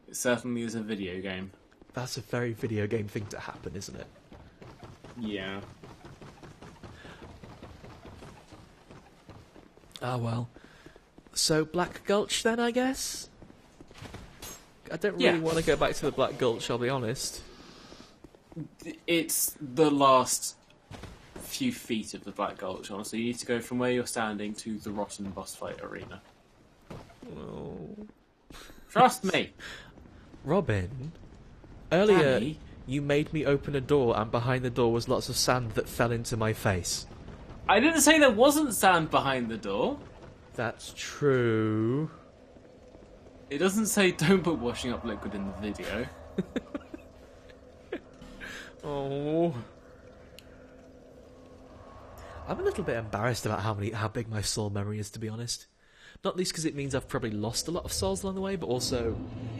It certainly is a video game. That's a very video game thing to happen, isn't it? Yeah. Ah, well. So, Black Gulch then, I guess? I don't really Yeah. want to go back to the Black Gulch, I'll be honest. It's the last few feet of the Black Gulch, honestly. You need to go from where you're standing to the Rotten boss fight arena. Oh. Trust me! Robin, earlier Danny? you made me open a door and behind the door was lots of sand that fell into my face. I didn't say there wasn't sand behind the door. That's true. It doesn't say don't put washing up liquid in the video. Oh. I'm a little bit embarrassed about how big my soul memory is, to be honest. Not least because it means I've probably lost a lot of souls along the way, but also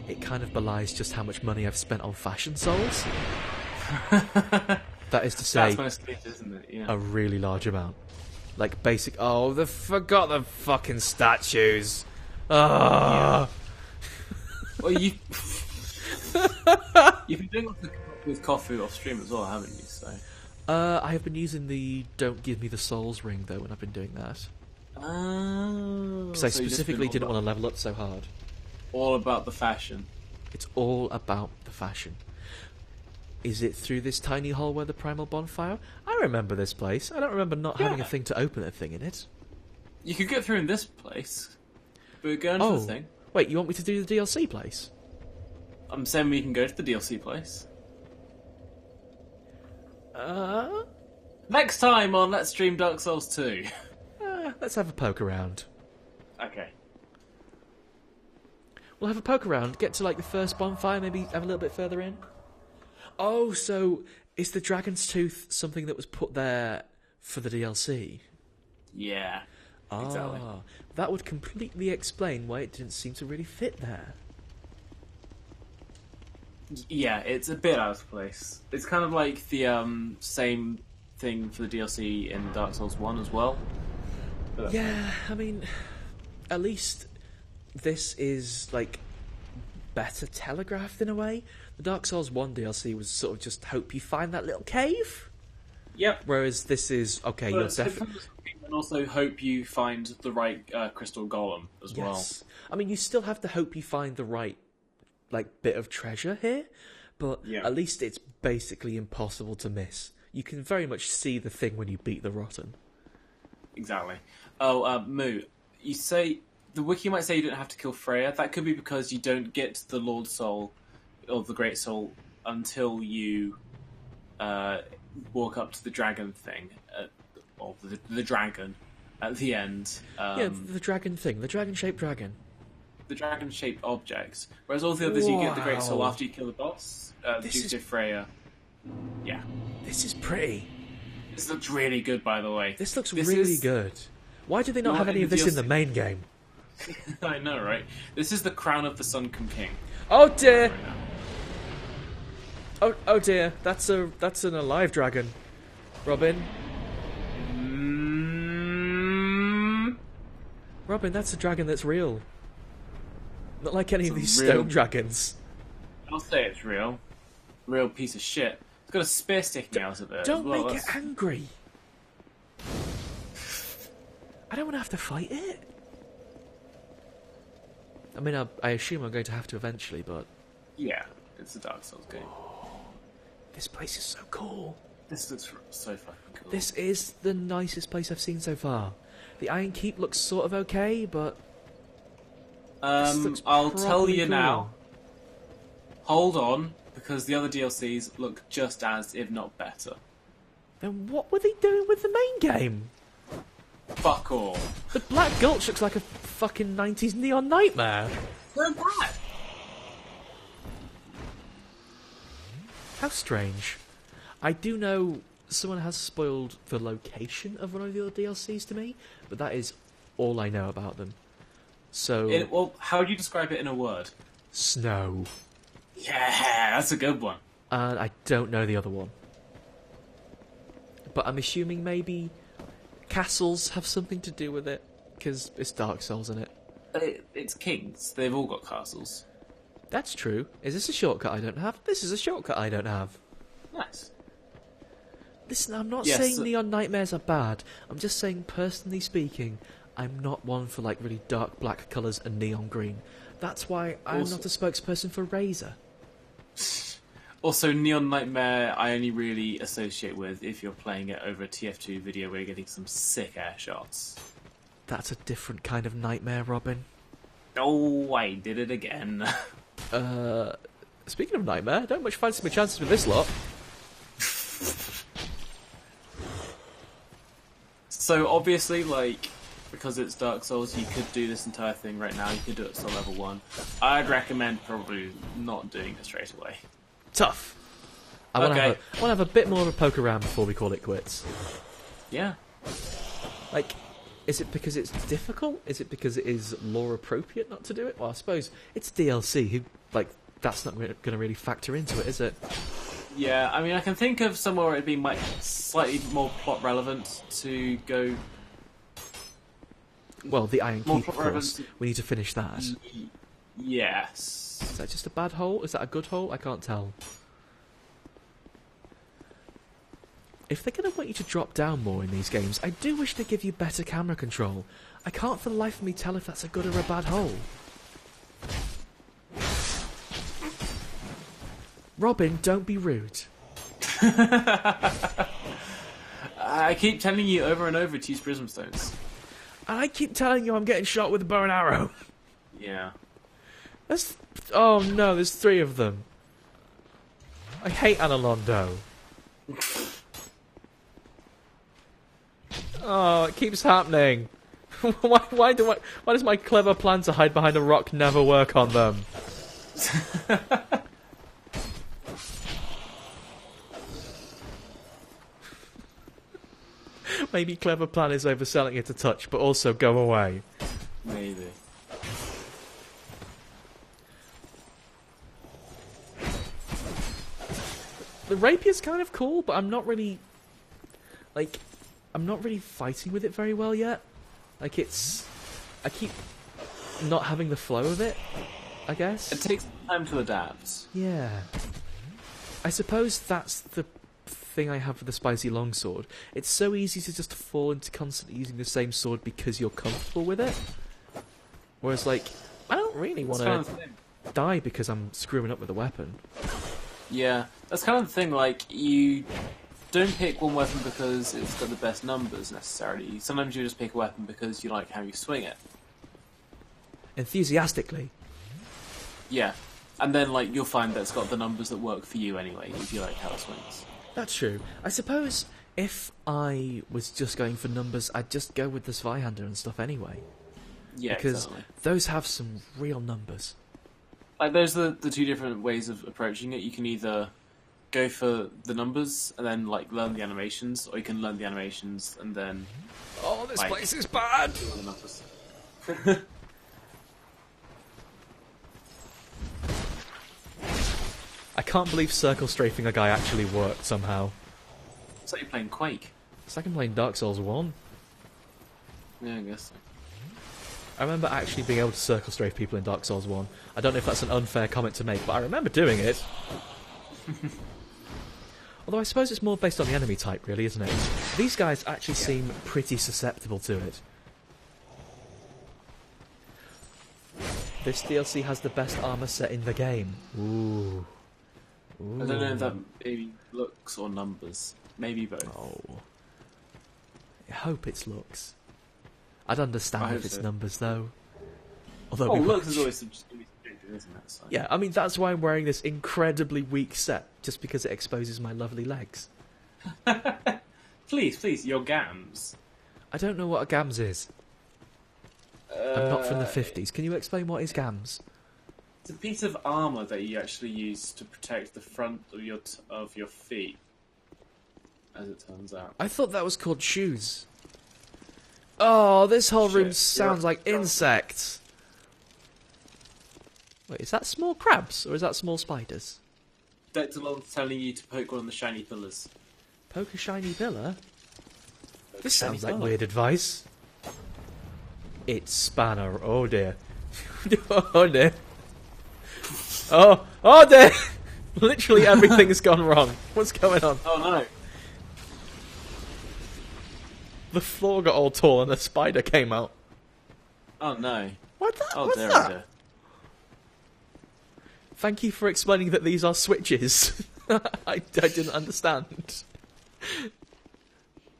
it kind of belies just how much money I've spent on fashion souls. That is to say, That's mostly it, isn't it? Yeah. a really large amount. Like basic. Oh, they forgot the fucking statues. Ah. Well, you've been doing with coffee off stream as well, haven't you? So. I have been using the "Don't Give Me the Souls" ring though when I've been doing that, Oh. because I specifically didn't want to level up so hard. All about the fashion. It's all about the fashion. Is it through this tiny hole where the primal bonfire? I remember this place. I don't remember not having a thing to open a thing in it. You could get through in this place, but we're going to the thing. Wait, you want me to do the DLC place? I'm saying we can go to the DLC place. Next time on Let's Stream Dark Souls 2. Let's have a poke around. Okay. We'll have a poke around, get to like the first bonfire, maybe have a little bit further in. Oh, so is the Dragon's Tooth something that was put there for the DLC? Yeah. Exactly. That would completely explain why it didn't seem to really fit there. Yeah, it's a bit out of place. It's kind of like the same thing for the DLC in Dark Souls 1 as well. Yeah, I mean, at least this is, like, better telegraphed in a way. The Dark Souls 1 DLC was sort of just hope you find that little cave. Yep. Whereas this is, okay, you're definitely... And also hope you find the right crystal golem as well. Yes. I mean, you still have to hope you find the right, like, bit of treasure here, but at least it's basically impossible to miss. You can very much see the thing when you beat the Rotten. Exactly. Oh, Moo, you say... The wiki might say you don't have to kill Freya. That could be because you don't get to the Lord Soul, or the Great Soul, until you walk up to the dragon thing, or the dragon, at the end. Yeah, the dragon thing, the dragon-shaped dragon. The dragon-shaped objects. Whereas all the others, you get the Great Soul Wow. after you kill the boss. This Due is- to Freya. Yeah. This is pretty. This looks really good, by the way. This looks really good. Why do they not have any of this in the main game? I know, right? This is the Crown of the Sunken King. Oh dear! Right now. Oh dear! That's an alive dragon, Robin. Mm. Robin, that's a dragon that's real. Not like any of It's these a real- stone dragons. I'll say it's real. Real piece of shit. It's got a spear sticking out of it. Don't as well. make That's- it angry. I don't want to have to fight it. I mean, I assume I'm going to have to eventually, but Yeah, it's a Dark Souls game. this place is so cool. This looks so fucking cool. This is the nicest place I've seen so far. The Iron Keep looks sort of okay, but this looks I'll tell properly you cool. now. Hold on, because the other DLCs look just as, if not better. Then what were they doing with the main game? Fuck all. The Black Gulch looks like a fucking 90s neon nightmare. Go back. How strange. I do know someone has spoiled the location of one of the other DLCs to me, but that is all I know about them. So, Well, how would you describe it in a word? snow. Yeah, that's a good one. And I don't know the other one. But I'm assuming maybe castles have something to do with it, because it's Dark Souls in it. It's kings. They've all got castles. That's true. Is this a shortcut I don't have? This is a shortcut I don't have. Nice. Listen, I'm not Yes, saying neon nightmares are bad. I'm just saying, personally speaking, I'm not one for like really dark black colours and neon green. That's why I'm Also- not a spokesperson for Razer. Also, Neon Nightmare I only really associate with if you're playing it over a TF2 video where you're getting some sick air shots. That's a different kind of nightmare, Robin. Oh, I did it again. Speaking of nightmare, I don't much fancy my chances with this lot. So obviously, like, because it's Dark Souls, you could do this entire thing right now. You could do it to level 1. I'd recommend probably not doing it straight away. Tough. I want Okay. to have a bit more of a poke around before we call it quits. Yeah. Like, is it because it's difficult? Is it because it is lore appropriate not to do it? Well, I suppose it's DLC. Who like that's not going to really factor into it, is it? Yeah, I mean, I can think of somewhere where it'd be slightly more plot relevant to go. Well, the Iron More Keep, of relevant course. to- We need to finish that. Yes. Is that just a bad hole? Is that a good hole? I can't tell. If they're going to want you to drop down more in these games, I do wish they give you better camera control. I can't for the life of me tell if that's a good or a bad hole. Robin, don't be rude. I keep telling you over and over to use prism stones. And I keep telling you I'm getting shot with a bow and arrow. Yeah. Oh no, there's 3 of them. I hate Analondo. Oh, it keeps happening. Why does my clever plan to hide behind a rock never work on them? Maybe clever plan is overselling it a touch, but also go away. Maybe. The rapier's kind of cool, but I'm not really fighting with it very well yet. Like I keep not having the flow of it, I guess. It takes time to adapt. Yeah. I suppose that's the thing I have with the spicy longsword. It's so easy to just fall into constantly using the same sword because you're comfortable with it. Whereas, like, I don't really want That's kind of to the thing. die because I'm screwing up with the weapon. Yeah, that's kind of the thing. Like, you don't pick one weapon because it's got the best numbers necessarily. Sometimes you just pick a weapon because you like how you swing it. Enthusiastically. Yeah, and then like you'll find that it's got the numbers that work for you anyway if you like how it swings. That's true. I suppose if I was just going for numbers, I'd just go with the Zweihander and stuff anyway. Yeah, Because exactly. those have some real numbers. Like, there's the 2 different ways of approaching it. You can either go for the numbers and then like learn the animations, or you can learn the animations and then Oh, this Like- place is bad! do all the numbers. I can't believe circle strafing a guy actually worked somehow. It's like you're playing Quake. It's like I'm playing Dark Souls 1. Yeah, I guess so. I remember actually being able to circle strafe people in Dark Souls 1. I don't know if that's an unfair comment to make, but I remember doing it. Although I suppose it's more based on the enemy type, really, isn't it? These guys actually seem pretty susceptible to it. This DLC has the best armour set in the game. Ooh. I don't know if that maybe looks or numbers. Maybe both. Oh. I hope it's looks. I'd understand if it's numbers, though. Although looks is always subjective, isn't it? So. Yeah, I mean, that's why I'm wearing this incredibly weak set, just because it exposes my lovely legs. Please, your gams. I don't know what a gams is. I'm not from the 50s. Can you explain what is gams? It's a piece of armour that you actually use to protect the front of your feet, as it turns out. I thought that was called shoes. Oh, this whole room sounds like insects. Wait, is that small crabs, or is that small spiders? Dectalon's telling you to poke one of the shiny pillars. Poke a shiny pillar? This shiny sounds like pillar. weird advice. It's Spanner. Oh dear. Oh dear. Oh dear! Literally everything's gone wrong. What's going on? Oh no. The floor got all tall and the spider came out. Oh no. What's Oh dear, that? oh dear. Thank you for explaining that these are switches. I didn't understand.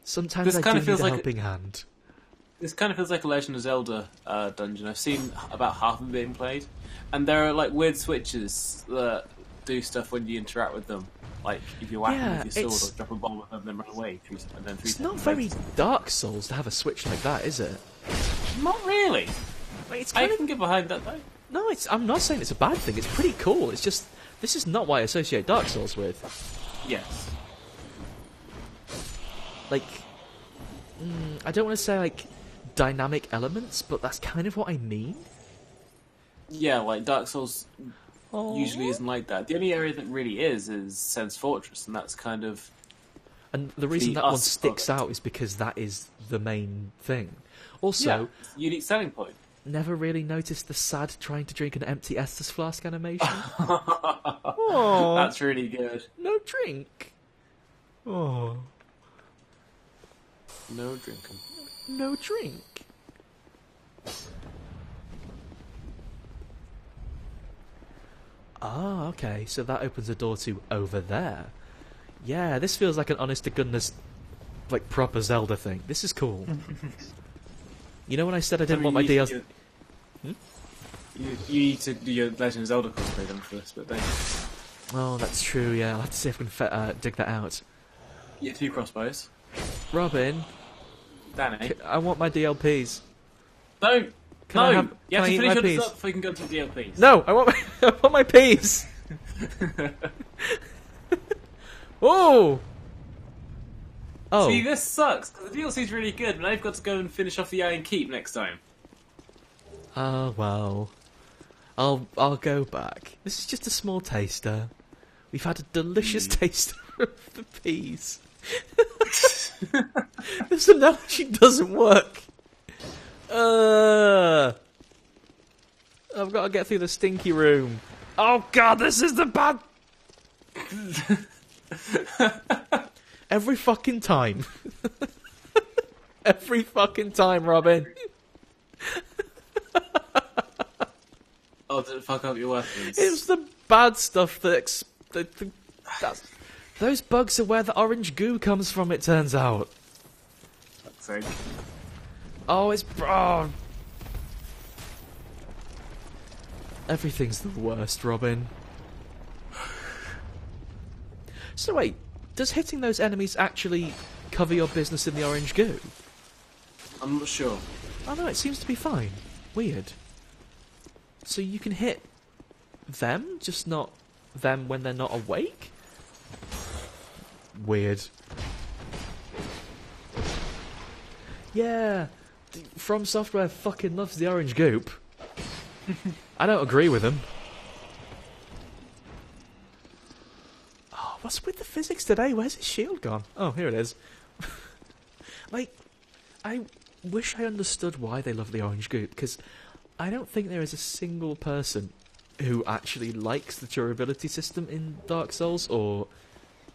Sometimes This I kind do of feels need a like helping hand. This kind of feels like a Legend of Zelda dungeon. I've seen about half of it being played, and there are like weird switches that do stuff when you interact with them. Like if you whack them with your sword or drop a bomb with them, then run away. It's not very Dark Souls to have a switch like that, is it? Not really. Like, it's I kind of, can get behind that though. no, I'm not saying it's a bad thing. It's pretty cool. It's just this is not what I associate Dark Souls with. Yes. Like, I don't want to say like dynamic elements, but that's kind of what I mean. Yeah, like Dark Souls Oh. usually isn't like that. The only area that really is Sense Fortress, and that's kind of. And the reason The that one us sticks of it. out is because that is the main thing. Also, Yeah, unique selling point. never really noticed the sad trying to drink an empty Estus flask animation. Oh, That's really good. no drink. Oh, No drinking. no drink. Ah, okay, so that opens a door to over there. Yeah, this feels like an honest to goodness, like proper Zelda thing. This is cool. You know when I said I didn't want my DLC? You need to do your Legend of Zelda cosplay then first, but then Oh, that's true, yeah. I'll have to see if I can dig that out. you get 2 crossbows. Robin, Danny. I want my DLPs. No! Can I have- You have can I to eat finish my your piece? stuff before you can go to the DLPs. No, I want my, I want my peas! Oh! Oh. See, this sucks, because the DLC's really good, but now you've got to go and finish off the Iron Keep next time. Oh, well. I'll go back. This is just a small taster. We've had a delicious taster of the peas. This analogy doesn't work. I've got to get through the stinky room. Oh god, this is the bad... Every fucking time. Every fucking time, Robin. Oh, did it fuck up your weapons? It's the bad stuff that... Those bugs are where the orange goo comes from, it turns out. Fuck's sake. Oh, it's... Oh. Everything's the worst, Robin. So wait, does hitting those enemies actually cover your business in the orange goo? I'm not sure. Oh no, it seems to be fine. Weird. So you can hit them, just not them when they're not awake? Weird. Yeah, From Software fucking loves the orange goop. I don't agree with them. Oh, what's with the physics today? Where's his shield gone? Oh, here it is. Like, I wish I understood why they love the orange goop, because I don't think there is a single person who actually likes the durability system in Dark Souls, or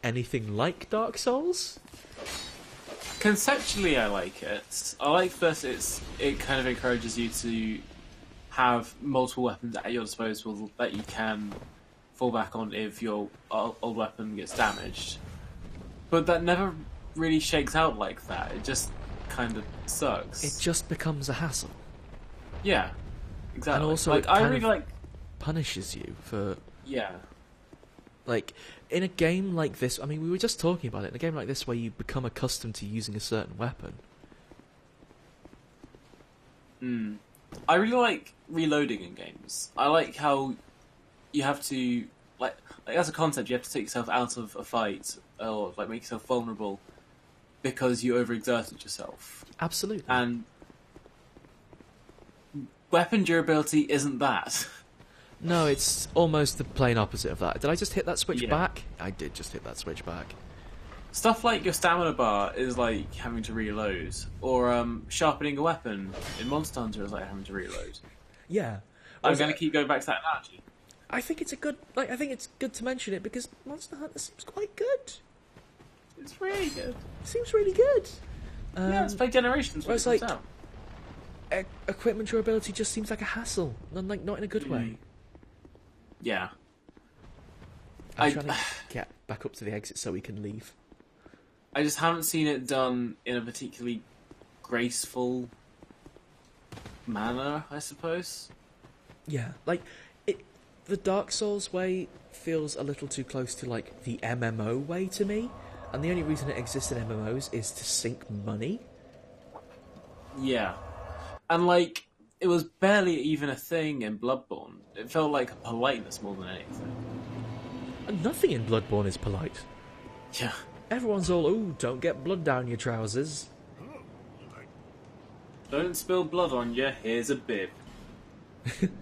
anything like Dark Souls. Conceptually, I like it. I like first it kind of encourages you to have multiple weapons at your disposal that you can fall back on if your old weapon gets damaged. But that never really shakes out like that. It just kind of sucks. It just becomes a hassle. Yeah, exactly. And also, like, it I kind really of like. punishes you for... Yeah. Like, in a game like this, I mean, we were just talking about it, in a game like this where you become accustomed to using a certain weapon. I really like reloading in games. I like how you have to, like as a concept, you have to take yourself out of a fight, or like make yourself vulnerable because you overexerted yourself. Absolutely. And weapon durability isn't that. No, it's almost the plain opposite of that. Did I just hit that switch Yeah. back? I did just hit that switch back. Stuff like your stamina bar is like having to reload, or sharpening a weapon in Monster Hunter is like having to reload. Yeah. I'm going to keep going back to that analogy. I think it's a good... Like, I think it's good to mention it because Monster Hunter seems quite good. It's really good. It seems really good. Yeah, it's played Generations when whereas, it comes like, out. Equipment durability just seems like a hassle, and like not in a good way. Yeah. I'm trying to get back up to the exit so we can leave. I just haven't seen it done in a particularly graceful manner, I suppose. Yeah, like the Dark Souls way feels a little too close to like the MMO way to me, and the only reason it exists in MMOs is to sink money. Yeah. And like, it was barely even a thing in Bloodborne. It felt like a politeness more than anything. And nothing in Bloodborne is polite. Yeah. Everyone's all, "Ooh, don't get blood down your trousers." Don't spill blood on you, here's a bib.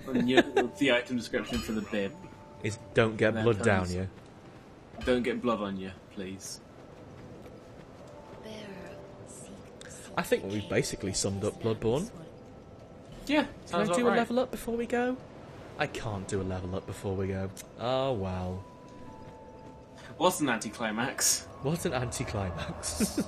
And the item description for the bib. Is "don't get There blood down comes- you." Don't get blood on you, please. I think we've basically summed up Bloodborne. Yeah, Can sounds I do about a right. level up before we go? I can't do a level up before we go. Oh well. What's an anticlimax? What an anticlimax.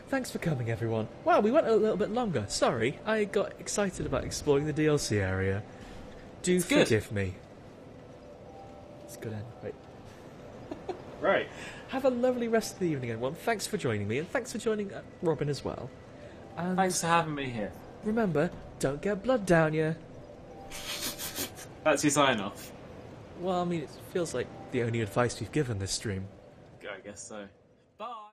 Thanks for coming, everyone. Wow, we went a little bit longer. Sorry, I got excited about exploring the DLC area. Do It's good. forgive me. It's good end. Wait. Right. Have a lovely rest of the evening, everyone. Thanks for joining me, and thanks for joining Robin as well. And Thanks for having me here. remember, don't get blood down you. That's your sign off. Well, I mean, it feels like the only advice we've given this stream. I guess so. Bye.